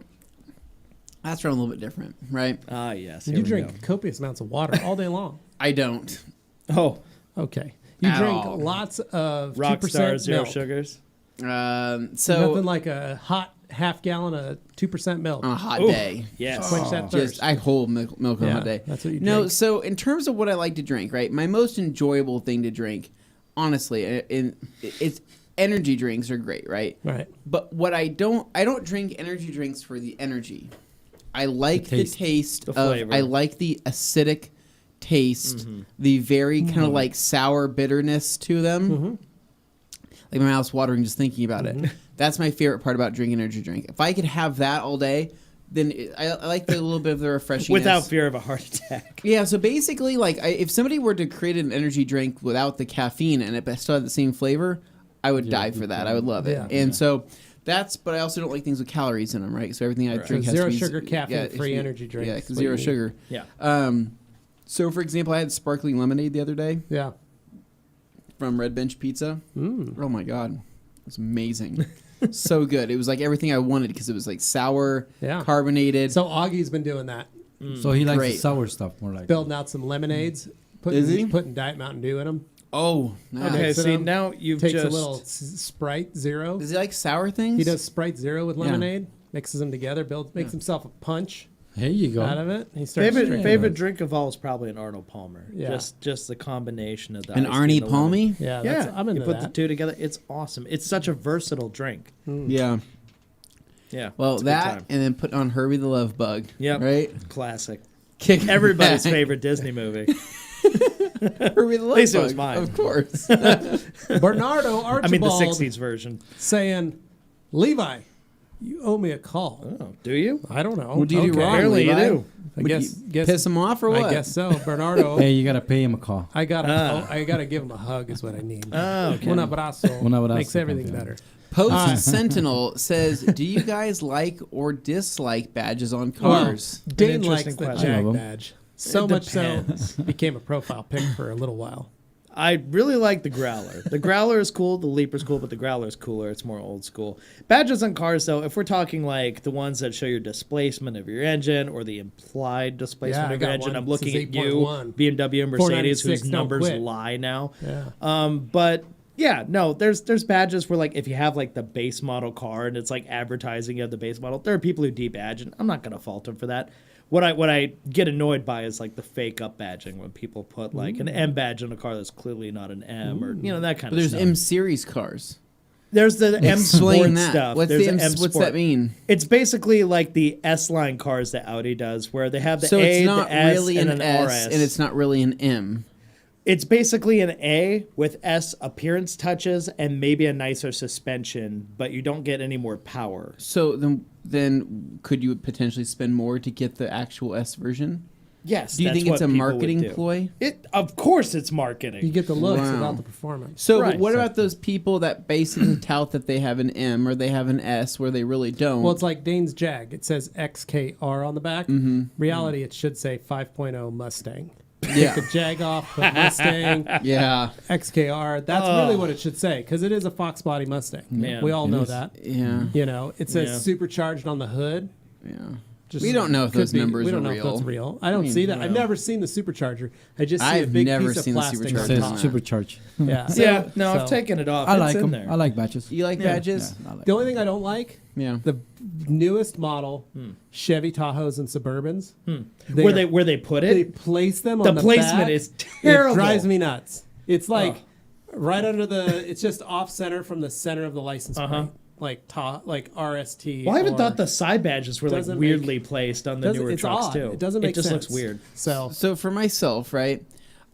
[SPEAKER 4] that's where I'm a little bit different, right?
[SPEAKER 2] Ah, yes.
[SPEAKER 3] you drink copious amounts of water all day long.
[SPEAKER 4] I don't.
[SPEAKER 2] Oh,
[SPEAKER 3] Okay. You
[SPEAKER 4] At
[SPEAKER 3] drink
[SPEAKER 4] all.
[SPEAKER 3] lots of
[SPEAKER 2] Rockstar
[SPEAKER 3] 2%
[SPEAKER 2] zero
[SPEAKER 3] milk.
[SPEAKER 2] sugars.
[SPEAKER 4] So
[SPEAKER 3] Nothing like a hot half gallon of 2% milk.
[SPEAKER 4] on a hot
[SPEAKER 2] Ooh,
[SPEAKER 4] day.
[SPEAKER 2] Yes.
[SPEAKER 3] Quench that thirst.
[SPEAKER 4] Just I hold milk on a
[SPEAKER 3] Yeah,
[SPEAKER 4] hot day.
[SPEAKER 3] that's what you
[SPEAKER 4] No,
[SPEAKER 3] drink.
[SPEAKER 4] so in terms of what I like to drink, right? My most enjoyable thing to drink, honestly, it's energy drinks are great, right?
[SPEAKER 3] Right.
[SPEAKER 4] But what I don't drink energy drinks for the energy. I like the taste
[SPEAKER 2] The
[SPEAKER 4] of.
[SPEAKER 2] flavor.
[SPEAKER 4] I like the acidic taste, the very kind of like sour bitterness to them. Like my mouth's watering just thinking about it. That's my favorite part about drinking energy drink. If I could have that all day, then I like the little bit of the refreshingness.
[SPEAKER 2] Without fear of a heart attack.
[SPEAKER 4] Yeah, so basically, like, if somebody were to create an energy drink without the caffeine and it still had the same flavor, I would die for that. I would love it.
[SPEAKER 3] Yeah.
[SPEAKER 4] And so that's, but I also don't like things with calories in them, right? So everything I drink has
[SPEAKER 3] Zero
[SPEAKER 4] to be
[SPEAKER 3] sugar, caffeine,
[SPEAKER 4] it has to
[SPEAKER 3] free
[SPEAKER 4] be-
[SPEAKER 3] energy drinks.
[SPEAKER 4] Yeah,
[SPEAKER 3] That's what
[SPEAKER 4] zero
[SPEAKER 3] you need.
[SPEAKER 4] sugar.
[SPEAKER 2] Yeah.
[SPEAKER 4] So for example, I had sparkling lemonade the other day
[SPEAKER 3] Yeah.
[SPEAKER 4] from Red Bench Pizza. Oh my god, it was amazing. So good. It was like everything I wanted because it was like sour,
[SPEAKER 3] Yeah.
[SPEAKER 4] carbonated.
[SPEAKER 3] So Augie's been doing that,
[SPEAKER 5] So he likes the
[SPEAKER 4] Great.
[SPEAKER 5] sour stuff more like.
[SPEAKER 3] building out some lemonades,
[SPEAKER 4] Is he?
[SPEAKER 3] putting Diet Mountain Dew in them.
[SPEAKER 4] Oh, nice.
[SPEAKER 2] Okay,
[SPEAKER 3] Mix it
[SPEAKER 2] see,
[SPEAKER 3] up.
[SPEAKER 2] now you've
[SPEAKER 3] Takes
[SPEAKER 2] just...
[SPEAKER 3] a little Sprite Zero.
[SPEAKER 4] Does he like sour things?
[SPEAKER 3] He does Sprite Zero with lemonade, mixes them together, makes himself a punch
[SPEAKER 5] Here you go.
[SPEAKER 3] out of it. He starts
[SPEAKER 2] Favorite
[SPEAKER 3] drinking.
[SPEAKER 2] favorite drink of all is probably an Arnold Palmer.
[SPEAKER 3] Yeah.
[SPEAKER 2] Just the combination of the
[SPEAKER 4] An
[SPEAKER 2] iced tea
[SPEAKER 4] Arnie
[SPEAKER 2] and the lemon.
[SPEAKER 4] Palmy?
[SPEAKER 3] Yeah,
[SPEAKER 2] Yeah,
[SPEAKER 3] I'm into
[SPEAKER 2] you put the
[SPEAKER 3] that.
[SPEAKER 2] two together. It's awesome. It's such a versatile drink.
[SPEAKER 4] Yeah.
[SPEAKER 2] Yeah.
[SPEAKER 4] Well,
[SPEAKER 2] it's a good
[SPEAKER 4] that
[SPEAKER 2] time.
[SPEAKER 4] and then put on Herbie the Love Bug.
[SPEAKER 2] Yep.
[SPEAKER 4] Right?
[SPEAKER 2] Classic.
[SPEAKER 4] Kick
[SPEAKER 2] Everybody's
[SPEAKER 4] back.
[SPEAKER 2] favorite Disney movie.
[SPEAKER 4] Herbie the Love
[SPEAKER 2] least it
[SPEAKER 4] Bug.
[SPEAKER 2] was mine.
[SPEAKER 4] Of course.
[SPEAKER 3] Bernardo
[SPEAKER 2] I mean, the
[SPEAKER 3] Archibald
[SPEAKER 2] 60s version.
[SPEAKER 3] saying, Levi, you owe me a call.
[SPEAKER 2] Oh, do you?
[SPEAKER 3] I don't know.
[SPEAKER 4] What do you do wrong,
[SPEAKER 2] Apparently you
[SPEAKER 4] Levi?
[SPEAKER 2] do.
[SPEAKER 3] I
[SPEAKER 4] Would
[SPEAKER 3] guess,
[SPEAKER 4] you piss him off or what?
[SPEAKER 3] I guess so. Bernardo,
[SPEAKER 5] Hey, you gotta pay him a call.
[SPEAKER 3] I gotta give him a hug is what I need.
[SPEAKER 2] Oh, okay.
[SPEAKER 3] Un abrazo.
[SPEAKER 5] Un abrazo,
[SPEAKER 3] Makes everything
[SPEAKER 5] campeón.
[SPEAKER 3] better.
[SPEAKER 4] Post Sentinel says, "Do you guys like or dislike badges on cars?"
[SPEAKER 3] Dane likes
[SPEAKER 2] interesting
[SPEAKER 3] the
[SPEAKER 2] question.
[SPEAKER 5] I
[SPEAKER 3] Jag
[SPEAKER 5] love 'em.
[SPEAKER 3] badge. So
[SPEAKER 2] It
[SPEAKER 3] much
[SPEAKER 2] depends.
[SPEAKER 3] so, became a profile pic for a little while.
[SPEAKER 2] I really like the Growler. The Growler is cool. The Leaper's cool, but the Growler is cooler. It's more old school. Badges on cars, though, if we're talking like the ones that show your displacement of your engine or the implied displacement
[SPEAKER 3] Yeah, I
[SPEAKER 2] of your
[SPEAKER 3] got
[SPEAKER 2] engine,
[SPEAKER 3] one.
[SPEAKER 2] I'm looking
[SPEAKER 3] This
[SPEAKER 2] at
[SPEAKER 3] is
[SPEAKER 2] you,
[SPEAKER 3] 8.1.
[SPEAKER 2] BMW and Mercedes,
[SPEAKER 3] 496,
[SPEAKER 2] whose
[SPEAKER 3] don't
[SPEAKER 2] numbers
[SPEAKER 3] quit.
[SPEAKER 2] lie now.
[SPEAKER 3] Yeah.
[SPEAKER 2] But yeah, no, there's badges where like if you have like the base model car and it's like advertising of the base model, there are people who debadge, and I'm not gonna fault them for that. What I get annoyed by is like the fake up badging when people put like an M badge on a car that's clearly not an M, or that kind
[SPEAKER 4] But
[SPEAKER 2] of
[SPEAKER 4] there's
[SPEAKER 2] stuff.
[SPEAKER 4] M series cars.
[SPEAKER 2] There's the M
[SPEAKER 4] Explain
[SPEAKER 2] Sport
[SPEAKER 4] that.
[SPEAKER 2] stuff.
[SPEAKER 4] What's
[SPEAKER 2] There's
[SPEAKER 4] the M?
[SPEAKER 2] M
[SPEAKER 4] What's
[SPEAKER 2] Sport.
[SPEAKER 4] that mean?
[SPEAKER 2] It's basically like the S line cars that Audi does, where they have the
[SPEAKER 4] So
[SPEAKER 2] A,
[SPEAKER 4] it's not
[SPEAKER 2] the S,
[SPEAKER 4] really
[SPEAKER 2] and
[SPEAKER 4] an
[SPEAKER 2] an
[SPEAKER 4] S,
[SPEAKER 2] RS.
[SPEAKER 4] and it's not really an M.
[SPEAKER 2] It's basically an A with S appearance touches and maybe a nicer suspension, but you don't get any more power.
[SPEAKER 4] So then could you potentially spend more to get the actual S version?
[SPEAKER 2] Yes.
[SPEAKER 4] Do you
[SPEAKER 2] that's
[SPEAKER 4] think it's
[SPEAKER 2] what
[SPEAKER 4] a
[SPEAKER 2] people would
[SPEAKER 4] marketing
[SPEAKER 2] do.
[SPEAKER 4] ploy?
[SPEAKER 2] Of course it's marketing.
[SPEAKER 3] You get the looks
[SPEAKER 4] Wow.
[SPEAKER 3] without the performance.
[SPEAKER 4] So
[SPEAKER 2] Right.
[SPEAKER 4] what about those people that basically tout that they have an M or they have an S where they really don't?
[SPEAKER 3] Well, it's like Dane's Jag. It says XKR on the back. Reality, it should say 5.0 Mustang.
[SPEAKER 4] yeah,
[SPEAKER 3] Take the Jag off, put Mustang,
[SPEAKER 4] yeah,
[SPEAKER 3] XKR. That's really what it should say because it is a Fox body Mustang.
[SPEAKER 2] Man,
[SPEAKER 3] we all
[SPEAKER 5] it
[SPEAKER 3] know
[SPEAKER 5] is.
[SPEAKER 3] that.
[SPEAKER 4] yeah,
[SPEAKER 3] It says
[SPEAKER 2] Yeah.
[SPEAKER 3] supercharged on the hood.
[SPEAKER 4] yeah.
[SPEAKER 3] Just
[SPEAKER 4] We don't know if
[SPEAKER 3] could
[SPEAKER 4] those numbers
[SPEAKER 3] We don't
[SPEAKER 4] are
[SPEAKER 3] know if that's
[SPEAKER 4] real.
[SPEAKER 3] real. I don't see that. I've never seen the supercharger. I just see a
[SPEAKER 4] I've
[SPEAKER 3] big
[SPEAKER 4] never
[SPEAKER 3] piece of
[SPEAKER 4] seen the
[SPEAKER 3] plastic
[SPEAKER 5] It
[SPEAKER 3] on
[SPEAKER 4] supercharger.
[SPEAKER 5] says
[SPEAKER 3] top.
[SPEAKER 5] supercharged.
[SPEAKER 3] Yeah.
[SPEAKER 2] Yeah, no,
[SPEAKER 3] So-
[SPEAKER 2] I've taken it off.
[SPEAKER 5] I
[SPEAKER 2] It's
[SPEAKER 5] like
[SPEAKER 2] in
[SPEAKER 5] them.
[SPEAKER 2] there.
[SPEAKER 5] I like badges.
[SPEAKER 4] You like badges?
[SPEAKER 5] Yeah, I like
[SPEAKER 3] The only thing I don't like,
[SPEAKER 4] Yeah.
[SPEAKER 3] the newest model Chevy Tahoes and Suburbans.
[SPEAKER 2] Where they put
[SPEAKER 3] They
[SPEAKER 2] it,
[SPEAKER 3] place them
[SPEAKER 2] the
[SPEAKER 3] on the
[SPEAKER 2] placement
[SPEAKER 3] back.
[SPEAKER 2] is terrible.
[SPEAKER 3] It drives me nuts. It's like right under the. It's just off center from the center of the license plate, like RST.
[SPEAKER 2] Well, I even
[SPEAKER 3] or-
[SPEAKER 2] thought the side badges were like
[SPEAKER 3] Doesn't
[SPEAKER 2] weirdly placed on the
[SPEAKER 3] doesn't-
[SPEAKER 2] newer
[SPEAKER 3] it's
[SPEAKER 2] trucks
[SPEAKER 3] odd.
[SPEAKER 2] too.
[SPEAKER 3] It doesn't make
[SPEAKER 2] It just
[SPEAKER 3] sense.
[SPEAKER 2] looks weird.
[SPEAKER 3] So
[SPEAKER 4] For myself, right,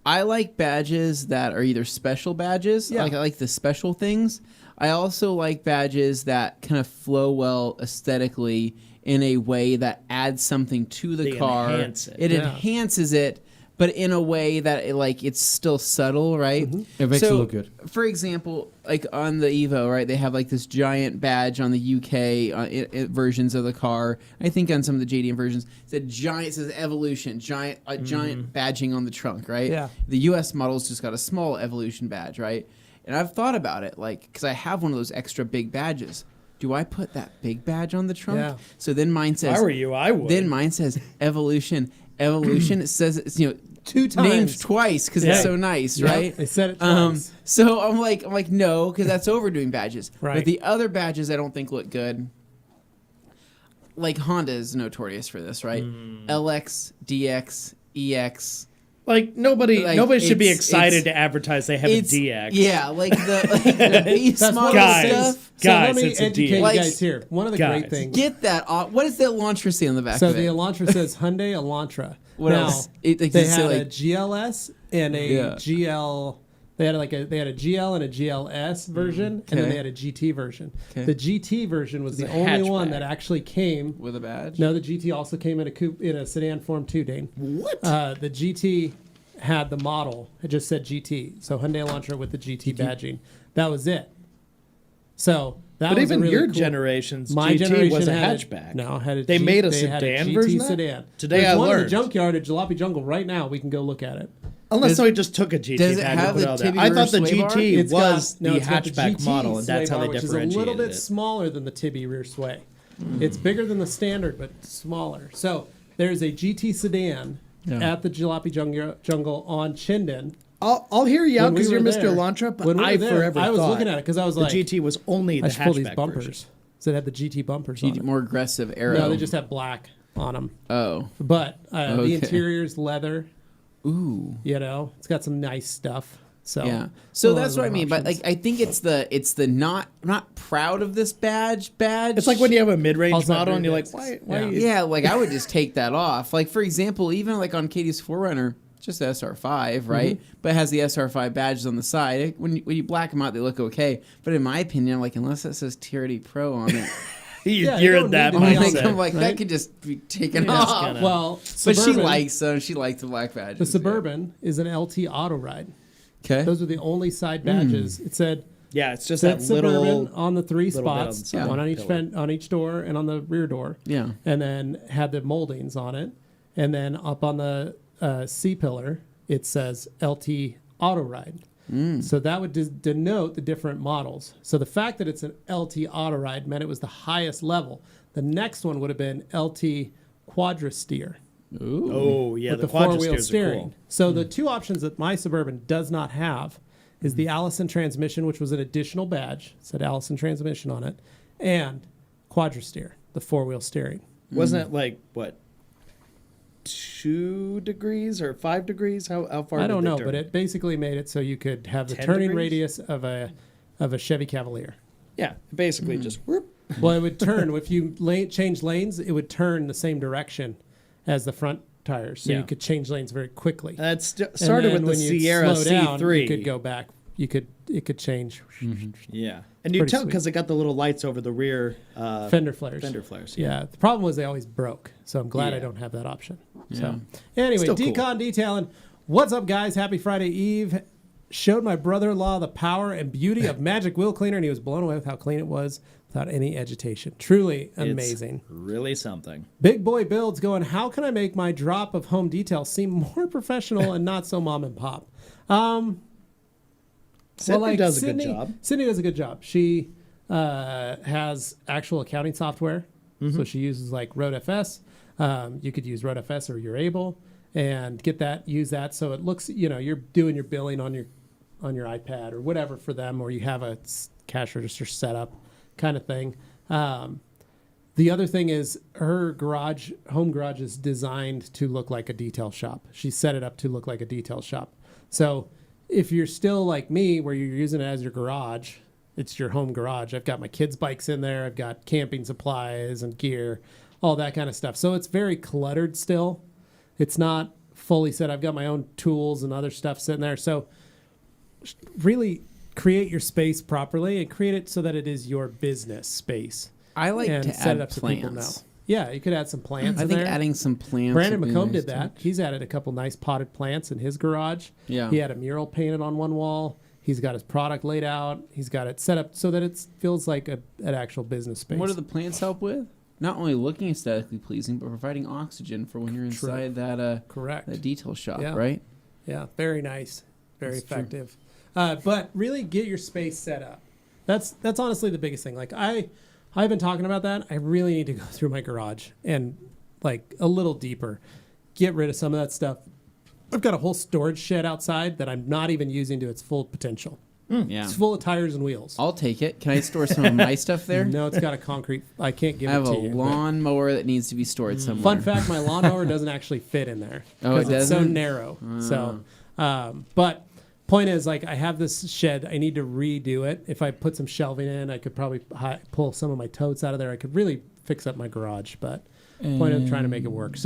[SPEAKER 4] I like badges that are either special badges,
[SPEAKER 3] Yeah.
[SPEAKER 4] like I like the special things. I also like badges that kind of flow well aesthetically in a way that adds something to the
[SPEAKER 2] They
[SPEAKER 4] car.
[SPEAKER 2] enhance it.
[SPEAKER 4] It
[SPEAKER 3] Yeah.
[SPEAKER 4] enhances it, but in a way that it's still subtle, right?
[SPEAKER 5] It makes it look good.
[SPEAKER 4] For example, like on the Evo, right? They have like this giant badge on the UK versions of the car. I think on some of the JDM versions, it's a giant, it says Evolution, giant badging on the trunk, right?
[SPEAKER 3] Yeah.
[SPEAKER 4] The US model's just got a small Evolution badge, right? And I've thought about it, like, because I have one of those extra big badges. Do I put that big badge on the trunk?
[SPEAKER 3] Yeah.
[SPEAKER 4] So then mine says.
[SPEAKER 2] If I were you, I would.
[SPEAKER 4] Then mine says Evolution. It says it's
[SPEAKER 3] 2 times.
[SPEAKER 4] named twice because it's so nice,
[SPEAKER 3] Yep,
[SPEAKER 4] right?
[SPEAKER 3] they said it twice.
[SPEAKER 4] So I'm like no, because that's overdoing badges.
[SPEAKER 3] Right.
[SPEAKER 4] But the other badges I don't think look good. Like Honda is notorious for this, right? LX, DX, EX.
[SPEAKER 2] Like nobody should be
[SPEAKER 4] it's-
[SPEAKER 2] excited to advertise they have a DX.
[SPEAKER 4] Yeah, like the base
[SPEAKER 3] That's
[SPEAKER 4] model
[SPEAKER 3] one of the
[SPEAKER 2] Guys.
[SPEAKER 4] stuff.
[SPEAKER 3] So let
[SPEAKER 2] Guys,
[SPEAKER 3] me
[SPEAKER 2] it's a
[SPEAKER 3] educate
[SPEAKER 2] DX.
[SPEAKER 3] you
[SPEAKER 4] Like,
[SPEAKER 3] guys here. One of the
[SPEAKER 2] guys.
[SPEAKER 3] great things.
[SPEAKER 4] Get that off. What does the Elantra say on the back
[SPEAKER 3] So
[SPEAKER 4] of
[SPEAKER 3] the
[SPEAKER 4] it?
[SPEAKER 3] Elantra says Hyundai Elantra.
[SPEAKER 4] What
[SPEAKER 3] now,
[SPEAKER 4] else? It-
[SPEAKER 3] they
[SPEAKER 4] does it say,
[SPEAKER 3] had a
[SPEAKER 4] like-
[SPEAKER 3] GLS and a
[SPEAKER 4] Yeah.
[SPEAKER 3] GL. They had a GL and a GLS version, and then
[SPEAKER 4] Okay.
[SPEAKER 3] they had a GT version.
[SPEAKER 4] Okay.
[SPEAKER 3] The GT version was the
[SPEAKER 2] a
[SPEAKER 3] only one
[SPEAKER 2] hatchback.
[SPEAKER 3] that actually came.
[SPEAKER 4] With a badge?
[SPEAKER 3] No, the GT also came in a coupe in a sedan form too, Dane.
[SPEAKER 2] What?
[SPEAKER 3] The GT had the model. It just said GT. So Hyundai Elantra with the GT badging. That was it. So that
[SPEAKER 2] But
[SPEAKER 3] was
[SPEAKER 2] even
[SPEAKER 3] a really
[SPEAKER 2] your
[SPEAKER 3] cool,
[SPEAKER 2] generation's
[SPEAKER 3] my
[SPEAKER 2] GT
[SPEAKER 3] generation
[SPEAKER 2] was a
[SPEAKER 3] had
[SPEAKER 2] hatchback.
[SPEAKER 3] No, had a
[SPEAKER 2] They made a
[SPEAKER 3] they had
[SPEAKER 2] sedan
[SPEAKER 3] GT
[SPEAKER 2] version of that?
[SPEAKER 3] sedan.
[SPEAKER 2] Today
[SPEAKER 3] There's
[SPEAKER 2] I
[SPEAKER 3] one in the
[SPEAKER 2] learned.
[SPEAKER 3] junkyard at Jalopy Jungle right now. We can go look at it.
[SPEAKER 2] Unless
[SPEAKER 4] Does-
[SPEAKER 2] somebody just took a GT
[SPEAKER 4] does it
[SPEAKER 2] badge
[SPEAKER 4] have
[SPEAKER 2] and put it
[SPEAKER 4] the
[SPEAKER 2] out there.
[SPEAKER 4] Tibby
[SPEAKER 2] I thought the
[SPEAKER 4] rear sway bar?
[SPEAKER 2] GT
[SPEAKER 3] It's
[SPEAKER 2] was
[SPEAKER 3] got- no,
[SPEAKER 2] the
[SPEAKER 3] it's got
[SPEAKER 2] hatchback
[SPEAKER 3] GT
[SPEAKER 2] model, and that's
[SPEAKER 3] sway
[SPEAKER 2] how they
[SPEAKER 3] bar, which is a
[SPEAKER 2] differentiated
[SPEAKER 3] little bit
[SPEAKER 2] it.
[SPEAKER 3] smaller than the Tibby rear sway. It's bigger than the standard, but smaller. So there's a GT sedan at the Jalopy Jungle on Chinden.
[SPEAKER 2] I'll hear you out
[SPEAKER 3] When we
[SPEAKER 2] because you're
[SPEAKER 3] were
[SPEAKER 2] Mr.
[SPEAKER 3] there-
[SPEAKER 2] Elantra, but
[SPEAKER 3] when we were
[SPEAKER 2] I
[SPEAKER 3] there,
[SPEAKER 2] forever
[SPEAKER 3] I was
[SPEAKER 2] thought
[SPEAKER 3] looking at it because I was
[SPEAKER 2] the
[SPEAKER 3] like,
[SPEAKER 2] GT was only the
[SPEAKER 3] I should pull these
[SPEAKER 2] hatchback
[SPEAKER 3] bumpers.
[SPEAKER 2] version.
[SPEAKER 3] So it had the GT bumpers on it.
[SPEAKER 4] More aggressive arrow.
[SPEAKER 3] No, they just have black on them.
[SPEAKER 4] Oh.
[SPEAKER 3] But
[SPEAKER 4] Okay.
[SPEAKER 3] the interior's leather.
[SPEAKER 4] Ooh.
[SPEAKER 3] You know, it's got some nice stuff. So
[SPEAKER 4] Yeah. So
[SPEAKER 3] one of
[SPEAKER 4] that's
[SPEAKER 3] the
[SPEAKER 4] what I mean. But
[SPEAKER 3] options.
[SPEAKER 4] like, I think it's the not I'm not proud of this badge.
[SPEAKER 2] It's like when you have a mid-range
[SPEAKER 3] Also
[SPEAKER 2] model and you're like,
[SPEAKER 3] rear
[SPEAKER 2] why
[SPEAKER 3] discs.
[SPEAKER 2] are you...
[SPEAKER 4] Yeah, like I would just take that off. Like for example, even like on Katie's 4Runner, just the SR5, right? But it has the SR5 badges on the side. When you black them out, they look okay. But in my opinion, like unless it says TRD Pro on it,
[SPEAKER 3] Yeah,
[SPEAKER 2] you're
[SPEAKER 3] you
[SPEAKER 2] in
[SPEAKER 3] don't
[SPEAKER 2] that
[SPEAKER 3] need to be
[SPEAKER 2] mindset.
[SPEAKER 4] I'm like
[SPEAKER 3] right?
[SPEAKER 4] that could just be taken
[SPEAKER 3] Yeah,
[SPEAKER 4] off.
[SPEAKER 2] gonna-
[SPEAKER 3] well,
[SPEAKER 4] But she
[SPEAKER 3] Suburban-
[SPEAKER 4] likes them. She likes the black badges.
[SPEAKER 3] the Suburban is an LT auto ride.
[SPEAKER 4] Okay.
[SPEAKER 3] Those are the only side badges. It said
[SPEAKER 2] Yeah, it's just
[SPEAKER 3] said
[SPEAKER 2] that
[SPEAKER 3] Suburban
[SPEAKER 2] little...
[SPEAKER 3] on the 3
[SPEAKER 2] little bit on
[SPEAKER 3] spots,
[SPEAKER 2] the side
[SPEAKER 3] one on each
[SPEAKER 2] pillar.
[SPEAKER 3] on each door and on the rear door.
[SPEAKER 4] Yeah.
[SPEAKER 3] And then had the moldings on it, and then up on the C pillar it says LT auto ride. So that would denote the different models. So the fact that it's an LT auto ride meant it was the highest level. The next one would have been LT quadristeer.
[SPEAKER 2] Oh, yeah,
[SPEAKER 3] with
[SPEAKER 2] the
[SPEAKER 3] the four-wheel
[SPEAKER 2] quadristeers are
[SPEAKER 3] steering.
[SPEAKER 2] cool.
[SPEAKER 3] So the two options that my Suburban does not have is the Allison transmission, which was an additional badge, said Allison transmission on it, and quadristeer, the four-wheel steering.
[SPEAKER 2] Wasn't it like, what, 2 degrees or 5 degrees? How far
[SPEAKER 3] I
[SPEAKER 2] did
[SPEAKER 3] don't
[SPEAKER 2] they
[SPEAKER 3] know,
[SPEAKER 2] turn?
[SPEAKER 3] but it basically made it so you could have the
[SPEAKER 2] 10
[SPEAKER 3] turning
[SPEAKER 2] degrees?
[SPEAKER 3] radius of a Chevy Cavalier.
[SPEAKER 2] Yeah, basically just... whoop.
[SPEAKER 3] Well, it would turn if you change lanes. It would turn the same direction as the front tires, so
[SPEAKER 2] Yeah.
[SPEAKER 3] you could change lanes very quickly.
[SPEAKER 2] That
[SPEAKER 3] And
[SPEAKER 2] started
[SPEAKER 3] then
[SPEAKER 2] with the
[SPEAKER 3] when you'd
[SPEAKER 2] Sierra
[SPEAKER 3] slow down,
[SPEAKER 2] C3.
[SPEAKER 3] you could go back. It could change.
[SPEAKER 2] Yeah. And you
[SPEAKER 3] Pretty
[SPEAKER 2] tell
[SPEAKER 3] sweet.
[SPEAKER 2] because it got the little lights over the rear
[SPEAKER 3] Fender flares.
[SPEAKER 2] fender flares.
[SPEAKER 3] Yeah. The problem was they always broke, so I'm glad I
[SPEAKER 2] Yeah.
[SPEAKER 3] don't have that option.
[SPEAKER 4] Yeah.
[SPEAKER 3] So anyway,
[SPEAKER 2] Still cool.
[SPEAKER 3] Decon Detailing. What's up, guys? Happy Friday Eve. Showed my brother-in-law the power and beauty of Magic Wheel Cleaner, and he was blown away with how clean it was without any agitation. Truly amazing.
[SPEAKER 2] It's really something.
[SPEAKER 3] Big Boy Builds going, how can I make my drop of home detail seem more professional and not so mom and pop?
[SPEAKER 2] Sydney does a good job.
[SPEAKER 3] Sydney does a good job. She has actual accounting software. So she uses like RoadFS. You could use RoadFS or you're able and use that. So it looks, you're doing your billing on your iPad or whatever for them, or you have a cash register set up kind of thing. The other thing is her home garage is designed to look like a detail shop. She set it up to look like a detail shop. So if you're still like me, where you're using it as your garage, it's your home garage. I've got my kids' bikes in there. I've got camping supplies and gear, all that kind of stuff. So it's very cluttered still. It's not fully set. I've got my own tools and other stuff sitting there. So really create your space properly and create it so that it is your business space.
[SPEAKER 4] I like
[SPEAKER 3] and
[SPEAKER 4] to
[SPEAKER 3] set it
[SPEAKER 4] add
[SPEAKER 3] up so people know.
[SPEAKER 4] plants.
[SPEAKER 3] Yeah, you could add some plants
[SPEAKER 4] I
[SPEAKER 3] in
[SPEAKER 4] think
[SPEAKER 3] there.
[SPEAKER 4] adding some plants.
[SPEAKER 3] Brandon
[SPEAKER 4] would be
[SPEAKER 3] McComb
[SPEAKER 4] nice
[SPEAKER 3] did that. He's added a couple nice potted plants in his garage.
[SPEAKER 4] Yeah.
[SPEAKER 3] He had a mural painted on one wall. He's got his product laid out. He's got it set up so that it feels like an actual business space.
[SPEAKER 4] What do the plants help with? Not only looking aesthetically pleasing, but providing oxygen for when you're inside that
[SPEAKER 3] Correct.
[SPEAKER 4] that detail shop,
[SPEAKER 3] Yeah.
[SPEAKER 4] right?
[SPEAKER 3] Yeah, very nice, very effective. But really get your space set up. That's honestly the biggest thing. Like I've been talking about that. I really need to go through my garage and like a little deeper, get rid of some of that stuff. I've got a whole storage shed outside that I'm not even using to its full potential.
[SPEAKER 4] Yeah.
[SPEAKER 3] It's full of tires and wheels.
[SPEAKER 4] I'll take it. Can I store some of my stuff there?
[SPEAKER 3] No, it's got a concrete. I can't give
[SPEAKER 4] I have
[SPEAKER 3] it
[SPEAKER 4] a
[SPEAKER 3] to you. but-
[SPEAKER 4] lawnmower that needs to be stored somewhere.
[SPEAKER 3] Fun fact: my lawnmower doesn't actually fit in there
[SPEAKER 4] Oh, it
[SPEAKER 3] because it's so
[SPEAKER 4] doesn't?
[SPEAKER 3] narrow. But point is, like, I have this shed. I need to redo it. If I put some shelving in, I could probably pull some of my totes out of there. I could really fix up my garage. But point of trying to make it work.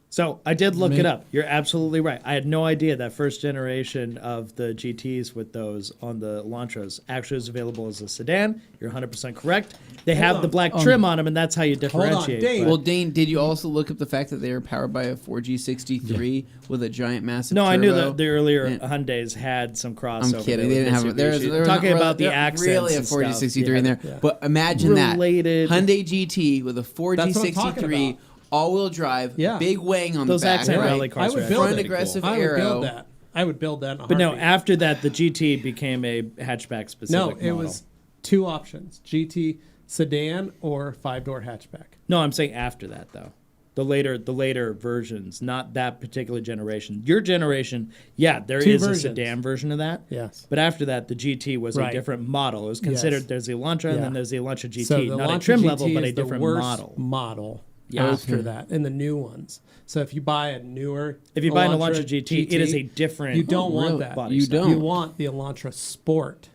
[SPEAKER 2] So I did look it up. You're absolutely right. I had no idea that first generation of the GTs with those on the Elantras actually is available as a sedan. You're 100% correct. They have the black trim on them, and that's how you differentiate.
[SPEAKER 3] Dane.
[SPEAKER 2] but-
[SPEAKER 4] Well, Dane, did you also look up the fact that they are powered by a 4G63 with a giant massive
[SPEAKER 2] no,
[SPEAKER 4] turbo?
[SPEAKER 2] I knew that the earlier
[SPEAKER 4] And-
[SPEAKER 2] Hyundais had some crossover.
[SPEAKER 4] I'm kidding.
[SPEAKER 2] there
[SPEAKER 4] They didn't
[SPEAKER 2] with
[SPEAKER 4] have. There's
[SPEAKER 2] Mitsubishi. Talking
[SPEAKER 4] not
[SPEAKER 2] about the
[SPEAKER 4] really,
[SPEAKER 2] accents
[SPEAKER 4] really a
[SPEAKER 2] and
[SPEAKER 4] 4G63 in
[SPEAKER 2] stuff.
[SPEAKER 4] there.
[SPEAKER 2] Yeah.
[SPEAKER 4] But imagine
[SPEAKER 2] Related.
[SPEAKER 4] that Hyundai GT with a
[SPEAKER 3] That's what I'm talking
[SPEAKER 4] 4G63
[SPEAKER 3] about.
[SPEAKER 4] all-wheel drive,
[SPEAKER 3] Yeah.
[SPEAKER 4] big wang on
[SPEAKER 2] Those
[SPEAKER 4] the back,
[SPEAKER 2] accent
[SPEAKER 4] right?
[SPEAKER 2] rally cars
[SPEAKER 3] I would
[SPEAKER 2] are
[SPEAKER 3] build
[SPEAKER 2] actually
[SPEAKER 3] it.
[SPEAKER 2] pretty
[SPEAKER 4] aggressive
[SPEAKER 2] cool.
[SPEAKER 3] I would
[SPEAKER 4] arrow.
[SPEAKER 3] build that. I would build that. In a
[SPEAKER 2] But no,
[SPEAKER 3] heartbeat.
[SPEAKER 2] after that, the GT became a hatchback specific
[SPEAKER 3] no,
[SPEAKER 2] model.
[SPEAKER 3] it was two options: GT sedan or 5-door hatchback.
[SPEAKER 2] No, I'm saying after that though. The later versions, not that particular generation. Your generation, yeah, there
[SPEAKER 3] Two
[SPEAKER 2] is
[SPEAKER 3] versions.
[SPEAKER 2] a sedan version of that.
[SPEAKER 3] Yes.
[SPEAKER 2] But after that, the GT was a
[SPEAKER 3] Right.
[SPEAKER 2] different model. It was considered
[SPEAKER 3] Yes.
[SPEAKER 2] there's the Elantra and
[SPEAKER 3] Yeah.
[SPEAKER 2] then there's the Elantra GT,
[SPEAKER 3] So the
[SPEAKER 2] not a
[SPEAKER 3] Elantra
[SPEAKER 2] trim
[SPEAKER 3] GT
[SPEAKER 2] level, but
[SPEAKER 3] is
[SPEAKER 2] a different
[SPEAKER 3] the worst
[SPEAKER 2] model.
[SPEAKER 3] Yeah,
[SPEAKER 2] Yeah.
[SPEAKER 3] after that, and the new ones. So if you buy a newer,
[SPEAKER 2] If you buy an Elantra GT, it is a different.
[SPEAKER 3] You don't want
[SPEAKER 4] really?
[SPEAKER 3] that.
[SPEAKER 2] Body
[SPEAKER 4] You
[SPEAKER 2] style.
[SPEAKER 4] don't.
[SPEAKER 3] You want the Elantra Sport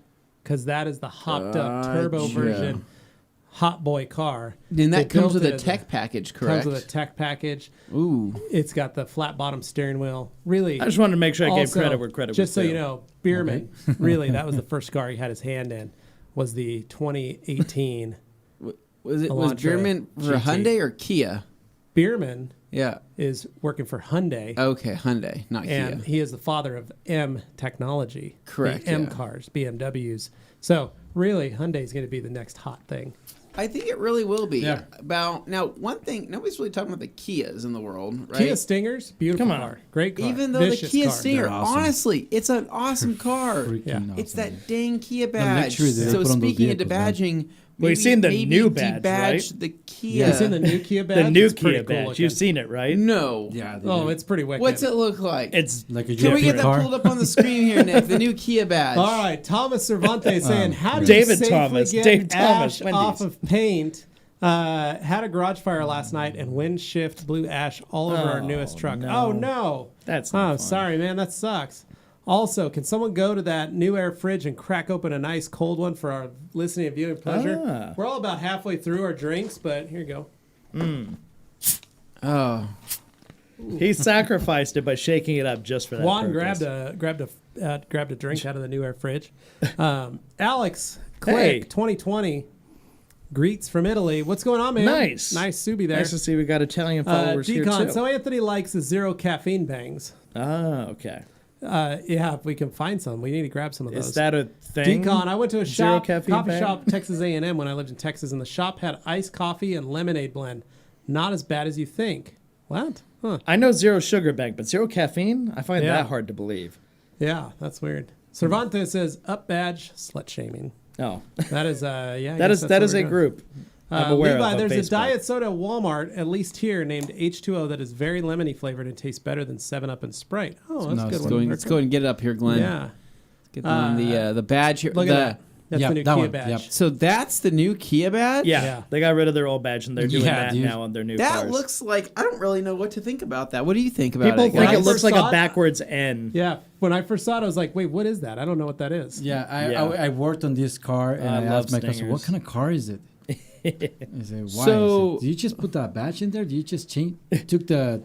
[SPEAKER 3] because that is the hopped up turbo
[SPEAKER 4] Gotcha.
[SPEAKER 3] version, hot boy car.
[SPEAKER 4] And
[SPEAKER 3] They
[SPEAKER 4] that comes
[SPEAKER 3] built
[SPEAKER 4] with
[SPEAKER 3] it
[SPEAKER 4] a
[SPEAKER 3] as
[SPEAKER 4] tech package, correct?
[SPEAKER 3] Comes with a tech package.
[SPEAKER 4] Ooh.
[SPEAKER 3] It's got the flat bottom steering wheel. Really,
[SPEAKER 2] I just wanted to make sure I gave
[SPEAKER 3] also,
[SPEAKER 2] credit where credit
[SPEAKER 3] just
[SPEAKER 2] was
[SPEAKER 3] so
[SPEAKER 2] due.
[SPEAKER 3] you know, Bierman, really, that was the first car he had his hand in. Was the 2018
[SPEAKER 4] Was
[SPEAKER 3] Elantra
[SPEAKER 4] German for
[SPEAKER 3] GT.
[SPEAKER 4] Hyundai or Kia?
[SPEAKER 3] Bierman
[SPEAKER 4] Yeah.
[SPEAKER 3] is working for Hyundai.
[SPEAKER 4] Okay, Hyundai, not
[SPEAKER 3] And
[SPEAKER 4] Kia.
[SPEAKER 3] he is the father of M technology.
[SPEAKER 4] Correct,
[SPEAKER 3] The M
[SPEAKER 4] yeah.
[SPEAKER 3] cars, BMWs. So really, Hyundai is going to be the next hot thing.
[SPEAKER 4] I think it really will be.
[SPEAKER 5] Yeah.
[SPEAKER 4] About now, one thing nobody's really talking about the Kias in the world, right?
[SPEAKER 3] Kia Stingers, beautiful
[SPEAKER 2] Come on.
[SPEAKER 3] car, great car.
[SPEAKER 4] Even though
[SPEAKER 3] Vicious
[SPEAKER 4] the Kia
[SPEAKER 3] car.
[SPEAKER 4] Stinger,
[SPEAKER 5] They're awesome.
[SPEAKER 4] honestly, it's an awesome car.
[SPEAKER 5] Freaking
[SPEAKER 3] Yeah.
[SPEAKER 5] awesome.
[SPEAKER 4] It's that dang Kia badge.
[SPEAKER 5] luxury that they
[SPEAKER 4] So
[SPEAKER 5] put on those
[SPEAKER 4] speaking into
[SPEAKER 5] vehicles, man.
[SPEAKER 4] badging,
[SPEAKER 2] Well, you've seen the new badge, right?
[SPEAKER 4] The Kia.
[SPEAKER 3] You seen the new Kia badge?
[SPEAKER 2] The new
[SPEAKER 3] It's pretty
[SPEAKER 2] Kia
[SPEAKER 3] cool
[SPEAKER 2] badge.
[SPEAKER 3] looking.
[SPEAKER 2] You've seen it, right?
[SPEAKER 4] No.
[SPEAKER 5] Yeah. they
[SPEAKER 3] Oh,
[SPEAKER 5] do.
[SPEAKER 3] it's pretty wicked.
[SPEAKER 4] What's it look like?
[SPEAKER 2] It's
[SPEAKER 5] like a
[SPEAKER 4] Can we get
[SPEAKER 5] Jeep
[SPEAKER 4] that
[SPEAKER 5] car.
[SPEAKER 4] pulled up on the screen here, Nick? The new Kia badge.
[SPEAKER 3] All right, Thomas Cervantes saying, how do
[SPEAKER 2] David
[SPEAKER 3] you safely
[SPEAKER 2] Thomas,
[SPEAKER 3] get
[SPEAKER 2] Dave
[SPEAKER 3] ash
[SPEAKER 2] Thomas,
[SPEAKER 3] off
[SPEAKER 2] Wendy's.
[SPEAKER 3] of paint? Had a garage fire last night and wind shift blew ash all over our newest truck.
[SPEAKER 2] no.
[SPEAKER 3] Oh, no.
[SPEAKER 2] That's not
[SPEAKER 3] Oh,
[SPEAKER 2] fun.
[SPEAKER 3] sorry, man. That sucks. Also, can someone go to that new air fridge and crack open a nice cold one for our listening and viewing pleasure?
[SPEAKER 2] Ah.
[SPEAKER 3] We're all about halfway through our drinks, but here you go.
[SPEAKER 4] Oh.
[SPEAKER 2] He sacrificed it by shaking it up just for that
[SPEAKER 3] Juan
[SPEAKER 2] purpose.
[SPEAKER 3] grabbed a drink out of the new air fridge. Alex Click
[SPEAKER 2] Hey.
[SPEAKER 3] 2020 greets from Italy. What's going on, man?
[SPEAKER 2] Nice.
[SPEAKER 3] Nice Subi there.
[SPEAKER 2] Nice to see we got Italian followers here
[SPEAKER 3] Decon,
[SPEAKER 2] too.
[SPEAKER 3] so Anthony likes the zero caffeine bangs.
[SPEAKER 2] Ah, okay.
[SPEAKER 3] Yeah, if we can find some, we need to grab some of those.
[SPEAKER 2] Is that a thing?
[SPEAKER 3] Decon, I went to a
[SPEAKER 2] Zero
[SPEAKER 3] shop,
[SPEAKER 2] caffeine
[SPEAKER 3] coffee
[SPEAKER 2] bag?
[SPEAKER 3] shop, Texas A&M when I lived in Texas, and the shop had iced coffee and lemonade blend. Not as bad as you think. What? Huh.
[SPEAKER 2] I know zero sugar bag, but zero caffeine? I find
[SPEAKER 3] Yeah.
[SPEAKER 2] that hard to believe.
[SPEAKER 3] Yeah, that's weird. Cervantes says up badge slut shaming.
[SPEAKER 2] Oh,
[SPEAKER 3] That is yeah. I
[SPEAKER 2] that
[SPEAKER 3] guess
[SPEAKER 2] is
[SPEAKER 3] that's
[SPEAKER 2] that
[SPEAKER 3] what
[SPEAKER 2] is
[SPEAKER 3] we're
[SPEAKER 2] a
[SPEAKER 3] doing.
[SPEAKER 2] group I'm aware
[SPEAKER 3] Levi,
[SPEAKER 2] of. on
[SPEAKER 3] there's
[SPEAKER 2] Facebook.
[SPEAKER 3] a diet soda at Walmart, at least here, named H2O that is very lemony flavored and tastes better than 7-Up and Sprite. Oh, that's
[SPEAKER 5] No,
[SPEAKER 3] a good
[SPEAKER 5] it's
[SPEAKER 3] one.
[SPEAKER 4] Let's go and get it up here, Glenn.
[SPEAKER 3] Yeah.
[SPEAKER 4] Get on the badge here.
[SPEAKER 3] Look at that. That's
[SPEAKER 5] Yeah,
[SPEAKER 3] the new
[SPEAKER 5] that
[SPEAKER 3] Kia
[SPEAKER 5] one,
[SPEAKER 3] badge.
[SPEAKER 5] yep.
[SPEAKER 4] So that's the new Kia badge?
[SPEAKER 2] Yeah,
[SPEAKER 3] Yeah.
[SPEAKER 2] they got rid of their old badge and they're doing
[SPEAKER 5] Yeah,
[SPEAKER 2] that
[SPEAKER 5] dude.
[SPEAKER 2] now on their new
[SPEAKER 4] That
[SPEAKER 2] cars.
[SPEAKER 4] looks like, I don't really know what to think about that. What do you think about
[SPEAKER 2] People
[SPEAKER 4] it,
[SPEAKER 2] think
[SPEAKER 4] guys?
[SPEAKER 2] it looks like
[SPEAKER 3] Saw
[SPEAKER 2] a
[SPEAKER 3] it?
[SPEAKER 2] backwards N.
[SPEAKER 3] Yeah. When I first saw it, I was like, wait, what is that? I don't know what that is.
[SPEAKER 5] Yeah,
[SPEAKER 2] Yeah.
[SPEAKER 5] I worked on this car and
[SPEAKER 2] I
[SPEAKER 5] I
[SPEAKER 2] love
[SPEAKER 5] asked my customer,
[SPEAKER 2] Stingers.
[SPEAKER 5] what kind of car is it? I said, why?
[SPEAKER 4] So-
[SPEAKER 5] I said, did you just put that badge in there? Did you just took the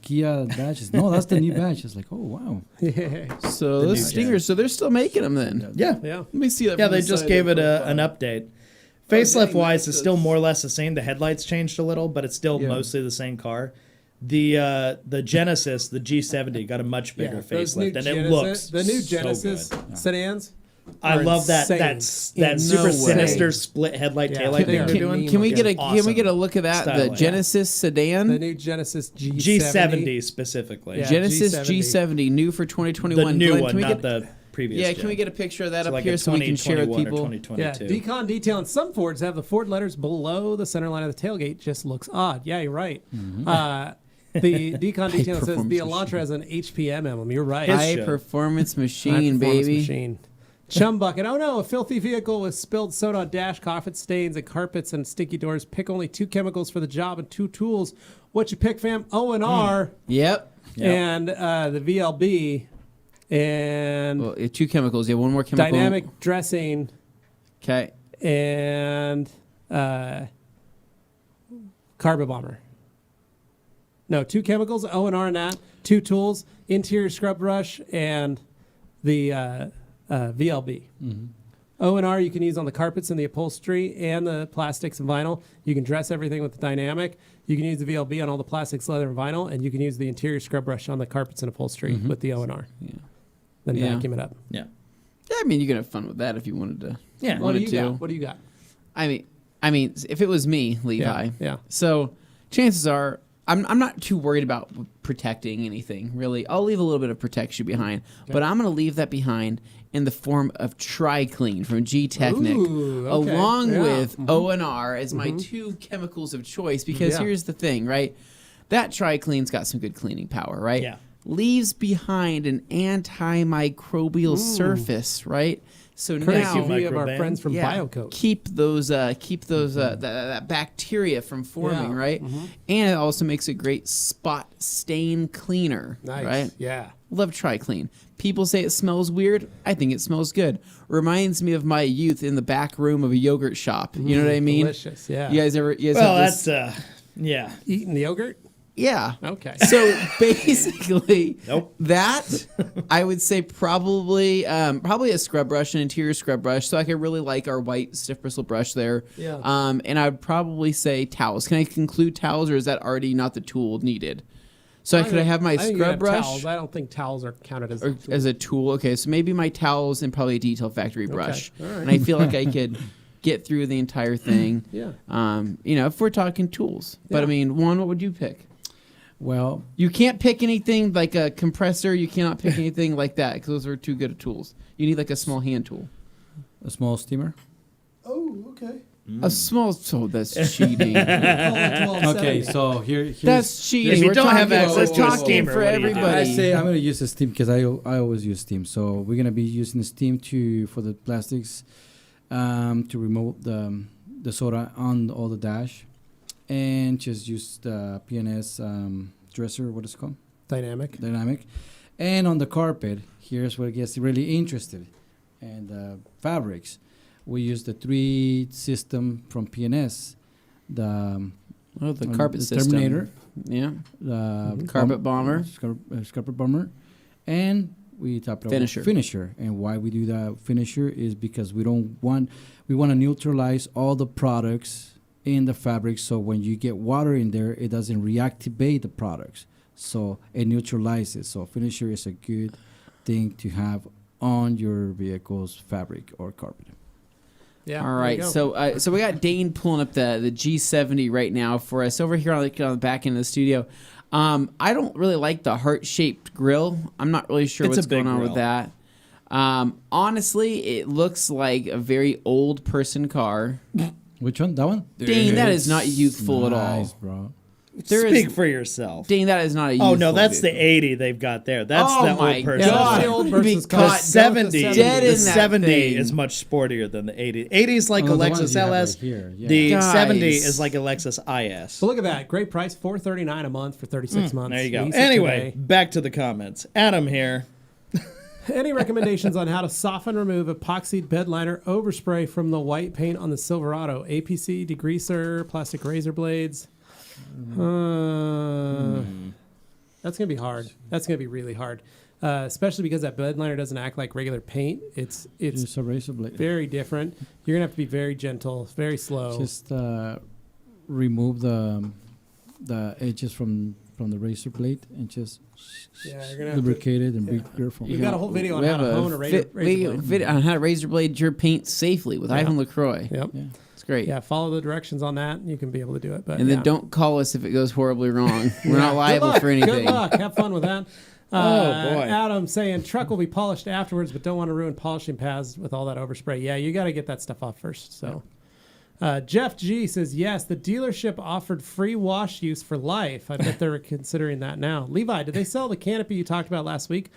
[SPEAKER 5] Kia badge? I said, no, that's the new badge. I was like, oh, wow.
[SPEAKER 3] Yeah.
[SPEAKER 4] So
[SPEAKER 2] The
[SPEAKER 4] those
[SPEAKER 2] new
[SPEAKER 4] Stingers, so they're still making them then.
[SPEAKER 2] Yeah.
[SPEAKER 3] Yeah.
[SPEAKER 4] Let me see that.
[SPEAKER 2] Yeah,
[SPEAKER 4] from
[SPEAKER 2] they
[SPEAKER 4] the
[SPEAKER 2] just
[SPEAKER 4] side
[SPEAKER 2] gave
[SPEAKER 4] of
[SPEAKER 2] it
[SPEAKER 4] the
[SPEAKER 2] an
[SPEAKER 4] profile.
[SPEAKER 2] update. Facelift wise, it's still more or less the same. The headlights changed a little, but it's still mostly the same car. The Genesis, the G70, got a much bigger facelift, and it looks
[SPEAKER 3] the new
[SPEAKER 2] so
[SPEAKER 3] Genesis
[SPEAKER 2] good.
[SPEAKER 3] sedans.
[SPEAKER 2] I love that super sinister split headlight taillight thing they're doing.
[SPEAKER 4] Can we get a look at that?
[SPEAKER 2] Style,
[SPEAKER 4] the Genesis sedan,
[SPEAKER 3] the new Genesis
[SPEAKER 2] G70 specifically.
[SPEAKER 3] Yeah,
[SPEAKER 4] Genesis G70, new for 2021.
[SPEAKER 2] The new
[SPEAKER 4] Glenn,
[SPEAKER 2] one, not the previous.
[SPEAKER 4] Yeah,
[SPEAKER 2] gen.
[SPEAKER 4] can we get a picture of that
[SPEAKER 2] So
[SPEAKER 4] up
[SPEAKER 2] like
[SPEAKER 4] here so we can share with
[SPEAKER 2] 2021 or
[SPEAKER 4] people?
[SPEAKER 2] 2022.
[SPEAKER 3] Yeah, decon detail in some Fords have the Ford letters below the center line of the tailgate. Just looks odd. Yeah, you're right. The decon detail says the Elantra has an HPM emblem. You're right.
[SPEAKER 4] High performance machine, baby.
[SPEAKER 3] Machine. Chum bucket. Oh no, a filthy vehicle with spilled soda on dash, carpet stains, and carpets and sticky doors. Pick only 2 chemicals for the job and 2 tools. What you pick, fam? O&R.
[SPEAKER 4] Yep.
[SPEAKER 3] And the VLB. And
[SPEAKER 4] 2 chemicals. Yeah, one more chemical.
[SPEAKER 3] dynamic dressing.
[SPEAKER 4] Okay.
[SPEAKER 3] And carpet bomber. No, 2 chemicals, O&R and that. 2 tools, interior scrub brush, and the VLB. O&R you can use on the carpets and the upholstery and the plastics and vinyl. You can dress everything with the dynamic. You can use the VLB on all the plastics, leather, and vinyl, and you can use the interior scrub brush on the carpets and upholstery with the O&R.
[SPEAKER 4] Yeah.
[SPEAKER 3] Then vacuum it up.
[SPEAKER 2] Yeah.
[SPEAKER 4] Yeah, I mean, you can have fun with that if you wanted to.
[SPEAKER 2] Yeah.
[SPEAKER 3] What do
[SPEAKER 4] wanted
[SPEAKER 3] you
[SPEAKER 4] to.
[SPEAKER 3] got? What do you got?
[SPEAKER 4] I mean, if it was me, Levi.
[SPEAKER 3] Yeah.
[SPEAKER 4] So chances are, I'm not too worried about protecting anything, really. I'll leave a little bit of protection behind, but I'm going to leave that behind in the form of Tri-Clean from G-Technic,
[SPEAKER 3] Ooh, okay.
[SPEAKER 4] along with O&R as my 2 chemicals of choice, because here's the thing, right? That Tri-Clean's got some good cleaning power, right?
[SPEAKER 2] Yeah.
[SPEAKER 4] Leaves behind an antimicrobial surface, right? So
[SPEAKER 3] Courtesy
[SPEAKER 4] now
[SPEAKER 3] of our friends from BioCoat.
[SPEAKER 4] keep those that bacteria from forming, right? And it also makes a great spot stain cleaner,
[SPEAKER 3] Nice.
[SPEAKER 4] right?
[SPEAKER 3] Yeah.
[SPEAKER 4] Love Tri-Clean. People say it smells weird. I think it smells good. Reminds me of my youth in the back room of a yogurt shop. You know what I mean?
[SPEAKER 3] Delicious. Yeah.
[SPEAKER 4] You guys have
[SPEAKER 2] Well,
[SPEAKER 4] this?
[SPEAKER 2] yeah.
[SPEAKER 3] Eating the yogurt?
[SPEAKER 4] Yeah.
[SPEAKER 3] Okay.
[SPEAKER 4] So basically,
[SPEAKER 2] Nope.
[SPEAKER 4] that I would say probably a scrub brush, an interior scrub brush. So I could really like our white stiff bristle brush there.
[SPEAKER 3] Yeah.
[SPEAKER 4] And I would probably say towels. Can I include towels, or is that already not the tool needed? So could I have my
[SPEAKER 3] think you
[SPEAKER 4] scrub
[SPEAKER 3] have
[SPEAKER 4] brush
[SPEAKER 3] Towels. I don't think towels are counted as
[SPEAKER 4] or as a tool? Okay, so maybe my towels and probably a Detail Factory brush.
[SPEAKER 3] All right.
[SPEAKER 4] And I feel like I could get through the entire thing.
[SPEAKER 3] Yeah.
[SPEAKER 4] If we're talking tools. But I
[SPEAKER 3] Yeah.
[SPEAKER 4] mean, Juan, what would you pick?
[SPEAKER 5] Well,
[SPEAKER 4] You can't pick anything like a compressor. You cannot pick anything like that because those are too good of tools. You need like a small hand tool.
[SPEAKER 5] a small steamer.
[SPEAKER 3] Oh, okay.
[SPEAKER 4] A small. So that's cheating.
[SPEAKER 5] Okay, so here's
[SPEAKER 4] That's cheating.
[SPEAKER 2] If you
[SPEAKER 4] We're
[SPEAKER 2] don't have
[SPEAKER 4] talking-
[SPEAKER 2] access
[SPEAKER 4] we're
[SPEAKER 2] to a
[SPEAKER 4] talking
[SPEAKER 2] steamer,
[SPEAKER 4] for
[SPEAKER 2] what do you do?
[SPEAKER 4] everybody.
[SPEAKER 5] I say I'm gonna use a steam because I always use steam. So we're gonna be using steam for the plastics to remove the soda on all the dash, and just use the PNS dresser. What is it called?
[SPEAKER 3] Dynamic.
[SPEAKER 5] And on the carpet, here's where it gets really interested, and fabrics. We use the 3 system from PNS, the
[SPEAKER 4] carpet system.
[SPEAKER 5] Terminator,
[SPEAKER 4] Yeah.
[SPEAKER 5] the
[SPEAKER 4] Carpet bomber.
[SPEAKER 5] carpet bomber, and we top it up with finisher. And why we do that finisher is because we want to neutralize all the products in the fabric, so when you get water in there, it doesn't reactivate the products, so it neutralizes. So finisher is a good thing to have on your vehicle's fabric or carpet.
[SPEAKER 3] Yeah.
[SPEAKER 4] All right, so we got Dane pulling up the G70 right now for us over here on the back end of the studio. I don't really like the heart-shaped grill. I'm not really sure what's going on with that. Honestly, it looks like a very old person car.
[SPEAKER 5] Which one? That one?
[SPEAKER 4] Dane, that is not youthful at all.
[SPEAKER 5] Nice, bro.
[SPEAKER 2] Speak for yourself.
[SPEAKER 4] Dane, that is not a youthful
[SPEAKER 2] Oh no, that's
[SPEAKER 4] vehicle.
[SPEAKER 2] the 80 they've got there. That's
[SPEAKER 4] Oh
[SPEAKER 2] the
[SPEAKER 4] my
[SPEAKER 2] old person.
[SPEAKER 4] God.
[SPEAKER 3] That's the old person's
[SPEAKER 4] Because
[SPEAKER 3] car.
[SPEAKER 2] 70,
[SPEAKER 4] Dead
[SPEAKER 2] the
[SPEAKER 4] in that
[SPEAKER 2] 70
[SPEAKER 4] thing.
[SPEAKER 2] is much sportier than the 80. 80 is like
[SPEAKER 5] Oh,
[SPEAKER 2] a
[SPEAKER 5] the ones
[SPEAKER 2] Lexus
[SPEAKER 5] you have
[SPEAKER 2] LS.
[SPEAKER 5] right here, yeah.
[SPEAKER 2] The
[SPEAKER 4] Guys.
[SPEAKER 2] 70 is like a Lexus IS.
[SPEAKER 3] So look at that. Great price. $439 a month for 36 months.
[SPEAKER 2] There you go.
[SPEAKER 3] Lease it
[SPEAKER 2] Anyway,
[SPEAKER 3] today.
[SPEAKER 2] back to the comments. Adam here.
[SPEAKER 3] Any recommendations on how to soften, remove epoxy bed liner overspray from the white paint on the Silverado? APC, degreaser, plastic razor blades. That's going to be hard. That's going to be really hard. especially because that bed liner doesn't act like regular paint. It's
[SPEAKER 5] a razor blade.
[SPEAKER 3] Very different. You're gonna have to be very gentle, very slow.
[SPEAKER 5] Just remove the edges from the razor blade and just
[SPEAKER 3] you're gonna
[SPEAKER 5] lubricate it and be careful.
[SPEAKER 3] You got a whole video on how to hone a razor blade.
[SPEAKER 4] Video on how to razor blade your paint safely with Ivan LaCroix.
[SPEAKER 3] Yep.
[SPEAKER 5] Yeah.
[SPEAKER 4] It's great.
[SPEAKER 3] Yeah, follow the directions on that. You can be able to do it. But
[SPEAKER 4] And then don't call us if it goes horribly wrong. We're not liable for anything.
[SPEAKER 3] Good luck. Have fun with that.
[SPEAKER 2] Oh, boy.
[SPEAKER 3] Adam saying truck will be polished afterwards, but don't want to ruin polishing paths with all that overspray. Yeah, you got to get that stuff off first. So, Jeff G says, yes, the dealership offered free wash use for life. I bet they're considering that now. Levi, did they sell the canopy you talked about last week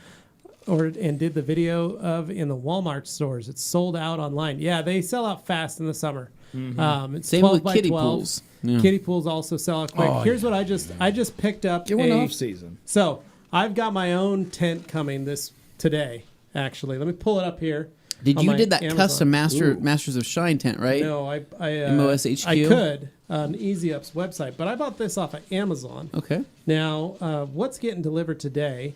[SPEAKER 3] and did the video of in the Walmart stores? It's sold out online. Yeah, they sell out fast in the summer. It's
[SPEAKER 4] Same
[SPEAKER 3] 12
[SPEAKER 4] with
[SPEAKER 3] by
[SPEAKER 4] kiddie
[SPEAKER 3] 12.
[SPEAKER 4] pools. Yeah.
[SPEAKER 3] Kiddie pools also sell out quick. Here's what I just picked up.
[SPEAKER 2] Get one off season.
[SPEAKER 3] So I've got my own tent coming today. Actually, let me pull it up here.
[SPEAKER 4] Did
[SPEAKER 3] on
[SPEAKER 4] you
[SPEAKER 3] my
[SPEAKER 4] did that
[SPEAKER 3] Amazon.
[SPEAKER 4] custom Masters of Shine tent, right?
[SPEAKER 3] No, I
[SPEAKER 4] MOSHQ?
[SPEAKER 3] I could on Easy Up's website, but I bought this off of Amazon.
[SPEAKER 4] Okay.
[SPEAKER 3] Now, what's getting delivered today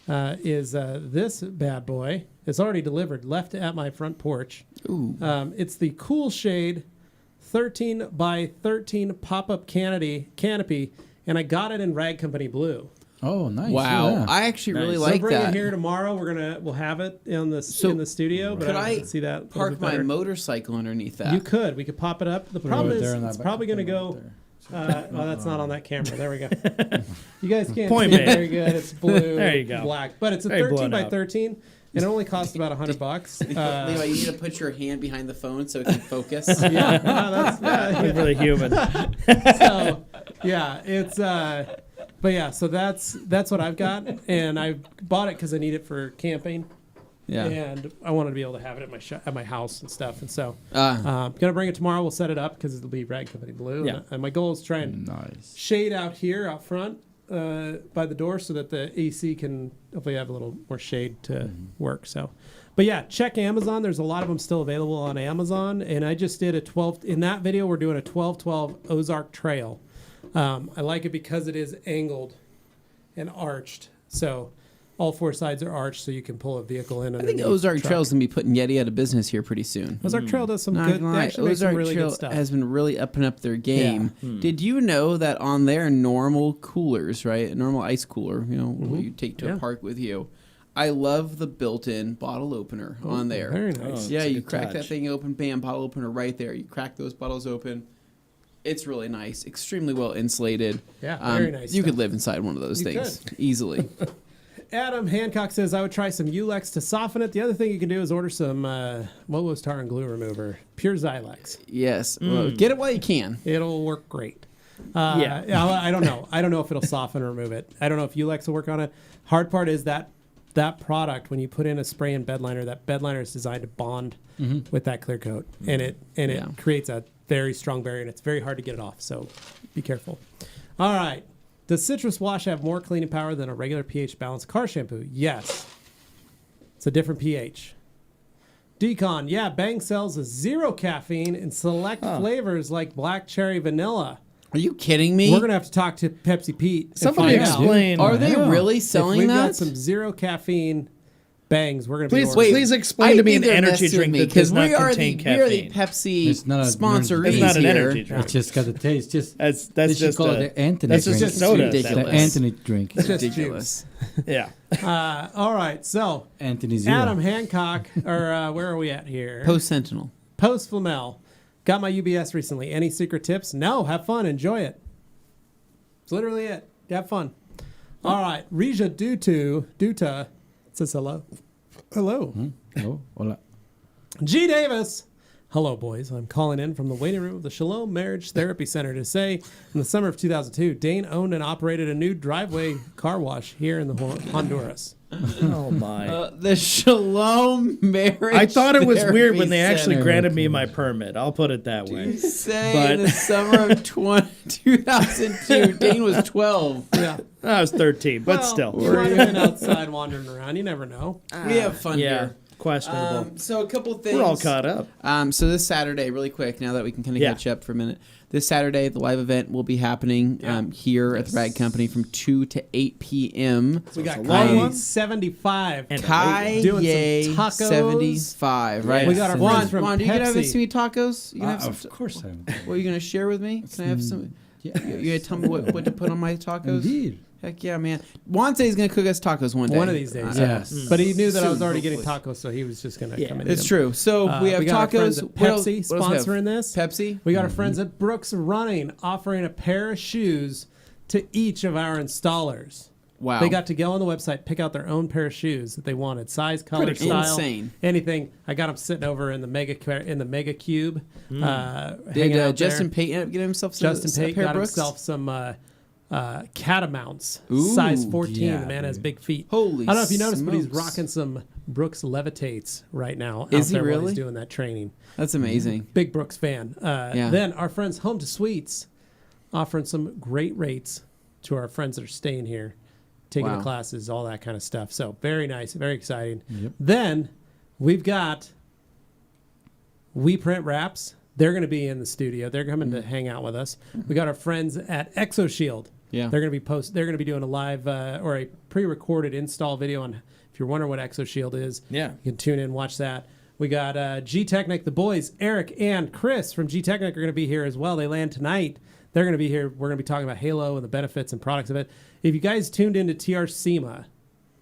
[SPEAKER 3] is this bad boy. It's already delivered, left at my front porch.
[SPEAKER 4] Ooh.
[SPEAKER 3] It's the Cool Shade 13 by 13 pop-up canopy, and I got it in Rag Company blue.
[SPEAKER 5] Oh, nice.
[SPEAKER 4] Wow.
[SPEAKER 5] Yeah.
[SPEAKER 4] I actually really
[SPEAKER 3] So
[SPEAKER 4] like
[SPEAKER 3] bring
[SPEAKER 4] that.
[SPEAKER 3] it here tomorrow. We'll have it in the studio. But
[SPEAKER 4] Could
[SPEAKER 3] I
[SPEAKER 4] I
[SPEAKER 3] can see that
[SPEAKER 4] park my motorcycle underneath that?
[SPEAKER 3] You could. We could pop it up. The problem is it's probably going to go.
[SPEAKER 5] There.
[SPEAKER 3] Oh, that's not on that camera. There we go. You guys can't
[SPEAKER 2] Point
[SPEAKER 3] see
[SPEAKER 2] me.
[SPEAKER 3] it very good. It's blue.
[SPEAKER 2] There you go.
[SPEAKER 3] Black, but it's a
[SPEAKER 2] Very
[SPEAKER 3] 13
[SPEAKER 2] blown
[SPEAKER 3] by
[SPEAKER 2] up.
[SPEAKER 3] 13, and it only costs about $100.
[SPEAKER 4] Levi, you need to put your hand behind the phone so it can focus.
[SPEAKER 3] Yeah, that's
[SPEAKER 2] Really human.
[SPEAKER 3] so yeah, it's but yeah, so that's what I've got, and I bought it because I need it for camping.
[SPEAKER 4] Yeah.
[SPEAKER 3] And I wanted to be able to have it at my house and stuff, and so
[SPEAKER 4] Ah.
[SPEAKER 3] gonna bring it tomorrow. We'll set it up because it'll be Rag Company blue.
[SPEAKER 2] Yeah.
[SPEAKER 3] And my goal is to try and shade out here out front by the door so that the AC can hopefully have a little more shade to work. So, but yeah, check Amazon. There's a lot of them still available on Amazon, and I just did a 12. In that video, we're doing a 12-12 Ozark Trail. I like it because it is angled and arched. So all four sides are arched, so you can pull a vehicle in.
[SPEAKER 4] I think Ozark Trail's going to be putting Yeti out of business here pretty soon.
[SPEAKER 3] Ozark Trail does some
[SPEAKER 4] Not
[SPEAKER 3] good.
[SPEAKER 4] gonna
[SPEAKER 3] They
[SPEAKER 4] lie,
[SPEAKER 3] actually make some
[SPEAKER 4] Ozark
[SPEAKER 3] really
[SPEAKER 4] Trail
[SPEAKER 3] good stuff.
[SPEAKER 4] has been really upping up their game. Did you know that on their normal coolers, right, a normal ice cooler, what you take to a park with you, I love the built-in bottle opener on there.
[SPEAKER 3] Very nice.
[SPEAKER 4] Yeah, you crack that thing open, bam, bottle opener right there. You crack those bottles open. It's really nice, extremely well insulated.
[SPEAKER 3] Yeah, very nice
[SPEAKER 4] You
[SPEAKER 3] stuff.
[SPEAKER 4] could live inside one of those
[SPEAKER 3] You
[SPEAKER 4] things easily.
[SPEAKER 3] Adam Hancock says, I would try some Ulex to soften it. The other thing you can do is order some, what was tar and glue remover? Pure Zylex.
[SPEAKER 4] Yes. Well, get it while you can.
[SPEAKER 3] It'll work great. I don't know. I don't know if it'll soften or remove it. I don't know if Ulex will work on it. Hard part is that product, when you put in a spray and bed liner, that bed liner is designed to bond with that clear coat. And it creates a very strong barrier, and it's very hard to get it off. So be careful. All right. Does Citrus Wash have more cleaning power than a regular pH balanced car shampoo? Yes. It's a different pH. Decon, yeah, Bang sells a 0 caffeine in select flavors like black cherry vanilla.
[SPEAKER 4] Are you kidding me?
[SPEAKER 3] We're going to have to talk to Pepsi Pete. And
[SPEAKER 2] Somebody
[SPEAKER 3] find out.
[SPEAKER 2] explain.
[SPEAKER 4] Are they really selling
[SPEAKER 3] If we've
[SPEAKER 4] that?
[SPEAKER 3] got some 0 caffeine Bangs, we're going to be
[SPEAKER 2] Please,
[SPEAKER 3] ordering.
[SPEAKER 2] please explain to me an
[SPEAKER 4] think they're
[SPEAKER 2] energy
[SPEAKER 4] messing
[SPEAKER 2] drink
[SPEAKER 4] with me,
[SPEAKER 2] that does
[SPEAKER 4] 'cause
[SPEAKER 2] not
[SPEAKER 4] we are
[SPEAKER 2] contain
[SPEAKER 4] the
[SPEAKER 2] caffeine.
[SPEAKER 4] Pepsi
[SPEAKER 5] It's not a-
[SPEAKER 4] sponsorees
[SPEAKER 2] It's not an
[SPEAKER 4] here.
[SPEAKER 2] energy drink.
[SPEAKER 5] It's just got the taste. Just
[SPEAKER 2] That's
[SPEAKER 5] they should
[SPEAKER 2] just
[SPEAKER 5] call
[SPEAKER 2] a,
[SPEAKER 5] it the Anthony
[SPEAKER 2] that's
[SPEAKER 5] drink.
[SPEAKER 2] just soda.
[SPEAKER 4] ridiculous.
[SPEAKER 5] the Anthony drink.
[SPEAKER 3] It's just
[SPEAKER 4] Ridiculous.
[SPEAKER 2] Yeah.
[SPEAKER 3] All right, so
[SPEAKER 5] Anthony Zero.
[SPEAKER 3] Adam Hancock, or where are we at here?
[SPEAKER 4] Post Sentinel.
[SPEAKER 3] Post Flamel. Got my UBS recently. Any secret tips? No. Have fun. Enjoy it. It's literally it. Have fun. All right. Rija Duta says hello. Hello.
[SPEAKER 5] Oh, hola.
[SPEAKER 3] G. Davis. Hello, boys. I'm calling in from the waiting room of the Shalom Marriage Therapy Center to say in the summer of 2002, Dane owned and operated a new driveway car wash here in the Honduras.
[SPEAKER 2] Oh my.
[SPEAKER 4] The Shalom Marriage.
[SPEAKER 2] I thought it was weird when
[SPEAKER 4] Therapy
[SPEAKER 2] they actually
[SPEAKER 4] Center.
[SPEAKER 2] granted me my permit. I'll put it that way.
[SPEAKER 4] Say
[SPEAKER 2] But-
[SPEAKER 4] in the summer of 2002, Dane was 12.
[SPEAKER 3] Yeah.
[SPEAKER 2] I was 13, but
[SPEAKER 3] Well,
[SPEAKER 2] still.
[SPEAKER 3] You might have been outside wandering around. You never know.
[SPEAKER 4] We have fun
[SPEAKER 2] Yeah.
[SPEAKER 4] here.
[SPEAKER 2] Questionable.
[SPEAKER 4] So a couple things.
[SPEAKER 2] We're all caught up.
[SPEAKER 4] So this Saturday, really quick, now that we can kind of catch up for a minute. This Saturday, the live event will be happening here at the Rag Company from 2 to 8 p.m.
[SPEAKER 3] We got
[SPEAKER 2] long
[SPEAKER 3] 75
[SPEAKER 2] and
[SPEAKER 3] doing some tacos.
[SPEAKER 4] 75, right?
[SPEAKER 3] We got our friends from
[SPEAKER 4] Juan, do you gonna have
[SPEAKER 3] Pepsi.
[SPEAKER 4] us some tacos? You gonna have some,
[SPEAKER 5] Of course I am.
[SPEAKER 4] what are you gonna share with me? Can I have some?
[SPEAKER 5] Yeah.
[SPEAKER 4] You gonna tell me what to put on my tacos?
[SPEAKER 5] Indeed.
[SPEAKER 4] Heck yeah, man. Juan said he's gonna cook us tacos one day.
[SPEAKER 3] One of these days,
[SPEAKER 5] Yes.
[SPEAKER 3] But he knew that I was
[SPEAKER 4] Soon,
[SPEAKER 3] already getting
[SPEAKER 4] hopefully.
[SPEAKER 3] tacos, so he was just going to come in.
[SPEAKER 4] It's true. So we have
[SPEAKER 3] got our friends
[SPEAKER 4] tacos.
[SPEAKER 3] at
[SPEAKER 4] What else-
[SPEAKER 3] Pepsi
[SPEAKER 4] what else we have?
[SPEAKER 3] sponsoring this.
[SPEAKER 4] Pepsi.
[SPEAKER 3] We got our friends at Brooks Running offering a pair of shoes to each of our installers.
[SPEAKER 4] Wow.
[SPEAKER 3] They got to go on the website, pick out their own pair of shoes that they wanted, size, color,
[SPEAKER 4] Pretty
[SPEAKER 3] style,
[SPEAKER 4] insane.
[SPEAKER 3] anything. I got them sitting over in the mega cube.
[SPEAKER 4] Did
[SPEAKER 3] hanging out
[SPEAKER 4] Justin
[SPEAKER 3] there.
[SPEAKER 4] Payton end up getting himself
[SPEAKER 3] Justin
[SPEAKER 4] a
[SPEAKER 3] Payton
[SPEAKER 4] pair of
[SPEAKER 3] got
[SPEAKER 4] Brooks?
[SPEAKER 3] himself some catamounts,
[SPEAKER 4] Ooh,
[SPEAKER 3] size 14.
[SPEAKER 5] yeah,
[SPEAKER 3] the man has big feet.
[SPEAKER 4] Holy
[SPEAKER 3] I don't know if you noticed, but he's
[SPEAKER 4] smokes.
[SPEAKER 3] rocking some Brooks Levitates right now.
[SPEAKER 4] Is
[SPEAKER 3] out
[SPEAKER 4] he
[SPEAKER 3] there while
[SPEAKER 4] really?
[SPEAKER 3] He's doing that training.
[SPEAKER 4] That's amazing.
[SPEAKER 3] Big Brooks fan.
[SPEAKER 4] Yeah.
[SPEAKER 3] Then our friends Home to Suites offering some great rates to our friends that are staying here, taking
[SPEAKER 4] Wow.
[SPEAKER 3] the classes, all that kind of stuff. So very nice, very exciting.
[SPEAKER 5] Yep.
[SPEAKER 3] Then we've got We Print Wraps. They're going to be in the studio. They're coming to hang out with us. We got our friends at ExoShield.
[SPEAKER 4] Yeah.
[SPEAKER 3] They're going to be They're going to be doing a live or a pre-recorded install video on. If you're wondering what ExoShield is,
[SPEAKER 2] Yeah.
[SPEAKER 3] you can tune in and watch that. We got G Technic, the boys, Eric and Chris from G Technic are going to be here as well. They land tonight. They're going to be here. We're going to be talking about Halo and the benefits and products of it. If you guys tuned into TR SEMA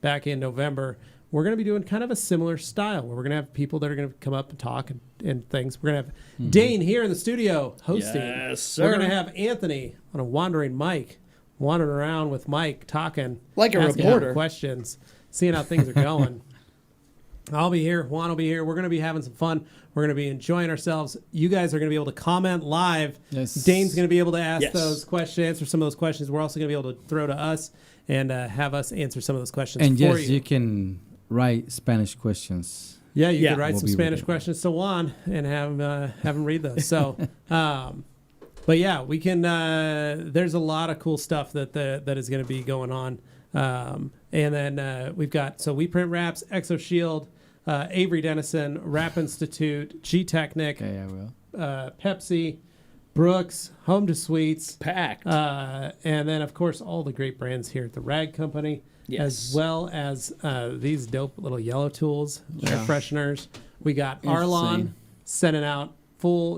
[SPEAKER 3] back in November, we're going to be doing kind of a similar style where we're going to have people that are going to come up and talk and things. We're going to have Dane here in the studio hosting.
[SPEAKER 2] Yes, sir.
[SPEAKER 3] We're going to have Anthony on a wandering mic, wandering around with Mike, talking.
[SPEAKER 2] Like a
[SPEAKER 3] asking
[SPEAKER 2] reporter.
[SPEAKER 3] questions, seeing how things are going. I'll be here. Juan will be here. We're going to be having some fun. We're going to be enjoying ourselves. You guys are going to be able to comment live.
[SPEAKER 4] Yes.
[SPEAKER 3] Dane's going to be able to ask
[SPEAKER 2] Yes.
[SPEAKER 3] those questions, answer some of those questions. We're also going to be able to throw to us and have us answer some of those questions
[SPEAKER 5] And
[SPEAKER 3] for
[SPEAKER 5] yes,
[SPEAKER 3] you.
[SPEAKER 5] you can write Spanish questions.
[SPEAKER 3] Yeah, you
[SPEAKER 2] Yeah.
[SPEAKER 3] could write
[SPEAKER 5] We'll
[SPEAKER 3] some
[SPEAKER 5] be
[SPEAKER 3] Spanish
[SPEAKER 5] ready.
[SPEAKER 3] questions to Juan and have him read those. So, but yeah, we can. There's a lot of cool stuff that is going to be going on. And then we've got We Print Wraps, ExoShield, Avery Dennison, Rap Institute, G Technic,
[SPEAKER 5] Okay, I will.
[SPEAKER 3] Pepsi, Brooks, Home to Suites,
[SPEAKER 2] Packed.
[SPEAKER 3] and then of course all the great brands here at the Rag Company,
[SPEAKER 2] Yes.
[SPEAKER 3] as well as these dope little yellow tools, air fresheners. We got Arlon
[SPEAKER 4] Insane.
[SPEAKER 3] sending out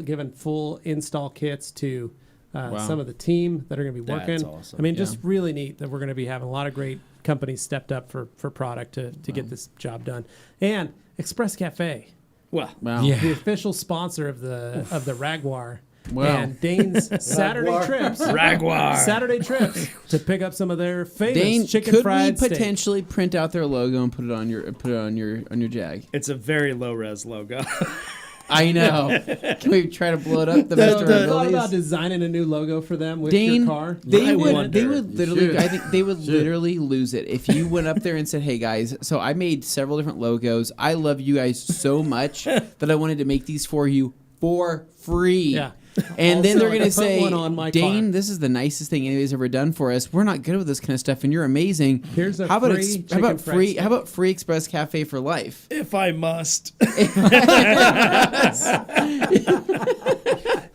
[SPEAKER 3] giving full install kits to some of the team that are going to be
[SPEAKER 2] That's
[SPEAKER 3] working.
[SPEAKER 2] awesome.
[SPEAKER 3] I mean, just really neat that we're going to be having a lot of great companies stepped up for product to get this job done. And Express Cafe,
[SPEAKER 2] Well,
[SPEAKER 4] Wow.
[SPEAKER 5] Yeah.
[SPEAKER 3] the official sponsor of the Ragwar.
[SPEAKER 4] Wow.
[SPEAKER 3] And Dane's Saturday trips.
[SPEAKER 2] Ragwar.
[SPEAKER 3] Saturday trips to pick up some of their famous
[SPEAKER 4] Dane,
[SPEAKER 3] chicken
[SPEAKER 4] could we
[SPEAKER 3] fried steak.
[SPEAKER 4] potentially print out their logo and put it on your Jag?
[SPEAKER 2] It's a very low res logo.
[SPEAKER 4] I know. Can we try to blow it up the
[SPEAKER 3] Have
[SPEAKER 4] best of
[SPEAKER 3] you
[SPEAKER 4] our
[SPEAKER 3] thought about
[SPEAKER 4] abilities?
[SPEAKER 3] designing a new logo for them with
[SPEAKER 4] Dane,
[SPEAKER 3] your car?
[SPEAKER 4] they
[SPEAKER 2] I
[SPEAKER 4] would
[SPEAKER 2] wonder.
[SPEAKER 4] literally.
[SPEAKER 5] should.
[SPEAKER 4] I think they would literally lose it if you went up there and said, "Hey guys, so I made several different logos. I love you guys so much that I wanted to make these for you for free."
[SPEAKER 3] Yeah.
[SPEAKER 4] And then
[SPEAKER 3] Also,
[SPEAKER 4] they're
[SPEAKER 3] I
[SPEAKER 4] gonna
[SPEAKER 3] put
[SPEAKER 4] say,
[SPEAKER 3] one on my
[SPEAKER 4] "Dane,
[SPEAKER 3] car."
[SPEAKER 4] this is the nicest thing anybody's ever done for us. We're not good with this kind of stuff, and you're amazing.
[SPEAKER 3] Here's a
[SPEAKER 4] how about
[SPEAKER 3] free
[SPEAKER 4] how about
[SPEAKER 3] chicken fried
[SPEAKER 4] free?
[SPEAKER 3] steak.
[SPEAKER 4] How about free Express Cafe for life?"
[SPEAKER 2] If I must.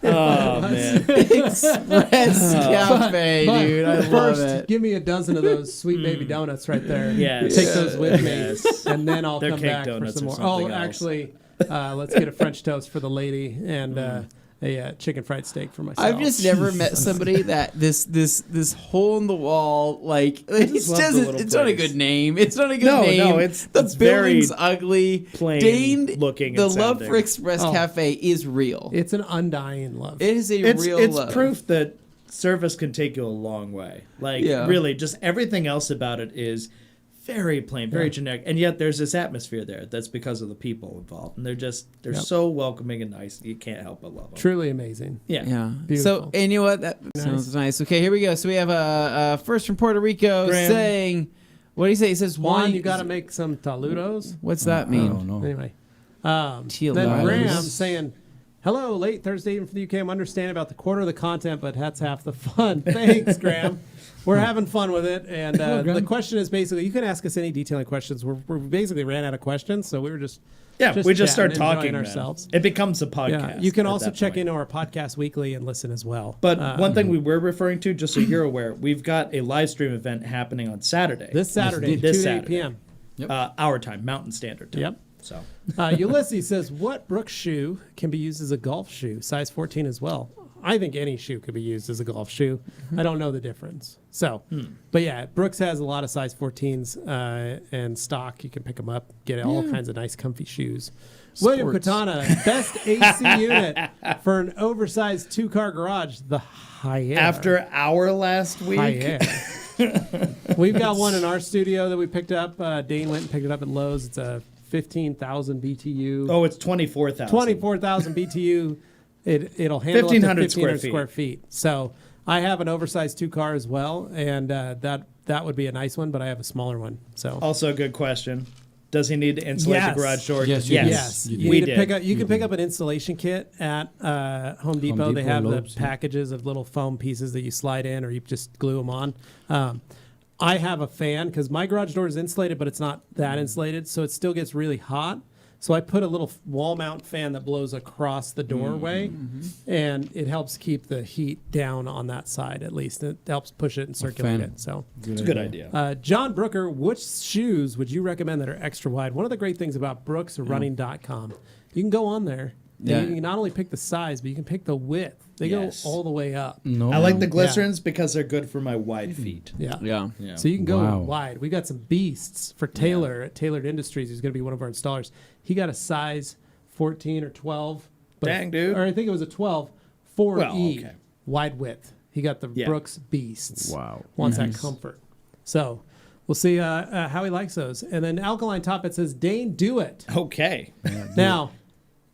[SPEAKER 2] Oh, man.
[SPEAKER 4] Express Cafe,
[SPEAKER 3] But
[SPEAKER 4] dude. I
[SPEAKER 3] first,
[SPEAKER 4] love it.
[SPEAKER 3] give me a dozen of those sweet baby donuts right there.
[SPEAKER 2] Yes.
[SPEAKER 3] Take those with me,
[SPEAKER 2] Yes.
[SPEAKER 3] and then I'll
[SPEAKER 2] They're
[SPEAKER 3] come
[SPEAKER 2] cake
[SPEAKER 3] back for
[SPEAKER 2] donuts
[SPEAKER 3] some
[SPEAKER 2] or
[SPEAKER 3] more.
[SPEAKER 2] something
[SPEAKER 3] Oh,
[SPEAKER 2] else.
[SPEAKER 3] actually, let's get a French toast for the lady and a chicken fried steak for myself.
[SPEAKER 4] I've just never met somebody that this hole in the wall like it's
[SPEAKER 2] love the
[SPEAKER 4] just
[SPEAKER 2] little
[SPEAKER 4] it's not a
[SPEAKER 2] place.
[SPEAKER 4] good name. It's not a good
[SPEAKER 2] No,
[SPEAKER 4] name.
[SPEAKER 2] no, it's
[SPEAKER 4] the
[SPEAKER 2] very
[SPEAKER 4] building's ugly,
[SPEAKER 2] plain
[SPEAKER 4] Dane,
[SPEAKER 2] looking
[SPEAKER 4] The
[SPEAKER 2] and
[SPEAKER 4] love
[SPEAKER 2] sounding.
[SPEAKER 4] for Express
[SPEAKER 3] Oh.
[SPEAKER 4] Cafe is real.
[SPEAKER 3] It's an undying love.
[SPEAKER 4] It is a
[SPEAKER 2] It's
[SPEAKER 4] real
[SPEAKER 2] it's
[SPEAKER 4] love.
[SPEAKER 2] proof that service can take you a long way. Like
[SPEAKER 4] Yeah.
[SPEAKER 2] really, just everything else about it is very plain, very generic, and yet there's this atmosphere there. That's because of the people involved, and they're so welcoming and nice. You can't help but love them.
[SPEAKER 3] Truly amazing.
[SPEAKER 2] Yeah.
[SPEAKER 4] Yeah.
[SPEAKER 3] Beautiful.
[SPEAKER 4] So and you know what? That sounds nice. Okay, here we go. So we have a first from Puerto Rico
[SPEAKER 2] Graham.
[SPEAKER 4] saying, what do you say? He says,
[SPEAKER 3] Juan, you got to make some taludos.
[SPEAKER 4] What's that
[SPEAKER 5] I
[SPEAKER 4] mean?
[SPEAKER 5] don't know.
[SPEAKER 3] Anyway,
[SPEAKER 4] Teal
[SPEAKER 3] then
[SPEAKER 4] Lives.
[SPEAKER 3] Graham saying, "Hello, late Thursday evening from the UK. I'm understanding about the quarter of the content, but that's half the fun." Thanks, Graham. We're having fun with it, and the question is basically, you can ask us any detailing questions. We're basically ran out of questions, so we were just
[SPEAKER 2] we just start
[SPEAKER 3] chatting,
[SPEAKER 2] talking
[SPEAKER 3] enjoying ourselves.
[SPEAKER 2] It becomes a podcast.
[SPEAKER 3] Yeah, you can
[SPEAKER 2] at
[SPEAKER 3] also
[SPEAKER 2] that
[SPEAKER 3] check
[SPEAKER 2] point.
[SPEAKER 3] into our podcast weekly and listen as well.
[SPEAKER 2] But one thing we were referring to, just so you're aware, we've got a live stream event happening on Saturday.
[SPEAKER 3] This Saturday, 2 to 8 p.m.
[SPEAKER 2] Our time, Mountain Standard Time.
[SPEAKER 3] Yep.
[SPEAKER 2] So
[SPEAKER 3] Ulysses says, what Brooks shoe can be used as a golf shoe, size 14 as well? I think any shoe could be used as a golf shoe. I don't know the difference. So, but yeah, Brooks has a lot of size 14s and stock. You can pick them up, get all kinds of nice, comfy shoes. William Katana, best AC unit for an oversized 2-car garage, the High Air.
[SPEAKER 2] after our last week,
[SPEAKER 3] High Air. We've got one in our studio that we picked up. Dane went and picked it up at Lowe's. It's a 15,000 BTU.
[SPEAKER 2] oh, it's 24,000.
[SPEAKER 3] 24,000 BTU. It'll handle
[SPEAKER 2] 1,500
[SPEAKER 3] up to 1,500 square feet. So I have an oversized 2-car as well, and that would be a nice one, but I have a smaller one. So
[SPEAKER 2] Also, a good question. Does he need to insulate
[SPEAKER 3] Yes.
[SPEAKER 2] the garage door?
[SPEAKER 5] Yes, you do.
[SPEAKER 3] yes,
[SPEAKER 5] You
[SPEAKER 3] you
[SPEAKER 2] We
[SPEAKER 3] need to
[SPEAKER 2] did.
[SPEAKER 3] pick up. You can pick up an installation kit at Home Depot. They
[SPEAKER 5] Depot,
[SPEAKER 3] have
[SPEAKER 5] Lowe's,
[SPEAKER 3] the
[SPEAKER 5] yeah.
[SPEAKER 3] packages of little foam pieces that you slide in, or you just glue them on. I have a fan because my garage door is insulated, but it's not that insulated, so it still gets really hot. So I put a little wall mount fan that blows across the doorway, and it helps keep the heat down on that side at least. It helps push it and circulate
[SPEAKER 5] fan.
[SPEAKER 3] it. So,
[SPEAKER 2] It's a good idea.
[SPEAKER 3] John Brooker, which shoes would you recommend that are extra wide? One of the great things about brooksrunning.com, you can go on there.
[SPEAKER 4] Yeah.
[SPEAKER 3] And you can not only pick the size, but you can pick the width. They
[SPEAKER 2] Yes.
[SPEAKER 3] go all the way up.
[SPEAKER 5] No.
[SPEAKER 2] I like the glycerins because they're good for my wide feet.
[SPEAKER 3] Yeah.
[SPEAKER 4] Yeah.
[SPEAKER 3] So you can go
[SPEAKER 5] Wow.
[SPEAKER 3] wide. We got some beasts for Taylor at Tailored Industries, who's going to be one of our installers. He got a size 14 or 12.
[SPEAKER 2] Dang, dude.
[SPEAKER 3] Or I think it was a 12, 4E,
[SPEAKER 2] Well, okay.
[SPEAKER 3] wide width. He got the
[SPEAKER 2] Yeah.
[SPEAKER 3] Brooks Beasts.
[SPEAKER 4] Wow.
[SPEAKER 3] Wants that comfort. So we'll see how he likes those. And then Alkaline Top, it says, Dane, do it.
[SPEAKER 2] Okay.
[SPEAKER 3] Now,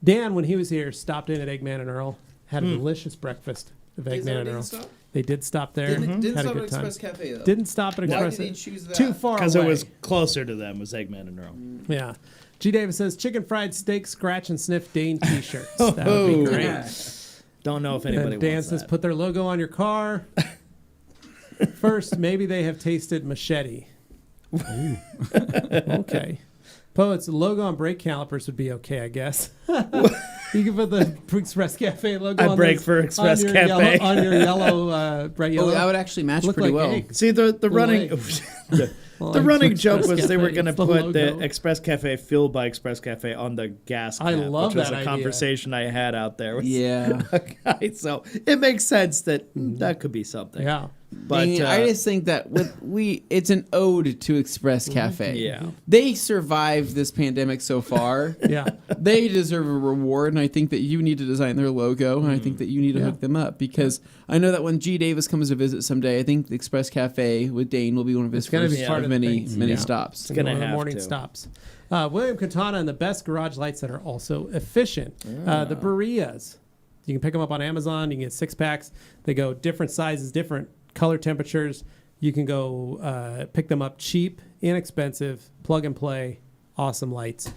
[SPEAKER 3] Dan, when he was here, stopped in at Eggman and Earl, had a delicious breakfast of Eggman and Earl. They did stop there.
[SPEAKER 7] Didn't
[SPEAKER 3] had
[SPEAKER 7] stop
[SPEAKER 3] a
[SPEAKER 7] at
[SPEAKER 3] good time.
[SPEAKER 7] Express Cafe though.
[SPEAKER 3] Didn't stop at
[SPEAKER 7] Why
[SPEAKER 3] Express.
[SPEAKER 7] did he choose that?
[SPEAKER 3] Too far away.
[SPEAKER 2] Because it was closer to them, was Eggman and Earl.
[SPEAKER 3] Yeah. G. Davis says chicken fried steak, scratch and sniff Dane t-shirts. That would be great.
[SPEAKER 2] Don't know if anybody
[SPEAKER 3] And Dan
[SPEAKER 2] wants
[SPEAKER 3] says
[SPEAKER 2] that.
[SPEAKER 3] put their logo on your car. First, maybe they have tasted machete. Okay. Poets, logo on brake calipers would be okay, I guess. You can put the Express Cafe logo
[SPEAKER 2] I
[SPEAKER 3] on
[SPEAKER 2] brake
[SPEAKER 3] those-
[SPEAKER 2] for Express
[SPEAKER 3] on your
[SPEAKER 2] Cafe.
[SPEAKER 3] Yellow, on your yellow, bright yellow.
[SPEAKER 4] Oh, that would actually match
[SPEAKER 3] Look
[SPEAKER 4] pretty
[SPEAKER 3] like
[SPEAKER 4] well.
[SPEAKER 3] eggs.
[SPEAKER 2] See, the running...
[SPEAKER 3] Well,
[SPEAKER 2] The
[SPEAKER 3] like
[SPEAKER 2] running
[SPEAKER 3] Express
[SPEAKER 2] joke was they were
[SPEAKER 3] Cafe,
[SPEAKER 2] going to
[SPEAKER 3] it's the
[SPEAKER 2] put the
[SPEAKER 3] logo.
[SPEAKER 2] Express Cafe fueled by Express Cafe on the gas cap,
[SPEAKER 3] I love
[SPEAKER 2] which was
[SPEAKER 3] that
[SPEAKER 2] a
[SPEAKER 3] idea.
[SPEAKER 2] conversation I had out there with
[SPEAKER 4] Yeah.
[SPEAKER 2] a guy. So it makes sense that that could be something.
[SPEAKER 3] Yeah.
[SPEAKER 2] But
[SPEAKER 4] I mean, I just think that it's an ode to Express Cafe.
[SPEAKER 2] Yeah.
[SPEAKER 4] They survived this pandemic so far.
[SPEAKER 3] Yeah.
[SPEAKER 4] They deserve a reward, and I think that you need to design their logo, and I think that you need to hook them up, because I know that when G. Davis comes to visit someday, I think the Express Cafe with Dane will be one of his
[SPEAKER 3] It's gonna
[SPEAKER 4] first
[SPEAKER 3] be part
[SPEAKER 4] of
[SPEAKER 3] of the
[SPEAKER 4] many
[SPEAKER 3] things.
[SPEAKER 4] many
[SPEAKER 3] Yeah.
[SPEAKER 4] stops.
[SPEAKER 2] It's gonna
[SPEAKER 3] One of the
[SPEAKER 2] have
[SPEAKER 3] morning
[SPEAKER 2] to.
[SPEAKER 3] stops. William Katana and the best garage lights that are also efficient. The Bereas. You can pick them up on Amazon. You can get 6-packs. They go different sizes, different color temperatures. You can go pick them up cheap, inexpensive, plug and play, awesome lights.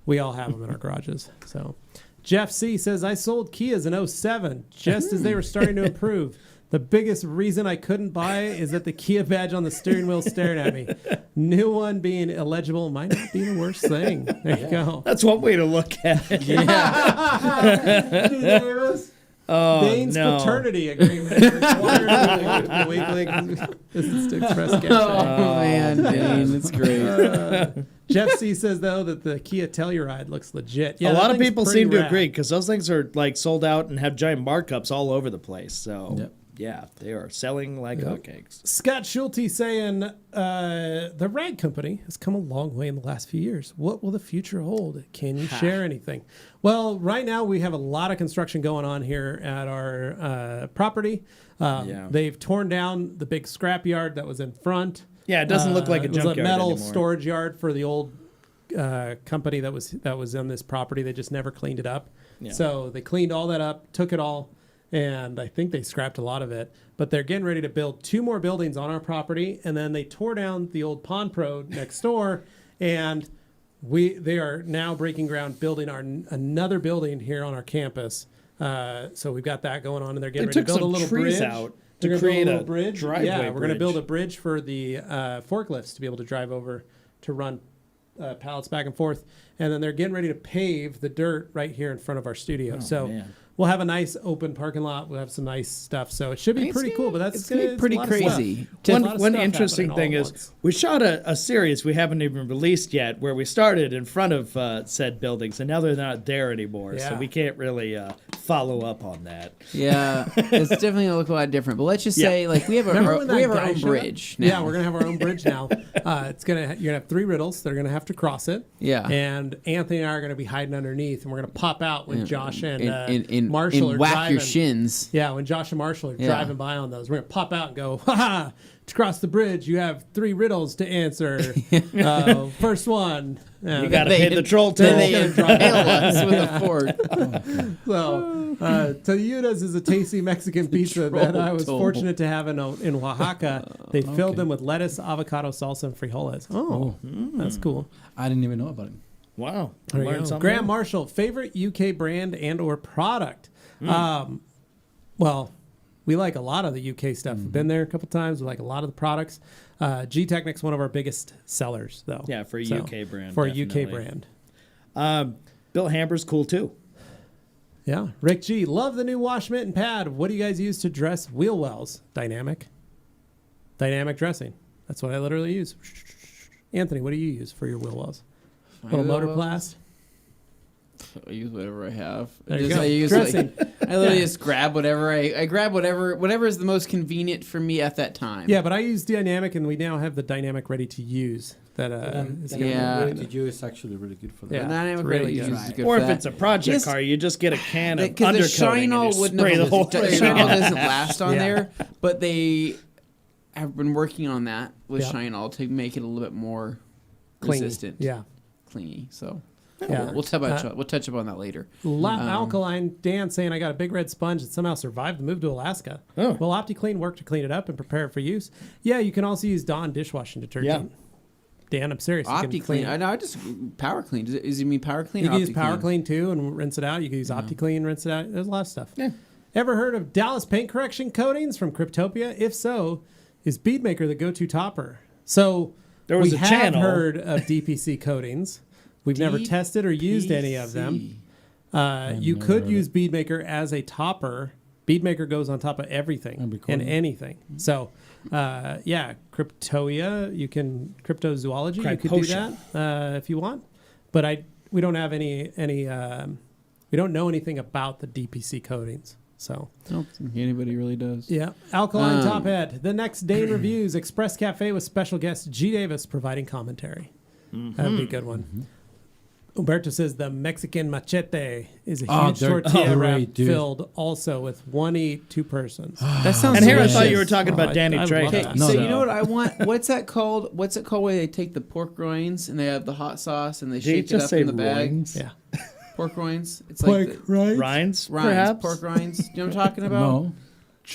[SPEAKER 3] We all have them in our garages. So Jeff C. says, I sold Kias in 07 just as they were starting to improve. The biggest reason I couldn't buy it is that the Kia badge on the steering wheel stared at me. New one being illegible might not be the worst thing. There you go.
[SPEAKER 2] That's one way to look at it. Oh,
[SPEAKER 3] Dane's
[SPEAKER 2] no.
[SPEAKER 3] paternity agreement required the weekly Business to Express Cafe.
[SPEAKER 4] Oh man, Dane, that's great.
[SPEAKER 3] Jeff C says though that the Kia Telluride looks legit. Yeah,
[SPEAKER 2] a
[SPEAKER 3] that
[SPEAKER 2] lot of
[SPEAKER 3] thing's
[SPEAKER 2] people
[SPEAKER 3] pretty
[SPEAKER 2] seem to
[SPEAKER 3] rad.
[SPEAKER 2] agree because those things are like sold out and have giant markups all over the place. So
[SPEAKER 5] Yep.
[SPEAKER 2] yeah, they are selling like hotcakes.
[SPEAKER 3] Scott Schulte saying the rag company has come a long way in the last few years. What will the future hold? Can you share anything? Well, right now we have a lot of construction going on here at our property. They've torn down the big scrap yard that was in front.
[SPEAKER 2] Yeah, it doesn't look like a
[SPEAKER 3] It was
[SPEAKER 2] junkyard
[SPEAKER 3] a metal
[SPEAKER 2] anymore.
[SPEAKER 3] storage yard for the old company that was on this property. They just never cleaned it up.
[SPEAKER 2] Yeah.
[SPEAKER 3] So they cleaned all that up, took it all, and I think they scrapped a lot of it. But they're getting ready to build 2 more buildings on our property, and then they tore down the old Pond Pro next door, and they are now breaking ground building another building here on our campus. So we've got that going on, and they're getting
[SPEAKER 2] They
[SPEAKER 3] ready to
[SPEAKER 2] took
[SPEAKER 3] build a
[SPEAKER 2] some
[SPEAKER 3] little
[SPEAKER 2] trees
[SPEAKER 3] bridge.
[SPEAKER 2] out to create a
[SPEAKER 3] bridge.
[SPEAKER 2] driveway
[SPEAKER 3] Yeah, we're going to
[SPEAKER 2] bridge.
[SPEAKER 3] build a bridge for the forklifts to be able to drive over to run pallets back and forth. And then they're getting ready to pave the dirt right here in front of our studio.
[SPEAKER 2] man.
[SPEAKER 3] We'll have a nice open parking lot. We'll have some nice stuff. So it should be pretty cool. But that's
[SPEAKER 4] it's gonna be pretty
[SPEAKER 3] a lot of stuff.
[SPEAKER 4] crazy.
[SPEAKER 3] A lot of
[SPEAKER 2] One
[SPEAKER 3] stuff
[SPEAKER 2] interesting
[SPEAKER 3] happening
[SPEAKER 2] thing
[SPEAKER 3] all
[SPEAKER 2] is
[SPEAKER 3] at once.
[SPEAKER 2] we shot a series we haven't even released yet where we started in front of said buildings and now they're not there anymore. So
[SPEAKER 3] Yeah.
[SPEAKER 2] we can't really follow up on that.
[SPEAKER 4] Yeah, it's definitely gonna look a lot different. But let's just say, like, we have
[SPEAKER 3] Remember when that
[SPEAKER 4] our
[SPEAKER 3] guy
[SPEAKER 4] own
[SPEAKER 3] showed up?
[SPEAKER 4] bridge now.
[SPEAKER 3] Yeah, we're gonna have our own bridge now. You're gonna have 3 riddles. They're gonna have to cross it.
[SPEAKER 4] Yeah.
[SPEAKER 3] And Anthony and I are gonna be hiding underneath, and we're gonna pop out when Josh and Marshall
[SPEAKER 4] and
[SPEAKER 3] are
[SPEAKER 4] whack
[SPEAKER 3] driving.
[SPEAKER 4] your shins.
[SPEAKER 3] Yeah, when Josh and Marshall are
[SPEAKER 4] Yeah.
[SPEAKER 3] driving by on those, we're gonna pop out and go, "Ha ha! To cross the bridge, you have 3 riddles to answer. First one,
[SPEAKER 2] You got to pay the troll toll.
[SPEAKER 4] Then they impale us with a fork.
[SPEAKER 3] So, Tayudas is a tasty Mexican pizza that I was
[SPEAKER 4] toll.
[SPEAKER 3] fortunate to have in Oaxaca. They filled them with lettuce, avocado, salsa, and frijoles. Oh, that's cool.
[SPEAKER 5] I didn't even know about it.
[SPEAKER 2] Wow.
[SPEAKER 3] There you
[SPEAKER 2] Learned
[SPEAKER 3] go.
[SPEAKER 2] something
[SPEAKER 3] Graham
[SPEAKER 2] new.
[SPEAKER 3] Marshall, favorite UK brand and or product? Well, we like a lot of the UK stuff. We've been there a couple times. We like a lot of the products. G-Technic's one of our biggest sellers, though.
[SPEAKER 2] Yeah, for a UK brand,
[SPEAKER 3] For a
[SPEAKER 2] definitely.
[SPEAKER 3] UK brand.
[SPEAKER 2] Bill Hamber's cool too.
[SPEAKER 3] Yeah. Rick G, love the new wash mitt and pad. What do you guys use to dress wheel wells? Dynamic dressing. That's what I literally use. Anthony, what do you use for your wheel wells? Little motor blast?
[SPEAKER 4] I use whatever I have.
[SPEAKER 3] There you
[SPEAKER 4] Just-
[SPEAKER 3] go.
[SPEAKER 4] I use
[SPEAKER 3] Dressing.
[SPEAKER 4] I literally just grab whatever. I grab whatever is the most convenient for me at that time.
[SPEAKER 3] Yeah, but I use dynamic, and we now have the dynamic ready to use. That is gonna be
[SPEAKER 4] Yeah.
[SPEAKER 3] really
[SPEAKER 5] Ready to use is actually really good for that.
[SPEAKER 3] Yeah.
[SPEAKER 4] And dynamic
[SPEAKER 3] it's really
[SPEAKER 4] ready to
[SPEAKER 3] good.
[SPEAKER 4] use is good
[SPEAKER 2] Or
[SPEAKER 4] for
[SPEAKER 2] if
[SPEAKER 4] that.
[SPEAKER 2] it's a project
[SPEAKER 4] Just-
[SPEAKER 2] car, you just get a can of
[SPEAKER 4] Because the
[SPEAKER 2] undercoating
[SPEAKER 4] shine
[SPEAKER 2] and
[SPEAKER 4] all
[SPEAKER 2] you
[SPEAKER 4] wouldn't
[SPEAKER 2] spray the whole
[SPEAKER 4] the
[SPEAKER 2] thing.
[SPEAKER 4] shine all doesn't last on
[SPEAKER 3] Yeah.
[SPEAKER 4] there, but they have been working on that with
[SPEAKER 3] Yeah.
[SPEAKER 4] shine all to make it a little bit more
[SPEAKER 3] clingy.
[SPEAKER 4] resistant,
[SPEAKER 3] Yeah.
[SPEAKER 4] clingy. So
[SPEAKER 3] Yeah.
[SPEAKER 4] we'll touch up on that later.
[SPEAKER 3] Alkaline Dan saying I got a big red sponge that somehow survived the move to Alaska.
[SPEAKER 2] Oh.
[SPEAKER 3] Will OptiClean work to clean it up and prepare it for use? Yeah, you can also use Dawn dishwashing detergent. Dan, I'm serious. You can
[SPEAKER 4] OptiClean.
[SPEAKER 3] clean-
[SPEAKER 4] I just power clean. Does it mean power clean?
[SPEAKER 3] You
[SPEAKER 4] or
[SPEAKER 3] can use
[SPEAKER 4] OptiClean?
[SPEAKER 3] Power Clean too and rinse it out. You can use OptiClean, rinse it out. There's a lot of stuff. Yeah. Ever heard of Dallas paint correction coatings from Cryptopia? If so, is Beadmaker the go-to topper? So
[SPEAKER 2] There was
[SPEAKER 3] we
[SPEAKER 2] a
[SPEAKER 3] have
[SPEAKER 2] channel.
[SPEAKER 3] heard of DPC coatings. We've never tested or used any of them. You could use Beadmaker as a topper. Beadmaker goes on top of everything
[SPEAKER 5] That'd be cool.
[SPEAKER 3] and anything. So, Cryptoia, cryptozoology, you could do that if you want. But we don't have any. We don't know anything about the DPC coatings. So,
[SPEAKER 4] I don't think anybody really does.
[SPEAKER 3] yeah. Alkaline Top Hat. The next Dane reviews Express Cafe with special guest G. Davis providing commentary. That'd be a good one. Umberto says the Mexican machete is a huge
[SPEAKER 5] they're
[SPEAKER 3] tortilla wrap
[SPEAKER 5] great, dude.
[SPEAKER 3] filled also with 1 eat 2 persons.
[SPEAKER 4] That sounds.
[SPEAKER 2] And here I
[SPEAKER 4] delicious.
[SPEAKER 2] thought you were talking about
[SPEAKER 3] Oh,
[SPEAKER 2] Danny
[SPEAKER 3] I
[SPEAKER 2] Trejo.
[SPEAKER 3] love that.
[SPEAKER 4] Okay,
[SPEAKER 5] No,
[SPEAKER 4] so
[SPEAKER 5] no.
[SPEAKER 4] you know what I want? What's that called? What's it called where they take the pork rinds and they have the hot sauce and they
[SPEAKER 2] Did you
[SPEAKER 4] shake it
[SPEAKER 2] just
[SPEAKER 4] up
[SPEAKER 2] say
[SPEAKER 4] in the bag?
[SPEAKER 2] rinds?
[SPEAKER 3] Yeah.
[SPEAKER 4] Pork rinds. It's like the,
[SPEAKER 3] right?
[SPEAKER 2] Rinds,
[SPEAKER 4] rinds,
[SPEAKER 2] perhaps?
[SPEAKER 4] pork rinds. Do you know what I'm talking about?
[SPEAKER 5] No.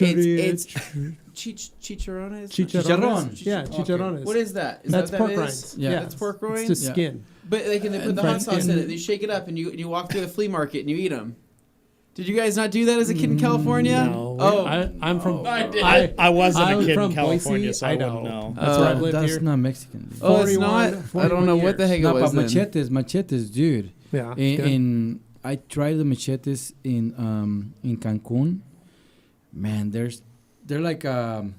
[SPEAKER 4] It's chicharrones.
[SPEAKER 5] Chicharrón.
[SPEAKER 3] Yeah, chicharrones.
[SPEAKER 4] What is that? Is
[SPEAKER 3] That's
[SPEAKER 4] that
[SPEAKER 3] pork
[SPEAKER 4] what that
[SPEAKER 3] rinds.
[SPEAKER 4] is?
[SPEAKER 5] Yeah.
[SPEAKER 4] That's pork rinds.
[SPEAKER 3] It's just
[SPEAKER 5] Yeah.
[SPEAKER 3] skin.
[SPEAKER 4] But they can put the hot sauce in it. They shake it up and you walk through the flea market and you eat them. Did you guys not do that as a kid in California?
[SPEAKER 3] No.
[SPEAKER 4] Oh,
[SPEAKER 3] I'm from.
[SPEAKER 4] I did.
[SPEAKER 2] I wasn't
[SPEAKER 3] I
[SPEAKER 2] a
[SPEAKER 3] was
[SPEAKER 2] kid
[SPEAKER 3] from
[SPEAKER 2] in California,
[SPEAKER 3] Boise,
[SPEAKER 2] so I
[SPEAKER 3] Idaho.
[SPEAKER 2] wouldn't know.
[SPEAKER 3] That's where I've lived
[SPEAKER 5] That's
[SPEAKER 3] here.
[SPEAKER 5] not Mexican. Dude.
[SPEAKER 4] oh, it's not.
[SPEAKER 3] 41
[SPEAKER 4] I don't know what the heck
[SPEAKER 5] No,
[SPEAKER 4] it was.
[SPEAKER 5] but
[SPEAKER 4] then.
[SPEAKER 5] machetes, dude.
[SPEAKER 3] Yeah. it's good.
[SPEAKER 5] In I tried the machetes in Cancún. Man, they're like ¿cómo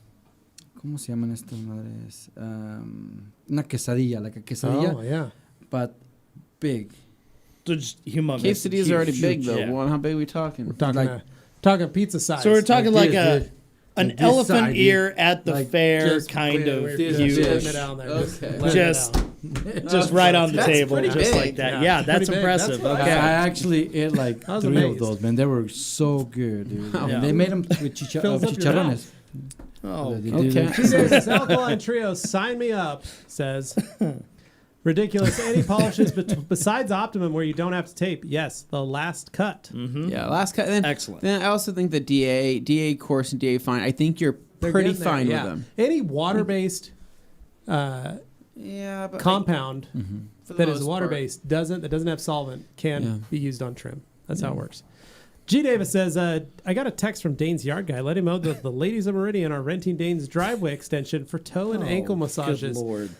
[SPEAKER 5] se llaman estas madres? Una quesadilla, like a quesadilla,
[SPEAKER 3] Oh, yeah.
[SPEAKER 5] but big.
[SPEAKER 2] So just humongous.
[SPEAKER 4] Quesadillas are already
[SPEAKER 2] huge,
[SPEAKER 4] big though.
[SPEAKER 2] yeah.
[SPEAKER 4] Well, how big are we talking?
[SPEAKER 3] Talking pizza size.
[SPEAKER 2] So we're talking like
[SPEAKER 5] this,
[SPEAKER 2] an
[SPEAKER 5] This
[SPEAKER 2] elephant
[SPEAKER 5] side,
[SPEAKER 2] ear at the
[SPEAKER 5] like
[SPEAKER 2] fair,
[SPEAKER 3] Just
[SPEAKER 2] kind
[SPEAKER 3] we're
[SPEAKER 2] of
[SPEAKER 3] just
[SPEAKER 2] huge.
[SPEAKER 3] letting it out there.
[SPEAKER 4] Okay.
[SPEAKER 3] Letting it
[SPEAKER 2] Just-
[SPEAKER 3] out.
[SPEAKER 2] Just right on the
[SPEAKER 4] That's
[SPEAKER 2] table,
[SPEAKER 4] pretty
[SPEAKER 2] just
[SPEAKER 4] big.
[SPEAKER 2] like that.
[SPEAKER 3] Yeah,
[SPEAKER 2] Yeah,
[SPEAKER 3] it's
[SPEAKER 2] that's
[SPEAKER 3] pretty big. That's
[SPEAKER 2] impressive.
[SPEAKER 3] what
[SPEAKER 2] Okay.
[SPEAKER 5] I actually ate like
[SPEAKER 3] I was
[SPEAKER 5] 3
[SPEAKER 3] amazed.
[SPEAKER 5] of those, man. They were so good, dude.
[SPEAKER 2] Yeah.
[SPEAKER 5] And they made them with
[SPEAKER 3] Fills up your
[SPEAKER 5] chicharrones.
[SPEAKER 2] Oh,
[SPEAKER 5] They
[SPEAKER 4] okay.
[SPEAKER 5] did
[SPEAKER 3] G. Davis, Alkaline Trio, sign me up, says. Ridiculous. Any polishes besides Optimum where you don't have to tape? Yes, the last cut.
[SPEAKER 4] Yeah, last cut. Then,
[SPEAKER 2] Excellent.
[SPEAKER 4] Then I also think the DA course and DA fine. I think you're
[SPEAKER 3] They're
[SPEAKER 4] pretty
[SPEAKER 3] getting there,
[SPEAKER 4] fine
[SPEAKER 3] yeah.
[SPEAKER 4] with them.
[SPEAKER 3] Any water-based
[SPEAKER 4] Yeah, but
[SPEAKER 3] compound
[SPEAKER 4] for the
[SPEAKER 3] that is
[SPEAKER 4] most
[SPEAKER 3] water-based that doesn't have solvent can
[SPEAKER 4] Yeah.
[SPEAKER 3] be used on trim. That's how it works. G. Davis says, I got a text from Dane's yard guy. Let him know that the ladies of Meridian are renting Dane's driveway extension for toe and ankle massages.
[SPEAKER 2] Good Lord.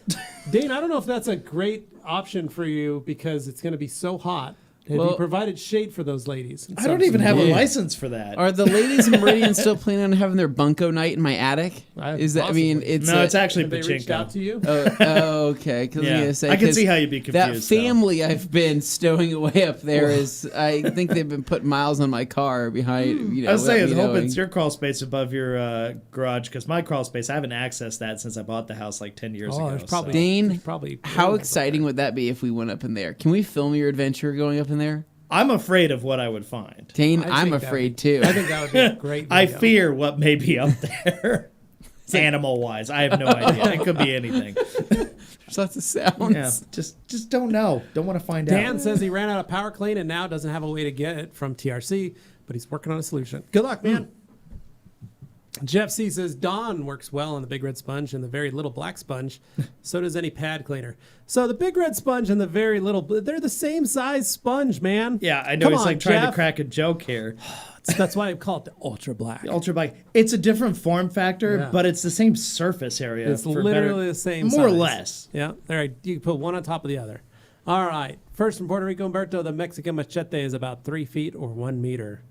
[SPEAKER 3] Dane, I don't know if that's a great option for you because it's going to be so hot. Have you provided shade for those ladies?
[SPEAKER 2] I don't even have a license for that.
[SPEAKER 4] Are the ladies in Meridian still planning on having their bunko night in my attic?
[SPEAKER 3] Is that? I mean,
[SPEAKER 4] it's
[SPEAKER 2] it's actually
[SPEAKER 3] Have they reached out
[SPEAKER 2] pachinko.
[SPEAKER 3] to you?
[SPEAKER 4] Oh, okay. 'Cause I was
[SPEAKER 2] Yeah.
[SPEAKER 4] gonna say,
[SPEAKER 2] I can
[SPEAKER 4] 'cause
[SPEAKER 2] see how you'd be
[SPEAKER 4] that
[SPEAKER 2] confused. though.
[SPEAKER 4] family I've been stowing away up there is. I think they've been putting miles on my car behind. You know,
[SPEAKER 2] I was saying,
[SPEAKER 4] without me
[SPEAKER 2] hope it's
[SPEAKER 4] knowing.
[SPEAKER 2] your crawl space above your garage, because my crawl space, I haven't accessed that since I bought the house like 10 years ago.
[SPEAKER 3] There's probably,
[SPEAKER 2] so.
[SPEAKER 4] Dane,
[SPEAKER 3] there's probably
[SPEAKER 4] How exciting would that be if we went up in there? Can we film your adventure going up in there?
[SPEAKER 2] I'm afraid of what I would find.
[SPEAKER 4] Dane,
[SPEAKER 3] I
[SPEAKER 4] I'm
[SPEAKER 3] think
[SPEAKER 4] afraid too.
[SPEAKER 3] I think that would be a great video.
[SPEAKER 2] I fear what may be up there. Animal-wise, I have no idea. It could be anything.
[SPEAKER 4] There's lots of sounds.
[SPEAKER 2] Yeah, just don't know. Don't want to find
[SPEAKER 3] Dan
[SPEAKER 2] out.
[SPEAKER 3] says he ran out of power clean and now doesn't have a way to get it from TRC, but he's working on a solution. Good luck, man. Jeff C says Dawn works well on the big red sponge and the very little black sponge. So does any pad cleaner. So the big red sponge and the very little, they're the same size sponge, man.
[SPEAKER 2] Yeah, I know.
[SPEAKER 3] Come
[SPEAKER 2] He's
[SPEAKER 3] on,
[SPEAKER 2] like trying to
[SPEAKER 3] Jeff.
[SPEAKER 2] crack a joke here.
[SPEAKER 3] That's why I call it the ultra black.
[SPEAKER 2] Ultra Black. It's a different form factor,
[SPEAKER 3] Yeah.
[SPEAKER 2] but it's the same surface area.
[SPEAKER 3] It's
[SPEAKER 2] for
[SPEAKER 3] literally
[SPEAKER 2] better-
[SPEAKER 3] the same
[SPEAKER 2] more or
[SPEAKER 3] size.
[SPEAKER 2] less.
[SPEAKER 3] Yeah, there you can put one on top of the other. All right. First from Puerto Rico, Humberto, the Mexican machete is about 3 feet or 1 meter.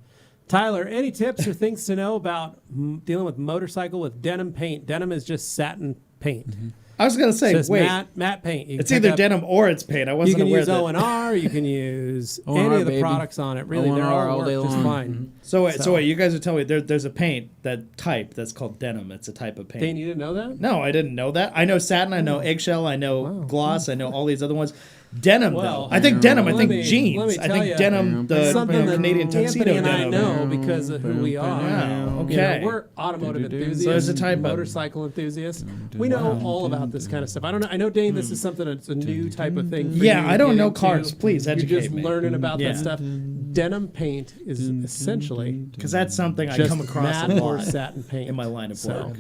[SPEAKER 3] Tyler, any tips or things to know about dealing with motorcycle with denim paint? Denim is just satin paint.
[SPEAKER 2] I was gonna say,
[SPEAKER 3] Says
[SPEAKER 2] wait,
[SPEAKER 3] matte paint. You can
[SPEAKER 2] it's
[SPEAKER 3] pick
[SPEAKER 2] either
[SPEAKER 3] up-
[SPEAKER 2] denim or it's paint. I
[SPEAKER 3] You
[SPEAKER 2] wasn't
[SPEAKER 3] can
[SPEAKER 2] aware
[SPEAKER 3] use
[SPEAKER 2] that.
[SPEAKER 3] O&R. You can use
[SPEAKER 4] O&R,
[SPEAKER 3] any of the
[SPEAKER 4] baby.
[SPEAKER 3] products on it. Really, they're
[SPEAKER 4] O&R
[SPEAKER 3] all
[SPEAKER 4] all day
[SPEAKER 3] work just
[SPEAKER 4] long.
[SPEAKER 3] fine.
[SPEAKER 2] So wait, you guys are telling me there's a paint that's called denim. It's a type of paint.
[SPEAKER 3] Dane, you didn't know that?
[SPEAKER 2] No, I didn't know that. I know satin. I know eggshell. I know gloss. I know all these other ones. Denim,
[SPEAKER 3] Well,
[SPEAKER 2] though. I think denim. I
[SPEAKER 3] let
[SPEAKER 2] think
[SPEAKER 3] me
[SPEAKER 2] jeans. I
[SPEAKER 3] tell
[SPEAKER 2] think
[SPEAKER 3] you,
[SPEAKER 2] denim. The
[SPEAKER 3] something that
[SPEAKER 2] Canadian tuxedo
[SPEAKER 3] Anthony and I
[SPEAKER 2] denim.
[SPEAKER 3] know because of who we are.
[SPEAKER 2] Wow,
[SPEAKER 3] You know,
[SPEAKER 2] okay.
[SPEAKER 3] we're automotive enthusiasts,
[SPEAKER 2] So there's a type of-
[SPEAKER 3] motorcycle enthusiasts. We know all about this kind of stuff. I don't know. I know, Dane, this is something that's a new type of thing. For
[SPEAKER 2] Yeah,
[SPEAKER 3] you
[SPEAKER 2] I
[SPEAKER 3] to
[SPEAKER 2] don't
[SPEAKER 3] get
[SPEAKER 2] know
[SPEAKER 3] into.
[SPEAKER 2] cars. Please
[SPEAKER 3] You're
[SPEAKER 2] educate
[SPEAKER 3] just
[SPEAKER 2] me.
[SPEAKER 3] learning about
[SPEAKER 2] Yeah.
[SPEAKER 3] that stuff. Denim paint is essentially
[SPEAKER 2] Because that's something I
[SPEAKER 3] just
[SPEAKER 2] come across a
[SPEAKER 3] matte or
[SPEAKER 2] lot
[SPEAKER 3] satin paint
[SPEAKER 2] in my line of
[SPEAKER 3] So,
[SPEAKER 2] work.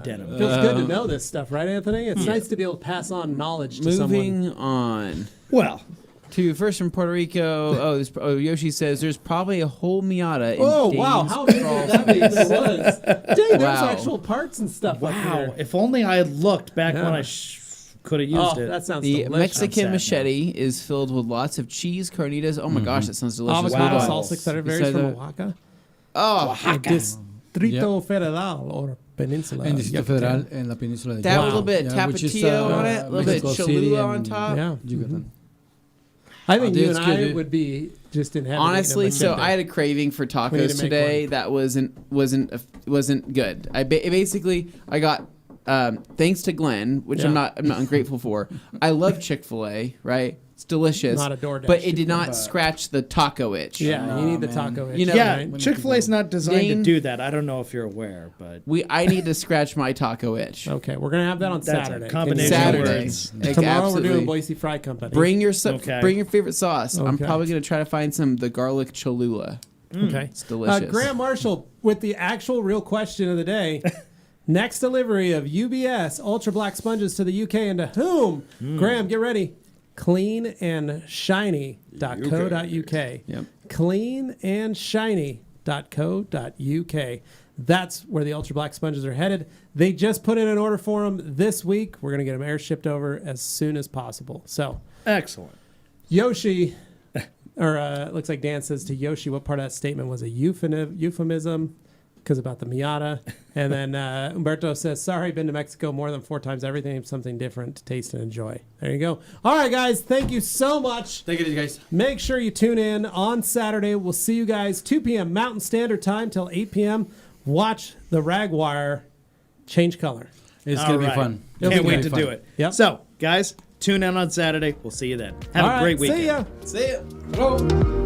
[SPEAKER 2] Denim.
[SPEAKER 3] feels good to know this stuff, right, Anthony? It's nice to be able to pass on knowledge to someone.
[SPEAKER 4] Moving on.
[SPEAKER 2] Well,
[SPEAKER 4] To first from Puerto Rico. Yoshi says there's probably a whole Miata in
[SPEAKER 3] Oh,
[SPEAKER 4] Dane's
[SPEAKER 3] wow. How big
[SPEAKER 4] crawl
[SPEAKER 3] would that be?
[SPEAKER 4] space.
[SPEAKER 3] There was. Dang, there's
[SPEAKER 4] Wow.
[SPEAKER 3] actual parts and stuff up
[SPEAKER 2] wow.
[SPEAKER 3] here.
[SPEAKER 2] If only I had looked back when
[SPEAKER 3] Yeah.
[SPEAKER 2] I could have used
[SPEAKER 3] Oh,
[SPEAKER 2] it.
[SPEAKER 3] that sounds
[SPEAKER 4] The
[SPEAKER 3] delicious.
[SPEAKER 4] Mexican
[SPEAKER 2] sad
[SPEAKER 4] machete is filled with lots of cheese, carnitas. Oh my gosh, that sounds delicious.
[SPEAKER 3] Avocado
[SPEAKER 2] Wow.
[SPEAKER 3] salsa, etc. Varies
[SPEAKER 4] Besides
[SPEAKER 3] from
[SPEAKER 4] that-
[SPEAKER 3] Oaxaca.
[SPEAKER 4] Oh,
[SPEAKER 3] Distrito Federal or Peninsula.
[SPEAKER 5] En Distrito
[SPEAKER 3] Yucatan.
[SPEAKER 5] Federal, en la península de
[SPEAKER 4] Dab a
[SPEAKER 5] Yucatán.
[SPEAKER 4] little bit
[SPEAKER 5] Yeah, which is,
[SPEAKER 4] tapatio on it, a little bit
[SPEAKER 5] Mexico City
[SPEAKER 4] Cholula on
[SPEAKER 5] and
[SPEAKER 4] top.
[SPEAKER 3] Yeah.
[SPEAKER 5] Yucatan.
[SPEAKER 3] I think you and
[SPEAKER 5] that's
[SPEAKER 3] I
[SPEAKER 5] good.
[SPEAKER 3] would be just in heaven.
[SPEAKER 4] Honestly,
[SPEAKER 3] eating a
[SPEAKER 4] so
[SPEAKER 3] machete.
[SPEAKER 4] I had a craving for
[SPEAKER 3] We need to
[SPEAKER 4] tacos
[SPEAKER 3] make
[SPEAKER 4] today.
[SPEAKER 3] one.
[SPEAKER 4] That wasn't good. Basically I got thanks to Glenn, which I'm not ungrateful for. I love Chick-fil-A, right? It's delicious.
[SPEAKER 3] Not a DoorDash.
[SPEAKER 4] But it did not scratch the taco itch.
[SPEAKER 3] Yeah, you need the taco.
[SPEAKER 4] You know,
[SPEAKER 2] yeah,
[SPEAKER 3] right?
[SPEAKER 2] Chick-fil-A's not designed
[SPEAKER 4] Dane-
[SPEAKER 2] to do that. I don't know if you're aware, but
[SPEAKER 4] I need to scratch my taco itch.
[SPEAKER 3] Okay, we're gonna have that on
[SPEAKER 2] That's a
[SPEAKER 3] Saturday.
[SPEAKER 2] combination
[SPEAKER 3] Can you-
[SPEAKER 2] of
[SPEAKER 4] Saturday.
[SPEAKER 2] words.
[SPEAKER 4] Like,
[SPEAKER 3] Tomorrow
[SPEAKER 4] absolutely.
[SPEAKER 3] we're doing Boise Fry Company.
[SPEAKER 4] Bring your
[SPEAKER 2] Okay.
[SPEAKER 4] bring your favorite sauce. I'm
[SPEAKER 3] Okay.
[SPEAKER 4] probably gonna try to find the garlic Cholula.
[SPEAKER 3] Okay.
[SPEAKER 4] It's delicious.
[SPEAKER 3] Graham Marshall with the actual real question of the day. Next delivery of UBS Ultra Black Sponges to the UK and to whom? Graham, get ready. Cleanandshiny.co.uk.
[SPEAKER 4] Yep.
[SPEAKER 3] Cleanandshiny.co.uk. That's where the Ultra Black Sponges are headed. They just put in an order for them this week. We're going to get them air shipped over as soon as possible. So,
[SPEAKER 2] excellent.
[SPEAKER 3] Yoshi, or it looks like Dan says to Yoshi, what part of that statement was a euphemism? Because about the Miata. And then Humberto says, sorry, been to Mexico more than 4 times. Everything something different to taste and enjoy. There you go. All right, guys. Thank you so much.
[SPEAKER 5] Thank you, guys.
[SPEAKER 3] Make sure you tune in on Saturday. We'll see you guys 2 p.m. Mountain Standard Time till 8 p.m. Watch the rag wire change color.
[SPEAKER 5] It's
[SPEAKER 2] All
[SPEAKER 5] going to
[SPEAKER 2] right.
[SPEAKER 5] be fun.
[SPEAKER 3] It'll
[SPEAKER 2] Can't
[SPEAKER 3] be
[SPEAKER 2] wait
[SPEAKER 3] great
[SPEAKER 2] to
[SPEAKER 3] fun.
[SPEAKER 2] do it.
[SPEAKER 3] Yep.
[SPEAKER 2] So, guys, tune in on Saturday. We'll see you then. Have
[SPEAKER 3] All
[SPEAKER 2] a
[SPEAKER 3] right,
[SPEAKER 2] great weekend.
[SPEAKER 3] See ya.
[SPEAKER 4] See ya. Hello.